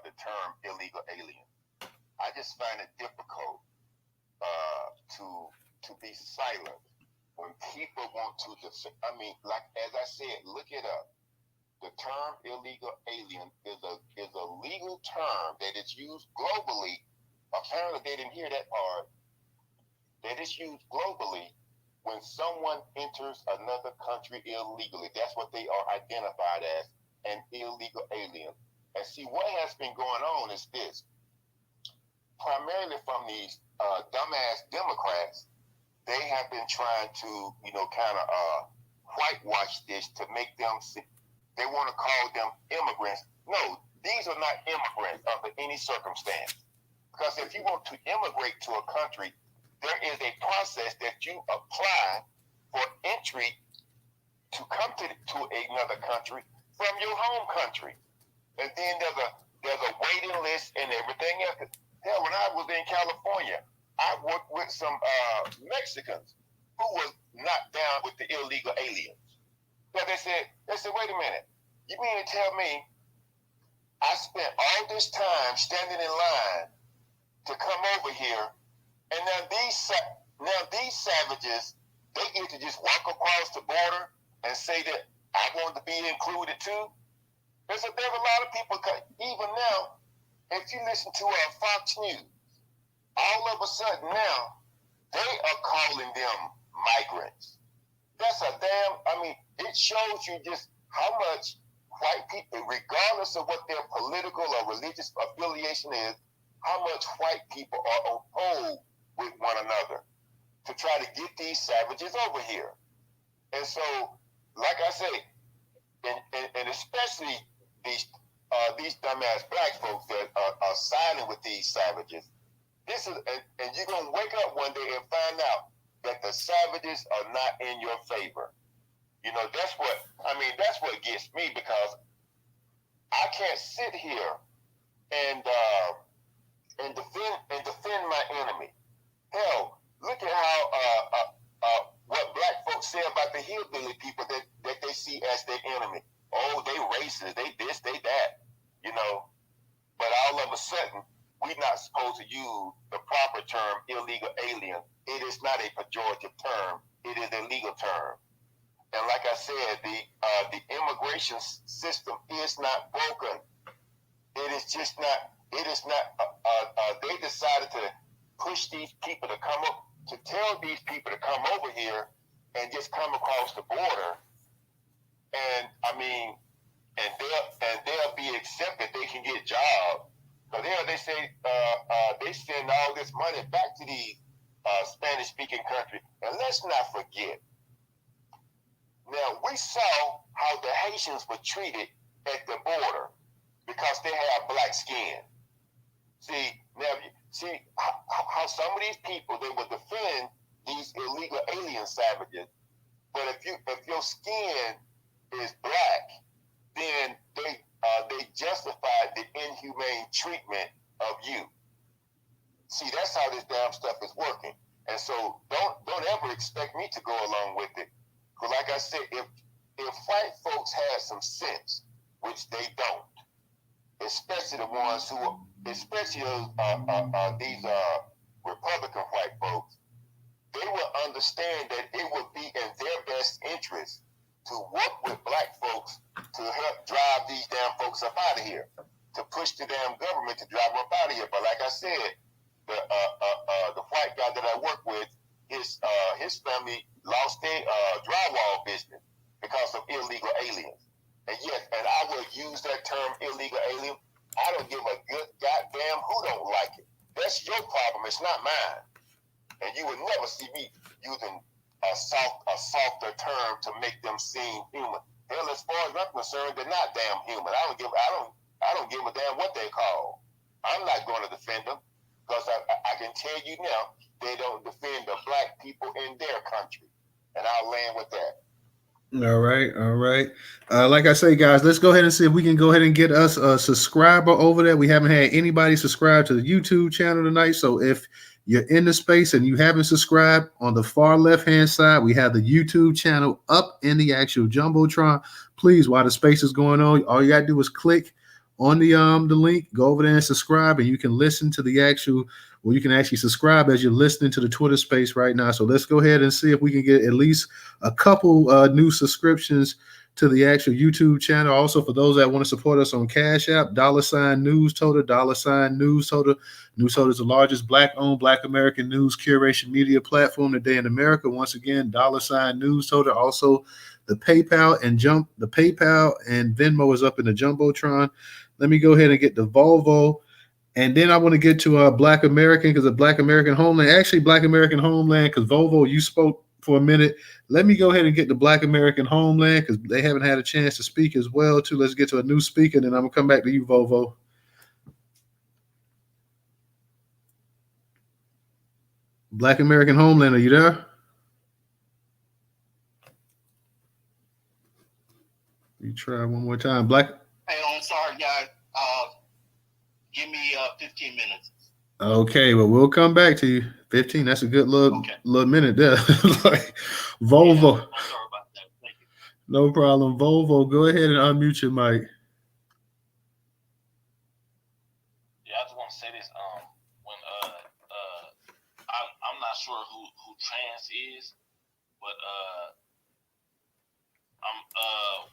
S4: The term illegal alien. I just find it difficult to be silent when people want to like as I said, look it up. The term illegal alien is a legal term that is used globally. Apparently they didn't hear that part. That is used globally when someone enters another country illegally. That's what they are identified as. an illegal alien. And see, what has been going on is this. Primarily from these dumbass Democrats, they have been trying to, kind of whitewash this to make them see. They want to call them immigrants. No, these are not immigrants under any circumstance. Because if you want to immigrate to a country, there is a process that you apply for entry to come to another country from your home country. And then there's a waiting list and everything else. Hell, when I was in California, I worked with some Mexicans who was not down with the illegal aliens. So they said, wait a minute, you mean to tell me I spent all this time standing in line to come over here, and now these savages, they get to just walk across the border and say that I want to be included too? There's a lot of people, even now, if you listen to Fox News, all of a sudden now, they are calling them migrants. That's it shows you just how much white people, regardless of what their political or religious affiliation is, how much white people are on hold with one another to try to get these savages over here. And so, like I say, and especially these dumbass black folks that are siding with these savages, and you're gonna wake up one day and find out that the savages are not in your favor. That's what gets me, because I can't sit here and defend my enemy. Hell, look at how what black folks say about the hillbilly people that they see as their enemy. Oh, they racist, they this, they that, But all of a sudden, we're not supposed to use the proper term illegal alien. It is not a pejorative term. It is a legal term. And like I said, the immigration system is not broken. It is just not. It is not. They decided to push these people to come up, to tell these people to come over here and just come across the border. And they'll be accepted. They can get jobs. So they say they send all this money back to these Spanish-speaking countries. And let's not forget. Now, we saw how the Haitians were treated at the border because they have black skin. See how some of these people, they will defend these illegal alien savages, but if your skin is black, then they justify the inhumane treatment of you. See, that's how this damn stuff is working. And so don't ever expect me to go along with it. Because like I said, if white folks had some sense, which they don't, especially the ones especially these Republican white folks, they will understand that it would be in their best interest to work with black folks to help drive these damn folks up out of here, to push the damn government to drive them up out of here. But like I said, the white guy that I work with, his family lost their drywall business because of illegal aliens. And yes, and I will use that term illegal alien. I don't give a good goddamn who don't like it. That's your problem. It's not mine. And you would never see me using a softer term to make them seem human. Hell, as far as I'm concerned, they're not damn human. I don't give a damn what they call. I'm not going to defend them because I can tell you now, they don't defend the black people in their country. And I'll land with that.
S2: All right. Like I say, guys, let's go ahead and see if we can go ahead and get us a subscriber over there. We haven't had anybody subscribe to the YouTube channel tonight. So if you're in the space and you haven't subscribed, on the far left-hand side, we have the YouTube channel up in the actual Jumbotron. Please, while the space is going on, all you got to do is click on the link, go over there and subscribe, and you can listen to the actual, well, you can actually subscribe as you're listening to the Twitter space right now. So let's go ahead and see if we can get at least a couple new subscriptions to the actual YouTube channel. Also, for those that want to support us on Cash App, $Newstoter, $Newstoter. Newstoter is the largest Black-owned Black American news curation media platform today in America. Once again, $Newstoter. Also, The PayPal and Venmo is up in the Jumbotron. Let me go ahead and get the Volvo. And then I want to get to Black American, because the Black American Homeland, actually Black American Homeland, because Volvo, you spoke for a minute. Let me go ahead and get the Black American Homeland, because they haven't had a chance to speak as well, too. Let's get to a new speaker, and then I'm going to come back to you, Volvo. Black American Homeland, are you there? You try one more time. Black.
S1: Hey, I'm sorry, guys. Give me 15 minutes.
S2: Okay, well, we'll come back to you. 15, that's a good little minute there. Like, Volvo.
S1: Yeah, I'm sorry about that. Thank you.
S2: No problem. Volvo, go ahead and unmute your mic.
S3: Yeah, I just want to say this. When I'm not sure who trans is, but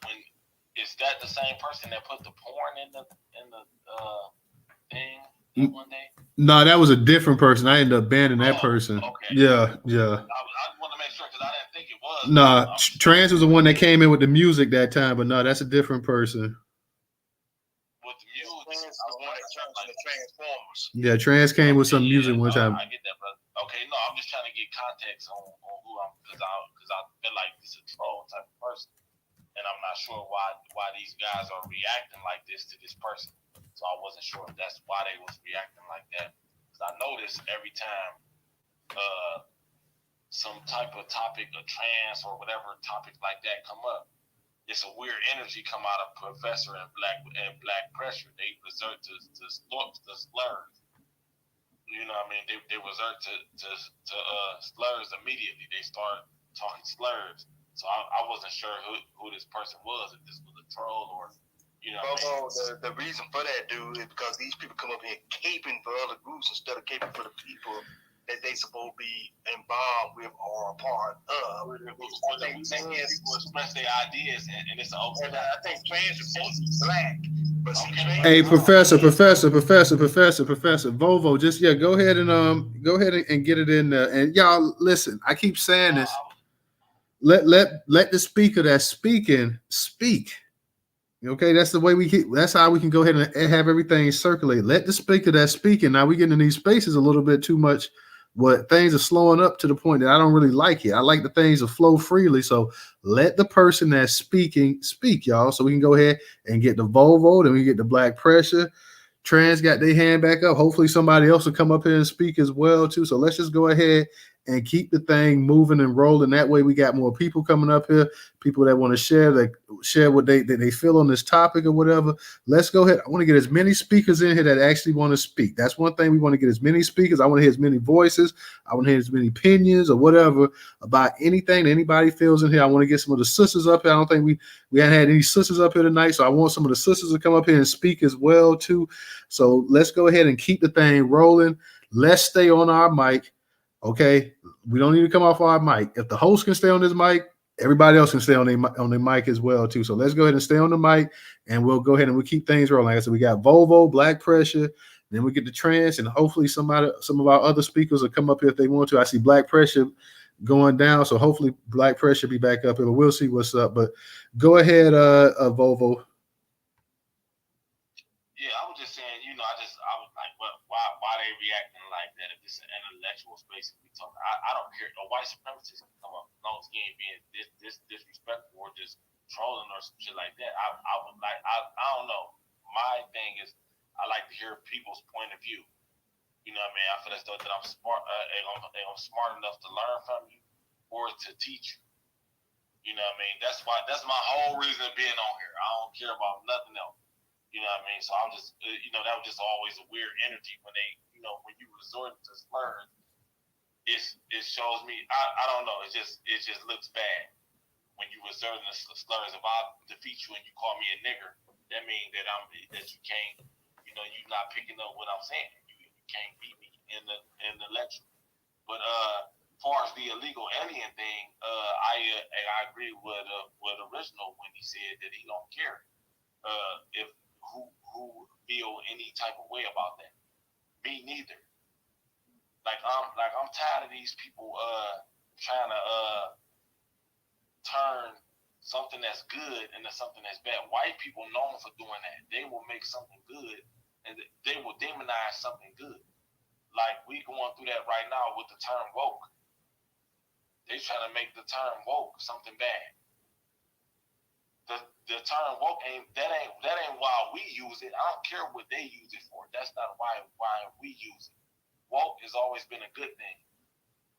S3: when is that the same person that put the porn in the thing one day?
S2: No, that was a different person. I ended up banning that person.
S3: Okay.
S2: Yeah.
S3: I want to make sure, because I didn't think it was.
S2: Nah, Trans was the one that came in with the music that time, but no, that's a different person.
S3: With the music,
S1: Trans is the one that turns into Transformers.
S2: Yeah, Trans came with some music one time.
S3: I get that, but okay, no, I'm just trying to get context on who I'm, because I feel like this is a troll type of person, and I'm not sure why these guys are reacting like this to this person. So I wasn't sure if that's why they was reacting like that. Because I notice every time some type of topic, a trans or whatever topic like that come up, it's a weird energy come out of Professor and Black Pressure. They resort to slurs. You know what I mean? They resort to slurs immediately. They start talking slurs. So I wasn't sure who this person was, if this was a troll or, you know what I mean?
S1: The reason for that, dude, is because these people come up here caping for other groups instead of caping for the people that they supposed to be involved with or a part of.
S3: I think people express their ideas, and it's an open.
S1: I think trans is supposed to be black. But
S2: hey, Professor, Volvo, just go ahead and get it in there. And y'all, listen, I keep saying this. Let the speaker that's speaking speak. Okay, that's the way that's how we can go ahead and have everything circulate. Let the speaker that's speaking. Now we get in these spaces a little bit too much. What things are slowing up to the point that I don't really like it. I like the things to flow freely. So let the person that's speaking speak, y'all. So we can go ahead and get the Volvo, then we get the Black Pressure. Trans got their hand back up. Hopefully somebody else will come up here and speak as well too. So let's just go ahead and keep the thing moving and rolling. That way we got more people coming up here, people that want to share what they feel on this topic or whatever. Let's go ahead. I want to get as many speakers in here that actually want to speak. That's one thing. We want to get as many speakers. I want to hear as many voices. I want to hear as many opinions or whatever about anything that anybody feels in here. I want to get some of the sisters up here. I don't think we hadn't had any sisters up here tonight, so I want some of the sisters to come up here and speak as well too. So let's go ahead and keep the thing rolling. Let's stay on our mic. Okay, we don't need to come off our mic. If the host can stay on his mic, everybody else can stay on their mic as well too. So let's go ahead and stay on the mic, and we'll go ahead and we'll keep things rolling. Like I said, we got Volvo, Black Pressure, then we get the Trans, and hopefully some of our other speakers will come up here if they want to. I see Black Pressure going down, so hopefully Black Pressure be back up here. But we'll see what's up. But go ahead, Volvo.
S3: Yeah, I was just saying, I was like, why they reacting like that? If it's an intellectual space, we talk. I don't care. A white supremacist can come up as long as he ain't being disrespectful or just trolling or some shit like that. I would like. I don't know. My thing is, I like to hear people's point of view. You know what I mean? I feel as though that I'm smart. I'm smart enough to learn from you or to teach you. You know what I mean? That's my whole reason of being on here. I don't care about nothing else. You know what I mean? So I'm just, that was just always a weird energy when they, when you resort to slurs. It shows me, I don't know. It just looks bad when you resort to slurs. If I defeat you and you call me a nigger, that means that you can't, you're not picking up what I'm saying. You can't beat me in the lecture. But as far as the illegal alien thing, I agree with Original when he said that he don't care if who feel any type of way about that. Me neither. I'm tired of these people trying to turn something that's good and then something that's bad. White people known for doing that. They will make something good and they will demonize something good. Like we going through that right now with the term woke. They trying to make the term woke something bad. The term woke ain't why we use it. I don't care what they use it for. That's not why we use it. Woke has always been a good thing.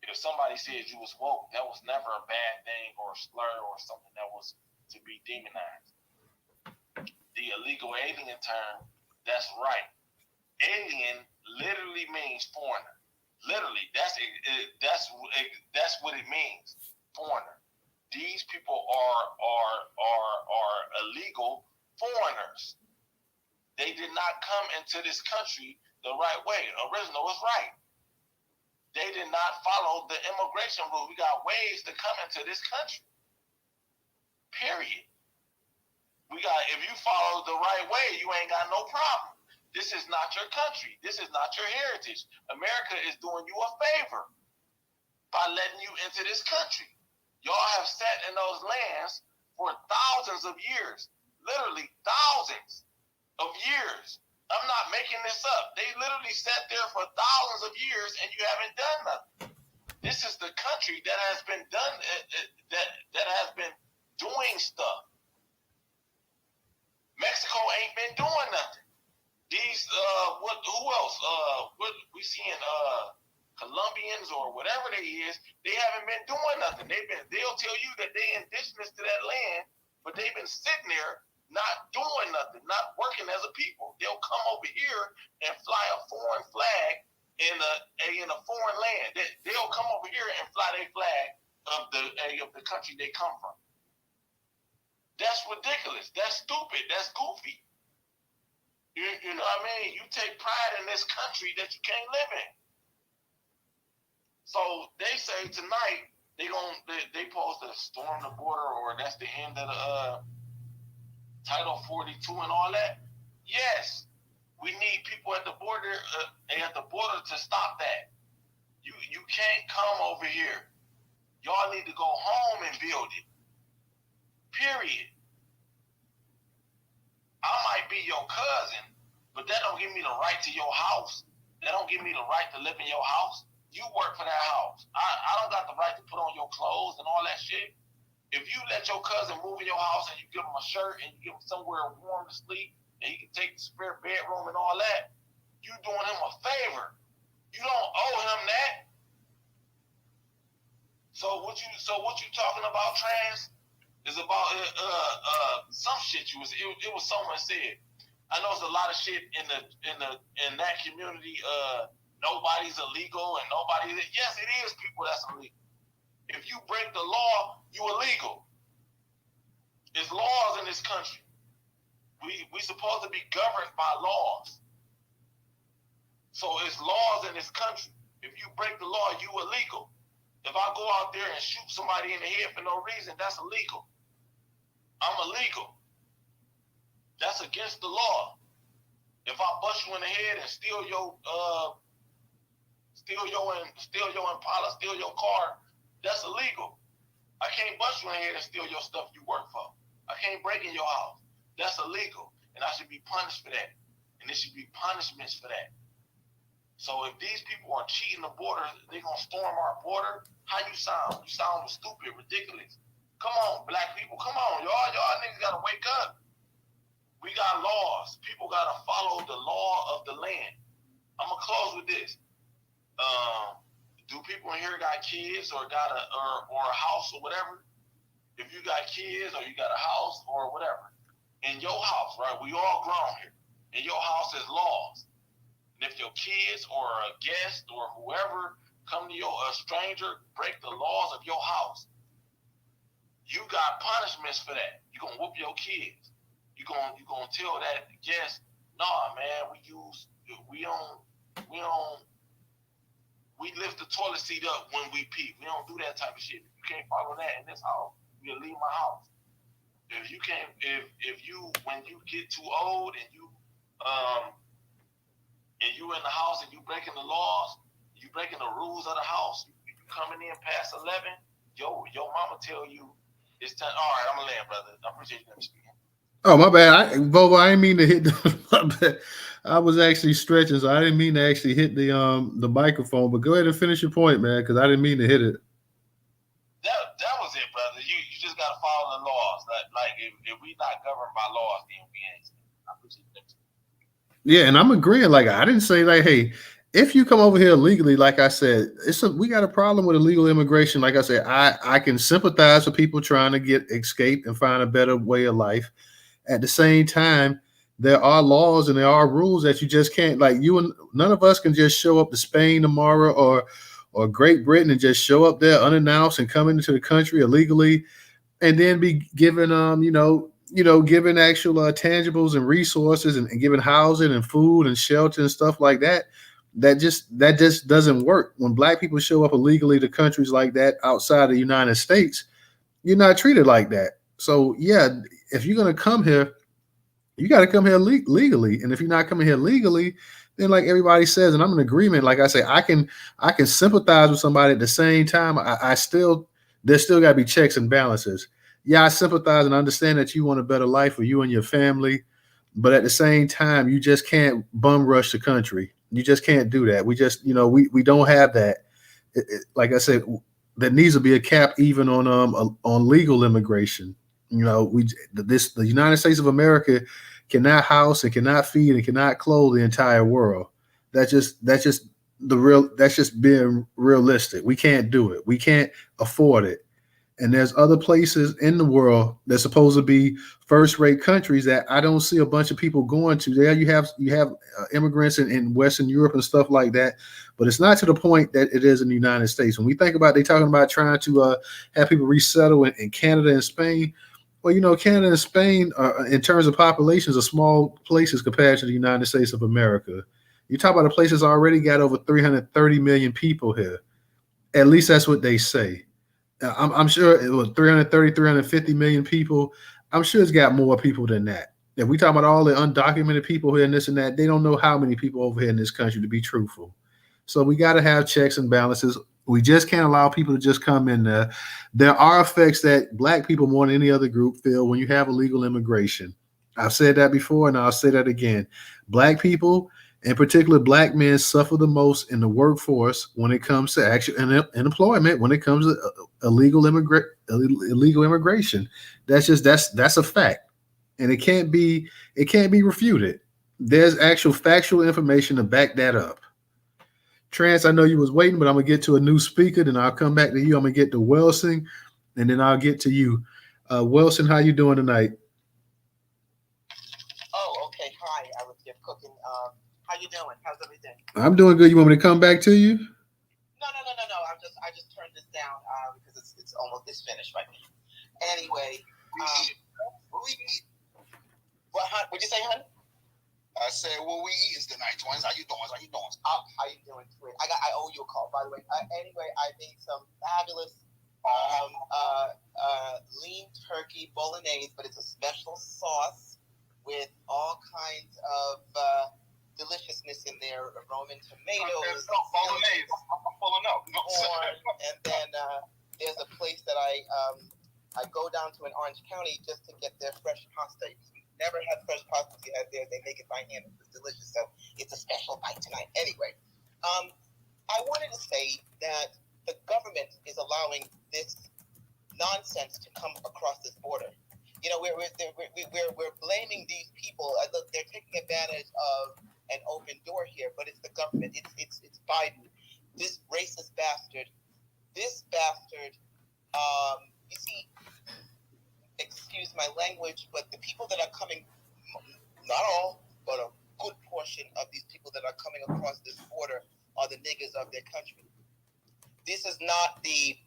S3: If somebody says you was woke, that was never a bad thing or a slur or something that was to be demonized. The illegal alien term, that's right. Alien literally means foreigner. Literally, that's what it means. Foreigner. These people are illegal foreigners. They did not come into this country the right way. Original is right. They did not follow the immigration rule. We got ways to come into this country. Period. If you follow the right way, you ain't got no problem. This is not your country. This is not your heritage. America is doing you a favor by letting you into this country. Y'all have sat in those lands for thousands of years. Literally thousands of years. I'm not making this up. They literally sat there for thousands of years and you haven't done nothing. This is the country that has been done, that has been doing stuff. Mexico ain't been doing nothing. These, who else? What we seeing, Colombians or whatever they is, they haven't been doing nothing. They'll tell you that they indigenous to that land, but they've been sitting there not doing nothing, not working as a people. They'll come over here and fly a foreign flag in a foreign land. They'll come over here and fly their flag of the country they come from. That's ridiculous. That's stupid. That's goofy. You know what I mean? You take pride in this country that you can't live in. So they say tonight they supposed to storm the border, or that's the end of the Title 42 and all that. Yes, we need people at the border to stop that. You can't come over here. Y'all need to go home and build it. Period. I might be your cousin, but that don't give me the right to your house. That don't give me the right to live in your house. You work for that house. I don't got the right to put on your clothes and all that shit. If you let your cousin move in your house and you give him a shirt and you give him somewhere warm to sleep and he can take the spare bedroom and all that, you doing him a favor. You don't owe him that. So what you talking about, trans, is about some shit it was someone said. I know there's a lot of shit in that community. Nobody's illegal and yes, it is people that's illegal. If you break the law, you illegal. There's laws in this country. We supposed to be governed by laws. So it's laws in this country. If you break the law, you illegal. If I go out there and shoot somebody in the head for no reason, that's illegal. I'm illegal. That's against the law. If I bust you in the head and steal your Impala, steal your car, that's illegal. I can't bust you in the head and steal your stuff you work for. I can't break in your house. That's illegal, and I should be punished for that. And there should be punishments for that. So if these people are cheating the border, they're gonna storm our border. How you sound? You sound stupid, ridiculous. Come on, black people, come on, y'all niggas gotta wake up. We got laws. People gotta follow the law of the land. I'm gonna close with this. Do people in here got kids or got a house or whatever? If you got kids or you got a house or whatever, in your house, right? We all grown here. In your house is laws. And if your kids or a guest or whoever come to a stranger, break the laws of your house, you got punishments for that. You gonna whoop your kids. You gonna tell that guest, nah, man, we lift the toilet seat up when we pee. We don't do that type of shit. If you can't follow that in this house, you'll leave my house. If you can't, when you get too old and you in the house and you breaking the laws, you breaking the rules of the house, you coming in past 11, your mama tell you It's time. All right, I'm gonna land, brother. I appreciate you speaking.
S2: Oh, my bad. Bobo, I didn't mean to hit my bad. I was actually stretching, so I didn't mean to actually hit the microphone. But go ahead and finish your point, man, because I didn't mean to hit it.
S3: That was it, brother. You just gotta follow the laws. Like if we not governed by laws, then we ain't. I appreciate that.
S2: Yeah, and I'm agreeing. Like, I didn't say like, hey, if you come over here illegally, like I said, we got a problem with illegal immigration. Like I said, I can sympathize with people trying to get escape and find a better way of life. At the same time, there are laws and there are rules that you just can't, like, you and none of us can just show up to Spain tomorrow or Great Britain and just show up there unannounced and come into the country illegally and then be given given actual tangibles and resources and given housing and food and shelter and stuff like that. That just doesn't work. When black people show up illegally to countries like that outside the United States, you're not treated like that. So yeah, if you're gonna come here, you got to come here legally. And if you're not coming here legally, then like everybody says, and I'm in agreement. Like I say, I can sympathize with somebody at the same time. I still there's still got to be checks and balances. Yeah, I sympathize and understand that you want a better life for you and your family, but at the same time, you just can't bum rush the country. You just can't do that. We just we don't have that. Like I said, there needs to be a cap even on legal immigration. The United States of America cannot house and cannot feed and cannot clothe the entire world. That's just being realistic. We can't do it. We can't afford it. And there's other places in the world that's supposed to be first-rate countries that I don't see a bunch of people going to. There you have immigrants in Western Europe and stuff like that, but it's not to the point that it is in the United States. When we think about, they talking about trying to have people resettle in Canada and Spain. Well, Canada and Spain, in terms of populations, are small places compared to the United States of America. You talk about a place that's already got over 330 million people here. At least that's what they say. I'm sure it was 330, 350 million people. I'm sure it's got more people than that. If we talk about all the undocumented people here and this and that, they don't know how many people over here in this country, to be truthful. So we got to have checks and balances. We just can't allow people to just come in there. There are effects that black people more than any other group feel when you have illegal immigration. I've said that before, and I'll say that again. Black people, in particular, black men, suffer the most in the workforce when it comes to actual and employment. When it comes to illegal immigration, that's a fact, and it can't be refuted. There's actual factual information to back that up. Trance, I know you was waiting, but I'm gonna get to a new speaker, then I'll come back to you. I'm gonna get to Wilson, and then I'll get to you. Wilson, how you doing tonight?
S5: Oh, okay. Hi, I was here cooking. How you doing? How's everything?
S2: I'm doing good. You want me to come back to you?
S5: No. I just turned this down because it's finished right now. Anyway, what? What'd you say, honey?
S3: I said, what we eat is tonight, twins. How you doing?
S5: How you doing, twin? I owe you a call, by the way. Anyway, I made some fabulous lean turkey bolognese, but it's a special sauce with all kinds of deliciousness in there: Roman tomatoes, corn, and then there's a place that I go down to in Orange County just to get their fresh pasta. Never had fresh pasta you had there. They make it by hand. It's delicious. So it's a special bite tonight. Anyway, I wanted to say that the government is allowing this nonsense to come across this border. We're blaming these people. Look, they're taking advantage of an open door here, but it's the government. It's Biden, this racist bastard. This bastard. You see. Excuse my language, but the people that are coming, not all, but a good portion of these people that are coming across this border are the niggas of their country. This is not the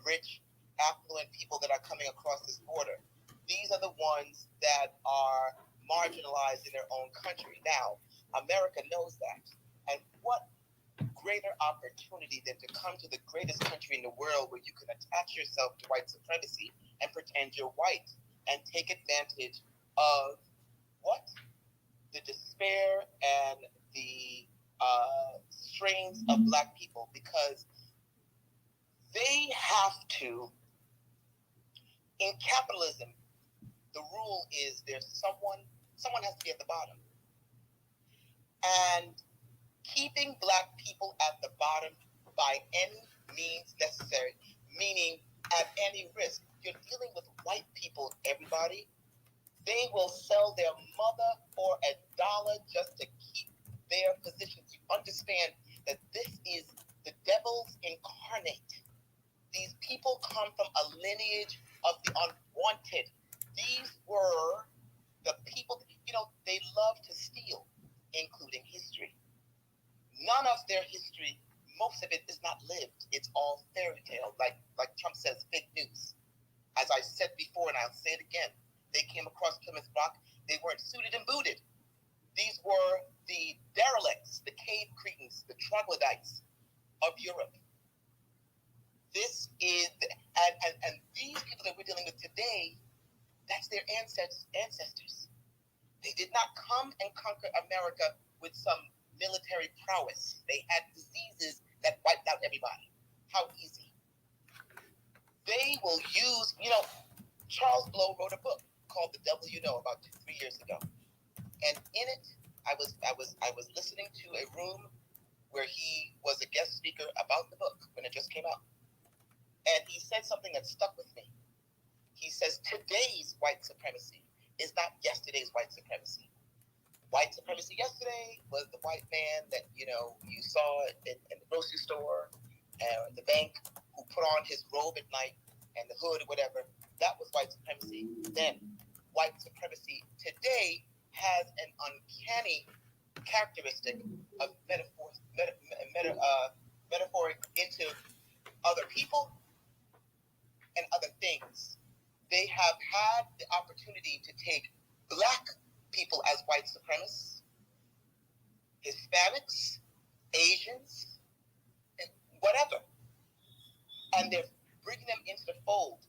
S5: rich, affluent people that are coming across this border. These are the ones that are marginalized in their own country. Now, America knows that. And what greater opportunity than to come to the greatest country in the world where you can attach yourself to white supremacy and pretend you're white and take advantage of the despair and the strains of black people, because they have to
S6: In capitalism, the rule is there's someone has to be at the bottom. And keeping black people at the bottom by any means necessary, meaning at any risk. You're dealing with white people, everybody. They will sell their mother for $1 just to keep their positions. You understand that this is the devil's incarnate. These people come from a lineage of the unwanted. These were the people, they love to steal, including history. None of their history, most of it is not lived. It's all fairy tale, like Trump says, fake news. As I said before, and I'll say it again, they came across Plymouth Rock. They weren't suited and booted. These were the derelicts, the cave cretins, the troglodytes of Europe. This is, and these people that we're dealing with today, that's their ancestors. They did not come and conquer America with some military prowess. They had diseases that wiped out everybody. How easy. They will use, Charles Blow wrote a book called The Devil You Know about 2-3 years ago. And in it, I was listening to a room where he was a guest speaker about the book when it just came out. And he said something that stuck with me. He says, today's white supremacy is not yesterday's white supremacy. White supremacy yesterday was the white man that, you saw in the grocery store and the bank who put on his robe at night and the hood or whatever. That was white supremacy then. White supremacy today has an uncanny characteristic of metaphoric into other people and other things. They have had the opportunity to take black people as white supremacists, Hispanics, Asians, and whatever. And they're bringing them into the fold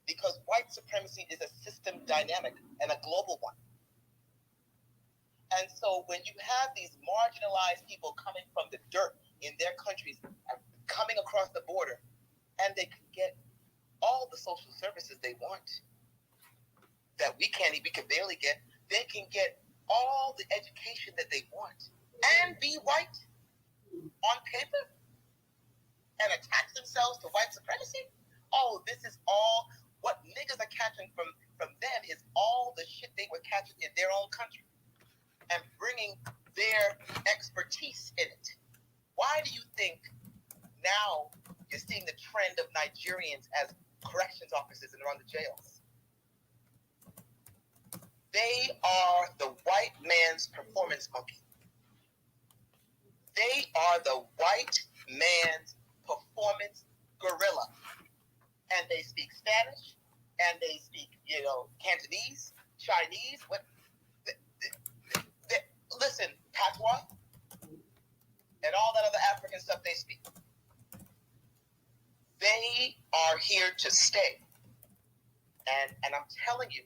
S6: because white supremacy is a system dynamic and a global one. And so when you have these marginalized people coming from the dirt in their countries, coming across the border, and they can get all the social services they want that we can barely get. They can get all the education that they want and be white on paper and attach themselves to white supremacy. Oh, this is all what niggas are catching from them is all the shit they were catching in their own country and bringing their expertise in it. Why do you think now you're seeing the trend of Nigerians as corrections officers and around the jails? They are the white man's performance monkey. They are the white man's performance gorilla. And they speak Spanish, and they speak, Cantonese, Chinese. Listen, patois, and all that other African stuff they speak. They are here to stay. And I'm telling you,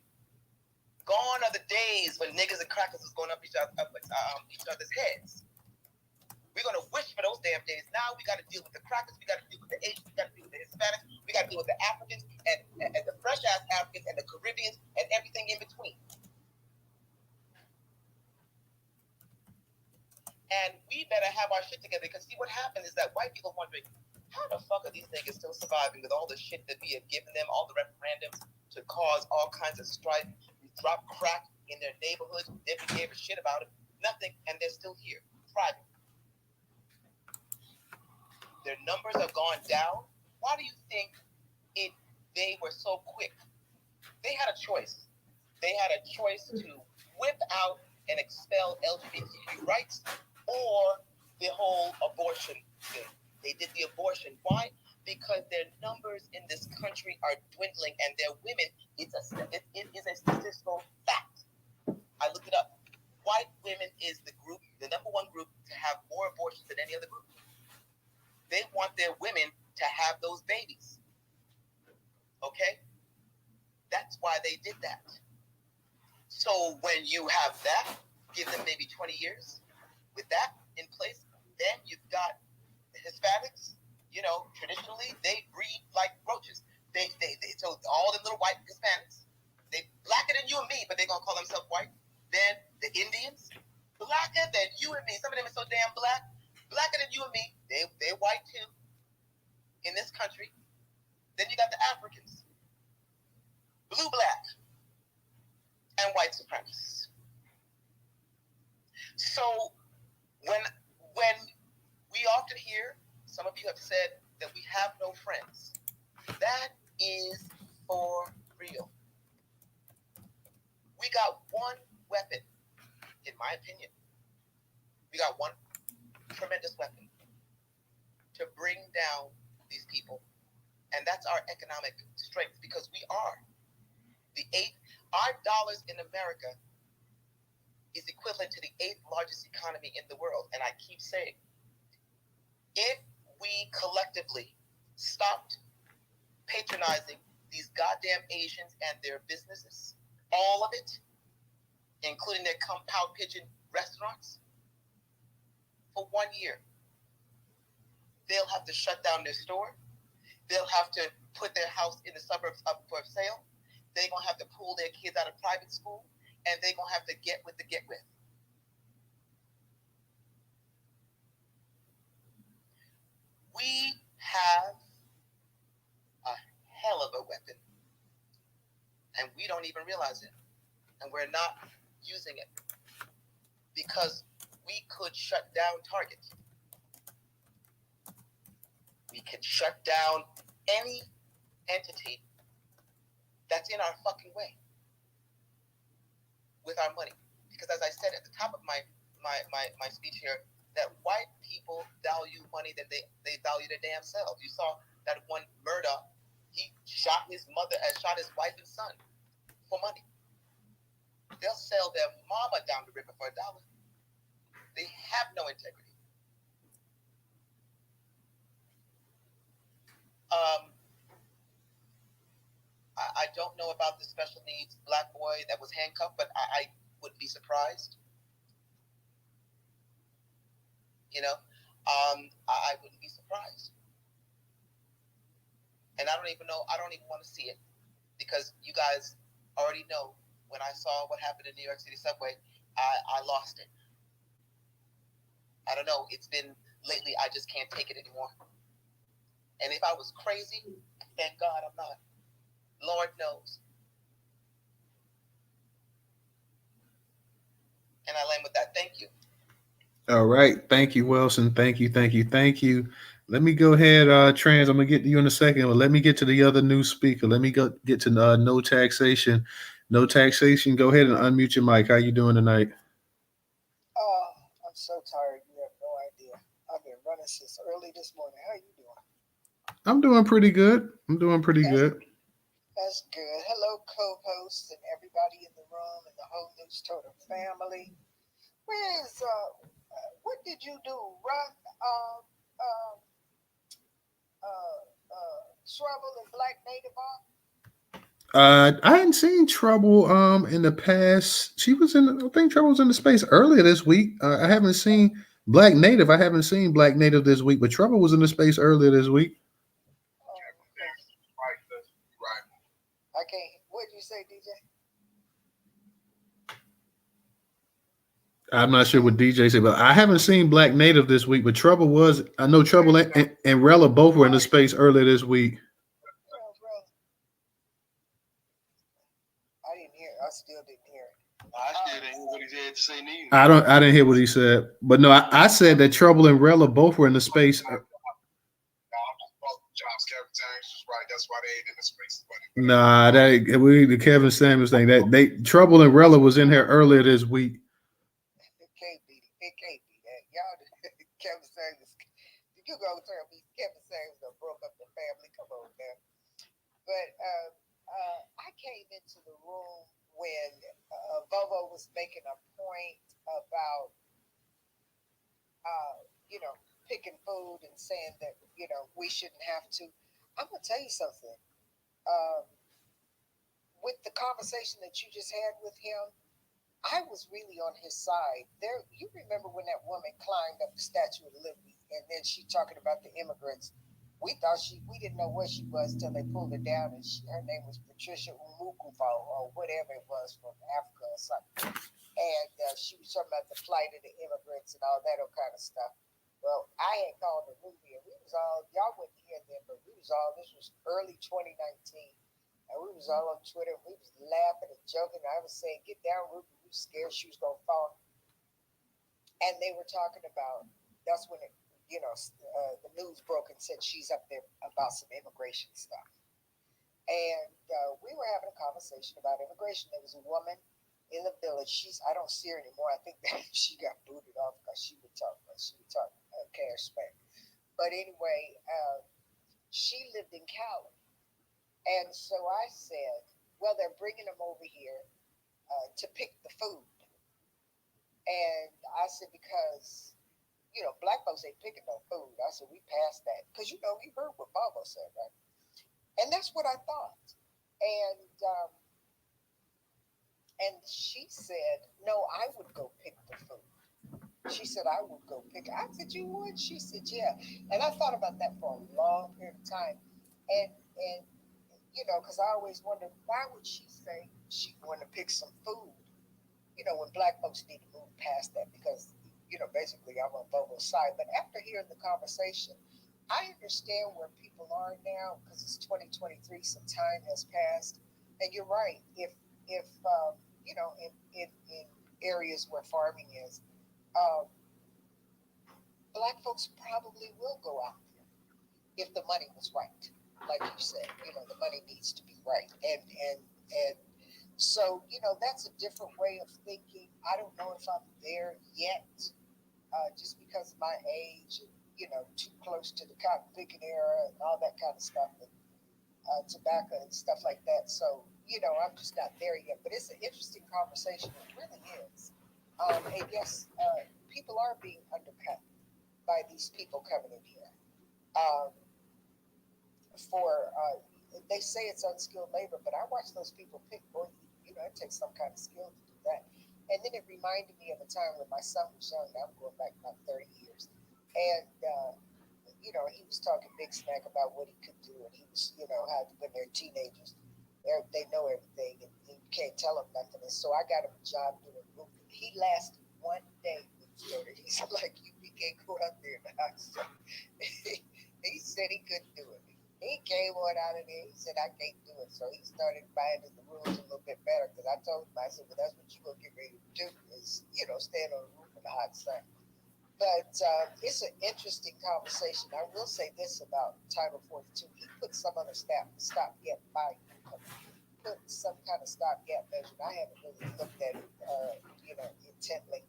S6: gone are the days when niggas and crackers was going up each other's heads. We're going to wish for those damn days. Now we got to deal with the crackers. We got to deal with the Asians. We got to deal with the Hispanics. We got to deal with the Africans and the fresh-ass Africans and the Caribbeans and everything in between. And we better have our shit together because see what happens is that white people wondering, how the fuck are these niggas still surviving with all the shit that we have given them, all the referendums to cause all kinds of strife? We drop crack in their neighborhoods. We never gave a shit about it. Nothing. And they're still here. Thriving. Their numbers have gone down. Why do you think they were so quick? They had a choice. They had a choice to whip out and expel LGBTQ rights or the whole abortion thing. They did the abortion. Why? Because their numbers in this country are dwindling and their women, it is a statistical fact. I looked it up. White women is the number one group to have more abortions than any other group. They want their women to have those babies. Okay? That's why they did that. So when you have that, give them maybe 20 years with that in place, then you've got the Hispanics, traditionally they breed like roaches. So all the little white, because in this country. Then you got the Africans, blue, black, and white supremacists. So when we often hear, some of you have said that we have no friends, that is for real. We got one weapon, in my opinion. We got one tremendous weapon to bring down these people, and that's our economic strength, because we are our dollars in America is equivalent to the 8th largest economy in the world. And I keep saying, if we collectively stopped patronizing these goddamn Asians and their businesses, all of it, including their compound pigeon restaurants, for 1 year, they'll have to shut down their store. They'll have to put their house in the suburbs up for sale. They're going to have to pull their kids out of private school, and they're going to have to get with the get with. We have a hell of a weapon, and we don't even realize it, and we're not using it, because we could shut down Target. We can shut down any entity that's in our fucking way with our money. Because as I said at the top of my speech here, that white people value money than they value their damn selves. You saw that one Murdoch, he shot his wife and son for money. They'll sell their mama down the river for $1. They have no integrity. I don't know about the special needs black boy that was handcuffed, but I wouldn't be surprised. You know, I wouldn't be surprised. And I don't even want to see it, because you guys already know when I saw what happened in New York City subway, I lost it. I don't know. It's been lately, I just can't take it anymore. And if I was crazy, thank God I'm not. Lord knows. And I land with that. Thank you.
S2: All right. Thank you, Wilson. Thank you. Let me go ahead, Trans. I'm going to get to you in a second. But let me get to the other new speaker. Let me get to No Taxation. No Taxation. Go ahead and unmute your mic. How you doing tonight?
S7: Oh, I'm so tired. You have no idea. I've been running since early this morning. How you doing?
S2: I'm doing pretty good.
S7: That's good. Hello, co-hosts and everybody in the room and the whole Newstoter family. Where's what did you do? Run Trouble and Black Native off?
S2: I hadn't seen Trouble in the past. I think Trouble was in the space earlier this week. I haven't seen Black Native. I haven't seen Black Native this week, but Trouble was in the space earlier this week.
S7: I can't. What did you say, DJ?
S2: I'm not sure what DJ said, but I haven't seen Black Native this week. But Trouble was. I know Trouble and Rella both were in the space earlier this week.
S7: I didn't hear. I still didn't hear it.
S1: I still didn't hear what he had to say neither.
S2: I didn't hear what he said, but no, I said that Trouble and Rella both were in the space.
S3: That's why they ain't in the space.
S2: Nah, the Kevin Samuels thing. That Trouble and Rella was in here earlier this week.
S7: It can't be that. Y'all, Kevin Samuels. You go tell me Kevin Samuels done broke up the family. Come on now. But I came into the room when Vovo was making a point about picking food and saying that we shouldn't have to. I'm gonna tell you something. With the conversation that you just had with him, I was really on his side. You remember when that woman climbed up the Statue of Liberty, and then she talking about the immigrants. We didn't know where she was till they pulled her down, and her name was Patricia Umukufa or whatever it was, from Africa or something. And she was talking about the flight of the immigrants and all that kind of stuff. Well, I had called the movie, and we was all, y'all wouldn't hear them, but this was early 2019, and we was all on Twitter. We was laughing and joking. I was saying, "Get down, Ruby." We were scared she was gonna fall. And they were talking about that's when the news broke and said she's up there about some immigration stuff. And we were having a conversation about immigration. There was a woman in the village. I don't see her anymore. I think that she got booted off because she would talk cash back. But anyway, she lived in Cali, and so I said, "Well, they're bringing them over here to pick the food." And I said, because black folks ain't picking no food. I said, we passed that. Because, you heard what Bobo said, right? And that's what I thought. And she said, no, I would go pick the food. She said, I would go pick it. I said, you would? She said, yeah. And I thought about that for a long period of time. And because I always wondered, why would she say she wanted to pick some food? When black folks need to move past that, because, basically I'm on Bobo's side. But after hearing the conversation, I understand where people are now, because it's 2023, some time has passed. And you're right. If in areas where farming is, black folks probably will go out there if the money was right. Like you said, the money needs to be right. And so, that's a different way of thinking. I don't know if I'm there yet, just because of my age, and, too close to the cotton picking era and all that kind of stuff, and tobacco and stuff like that. So, I'm just not there yet. But it's an interesting conversation. It really is. And yes, people are being undercut by these people coming in here. They say it's unskilled labor, but I watch those people pick. Boy, it takes some kind of skill to do that. And then it reminded me of a time when my son was young. Now I'm going back about 30 years. And, he was talking big smack about what he could do. And he was, how when they're teenagers, they know everything and you can't tell them nothing. And so I got him a job doing roofing. He lasted one day with Newstoter. He's like, you can't go out there in the hot sun. He said he couldn't do it. He came on out of there. He said, I can't do it. So he started binding the rules a little bit better, because I told him, I said, well, that's what you're going to get ready to do is, stand on the roof in the hot sun. But it's an interesting conversation. I will say this about Title 42. He put some other stopgap by put some kind of stopgap measure. I haven't really looked at it, intently,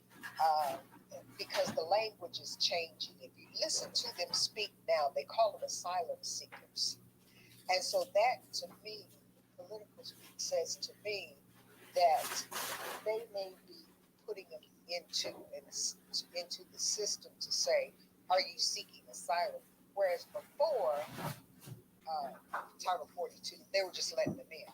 S7: because the language is changing. If you listen to them speak now, they call them asylum seekers. And so that, to me, political speak says to me that they may be putting them into the system to say, are you seeking asylum? Whereas before, Title 42, they were just letting them in.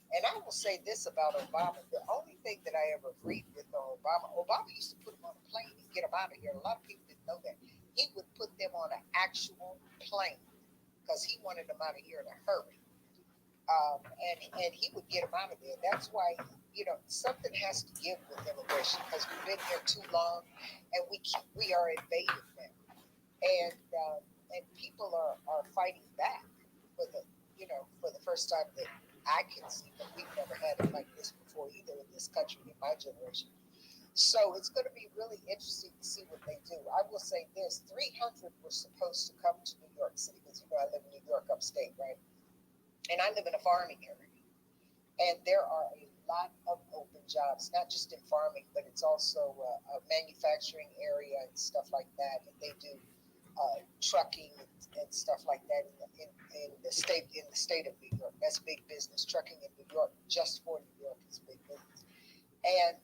S7: And I will say this about Obama. The only thing that I ever agreed with on Obama used to put them on a plane and get them out of here. A lot of people didn't know that. He would put them on an actual plane because he wanted them out of here in a hurry. And he would get them out of there. That's why, something has to give with immigration, because we've been here too long and we are invading them. And people are fighting back for the first time that I can see, but we've never had it like this before either in this country in my generation. So it's going to be really interesting to see what they do. I will say this, 300 were supposed to come to New York City, because I live in New York upstate, right? And I live in a farming area. And there are a lot of open jobs, not just in farming, but it's also a manufacturing area and stuff like that. And they do trucking and stuff like that in the state of New York. That's big business. Trucking in New York, just for New York, is big business. And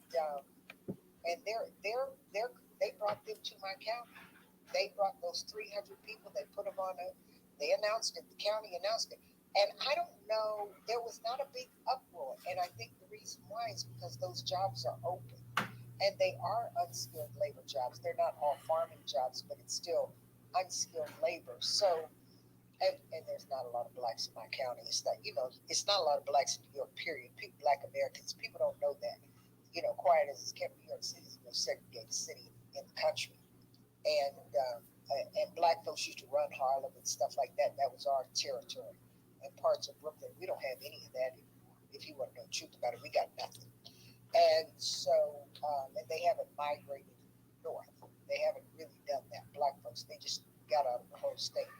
S7: they brought them to my county. They brought those 300 people. They put them on they announced it. The county announced it. And I don't know, there was not a big uproar. And I think the reason why is because those jobs are open. And they are unskilled labor jobs. They're not all farming jobs, but it's still unskilled labor. So, and there's not a lot of blacks in my county. It's not, it's not a lot of blacks in New York, period. Black Americans, people don't know that. Quiet as it's kept, New York City is the most segregated city in the country. And and black folks used to run Harlem and stuff like that. That was our territory. And parts of Brooklyn, we don't have any of that anymore. If you want to know the truth about it, we got nothing. And so, and they haven't migrated north. They haven't really done that. Black folks, they just got out of the whole state.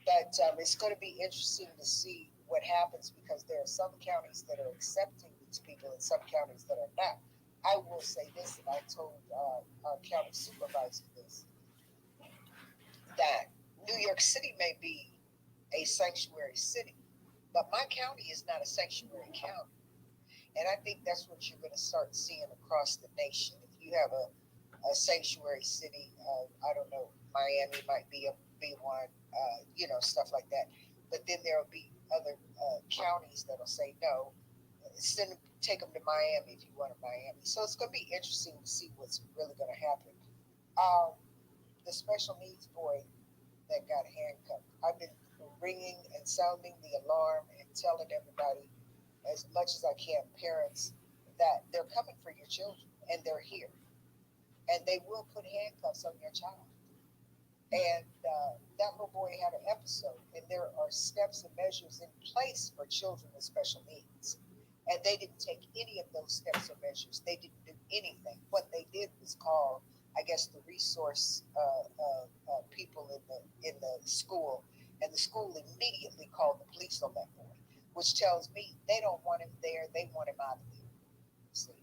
S7: But it's going to be interesting to see what happens because there are some counties that are accepting these people and some counties that are not. I will say this, and I told our county supervisor this, that New York City may be a sanctuary city, but my county is not a sanctuary county. And I think that's what you're going to start seeing across the nation. If you have a sanctuary city, I don't know, Miami might be one, stuff like that. But then there will be other counties that'll say no, take them to Miami if you want to Miami. So it's going to be interesting to see what's really going to happen. The special needs boy that got handcuffed, I've been ringing and sounding the alarm and telling everybody as much as I can, parents, that they're coming for your children and they're here. And they will put handcuffs on your child. And that little boy had an episode, and there are steps and measures in place for children with special needs. And they didn't take any of those steps or measures. They didn't do anything. What they did was call, I guess, the resource people in the school, and the school immediately called the police on that boy, which tells me they don't want him there. They want him out of there, see,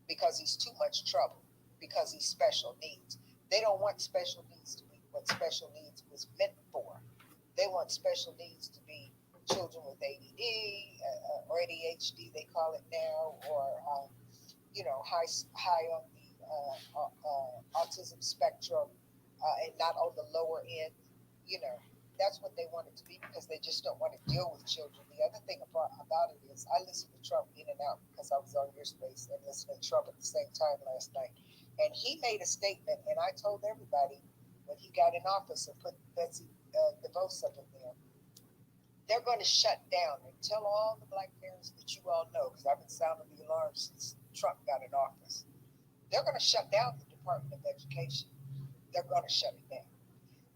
S7: because he's too much trouble, because he's special needs. They don't want special needs to be what special needs was meant for. They want special needs to be children with ADD or ADHD, they call it now, or high on the autism spectrum, and not on the lower end. That's what they want it to be because they just don't want to deal with children. The other thing about it is I listened to Trump in and out because I was on your space and listening to Trump at the same time last night. And he made a statement, and I told everybody when he got in office and put Betsy DeVos up in there, they're going to shut down and tell all the black parents that you all know, because I've been sounding the alarm since Trump got in office. They're going to shut down the Department of Education. They're going to shut it down.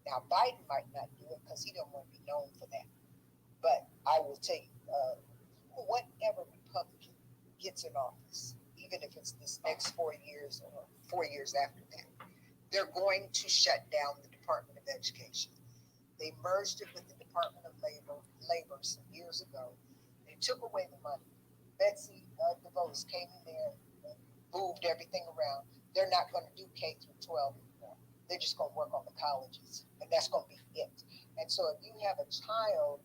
S7: Now, Biden might not do it because he don't want to be known for that. But I will tell you, whatever Republican gets in office, even if it's this next 4 years or 4 years after that, they're going to shut down the Department of Education. They merged it with the Department of Labor some years ago. They took away the money. Betsy DeVos came in there and moved everything around. They're not going to do K through 12 anymore. They're just going to work on the colleges, and that's going to be it. And so if you have a child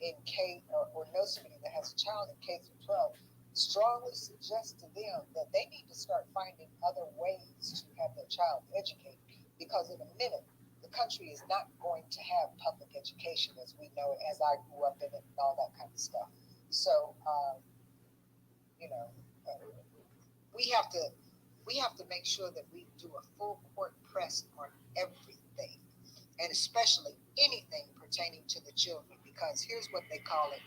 S7: in K or know somebody that has a child in K through 12, strongly suggest to them that they need to start finding other ways to have their child educated, because in a minute, the country is not going to have public education as we know it, as I grew up in it and all that kind of stuff. So, we have to make sure that we do a full court press on everything, and especially anything pertaining to the children, because here's what they call it,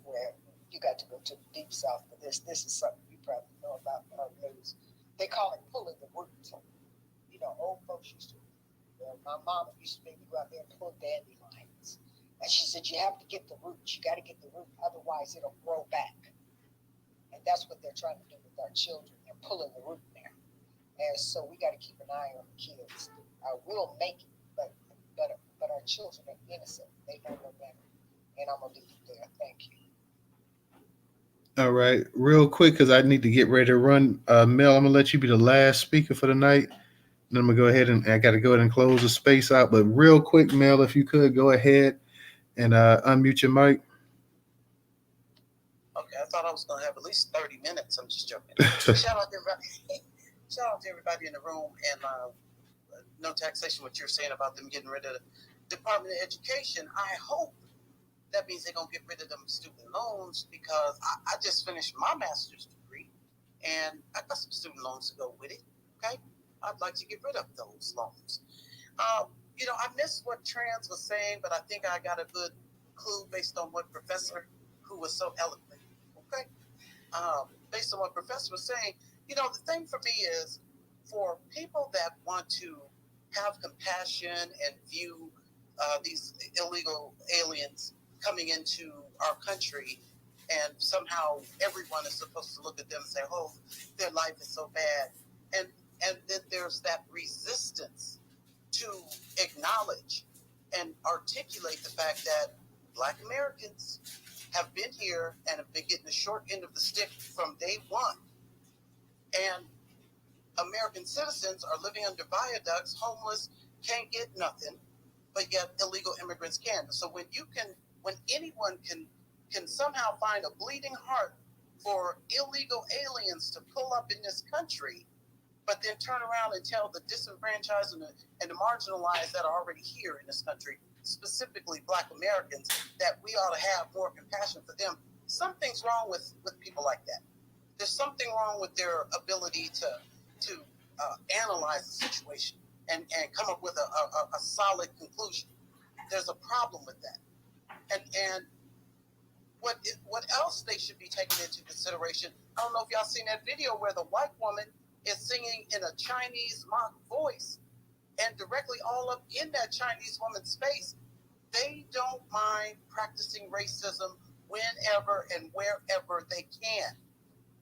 S7: where you got to go to the deep south for this. This is something you probably know about news. They call it pulling the root. Old folks used to, my mom used to make me go out there and pull dandelions. And she said, you have to get the root. You got to get the root, otherwise it'll grow back. And that's what they're trying to do with our children. They're pulling the root there. And so we got to keep an eye on the kids. We'll make it, but our children are innocent. They know no better. And I'm going to leave it there. Thank you.
S2: All right, real quick, because I need to get ready to run. Mel, I'm going to let you be the last speaker for the night. And I'm going to go ahead and I got to go ahead and close the space out. But real quick, Mel, if you could go ahead and unmute your mic.
S8: Okay, I thought I was going to have at least 30 minutes. I'm just joking. Shout out to everybody in the room. And no taxation, what you're saying about them getting rid of the Department of Education. I hope that means they're going to get rid of them student loans, because I just finished my master's degree and I got some student loans to go with it. Okay, I'd like to get rid of those loans. I missed what Trans was saying, but I think I got a good clue based on what Professor, who was so eloquent, okay? Based on what Professor was saying, the thing for me is, for people that want to have compassion and view these illegal aliens coming into our country, and somehow everyone is supposed to look at them and say, "Oh, their life is so bad," and then there's that resistance to acknowledge and articulate the fact that Black Americans have been here and have been getting the short end of the stick from day one. And American citizens are living under viaducts, homeless, can't get nothing, but yet illegal immigrants can. So when anyone can somehow find a bleeding heart for illegal aliens to pull up in this country, but then turn around and tell the disenfranchised and the marginalized that are already here in this country, specifically Black Americans, that we ought to have more compassion for them. Something's wrong with people like that. There's something wrong with their ability to analyze the situation and come up with a solid conclusion. There's a problem with that. And what else they should be taking into consideration? I don't know if y'all seen that video where the white woman is singing in a Chinese mock voice, and directly all up in that Chinese woman's face. They don't mind practicing racism whenever and wherever they can.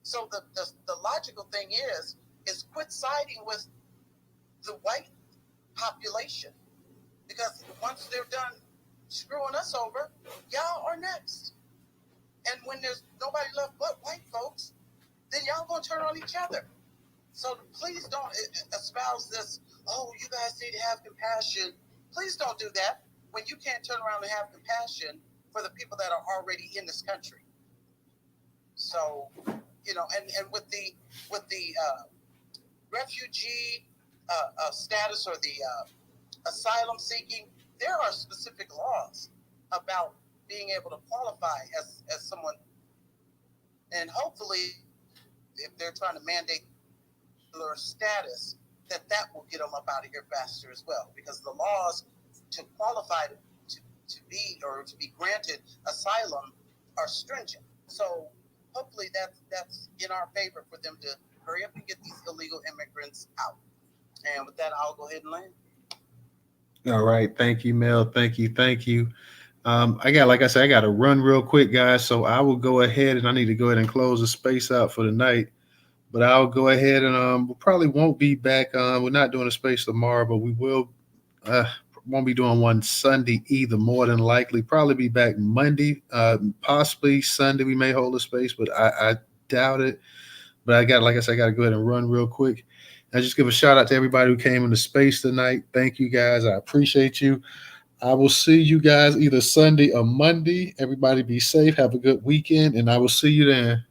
S8: So the logical thing is quit siding with the white population, because once they're done screwing us over, y'all are next. And when there's nobody left but white folks, then y'all gonna turn on each other. So please don't espouse this, "Oh, you guys need to have compassion." Please don't do that when you can't turn around and have compassion for the people that are already in this country. So, and with the refugee status or the asylum seeking, there are specific laws about being able to qualify as someone, and hopefully, if they're trying to mandate their status, that will get them up out of here faster as well, because the laws to qualify to be granted asylum are stringent. So hopefully that's in our favor for them to hurry up and get these illegal immigrants out. And with that, I'll go ahead and land.
S2: All right. Thank you, Mel. Thank you. I got to run real quick, guys. So I will go ahead and I need to go ahead and close the space out for the night. But I'll go ahead and we probably won't be back. We're not doing a space tomorrow, but we won't be doing one Sunday either. More than likely, probably be back Monday, possibly Sunday. We may hold a space, but I doubt it. But I got to go ahead and run real quick. I just give a shout out to everybody who came into space tonight. Thank you, guys. I appreciate you. I will see you guys either Sunday or Monday. Everybody be safe. Have a good weekend, and I will see you then.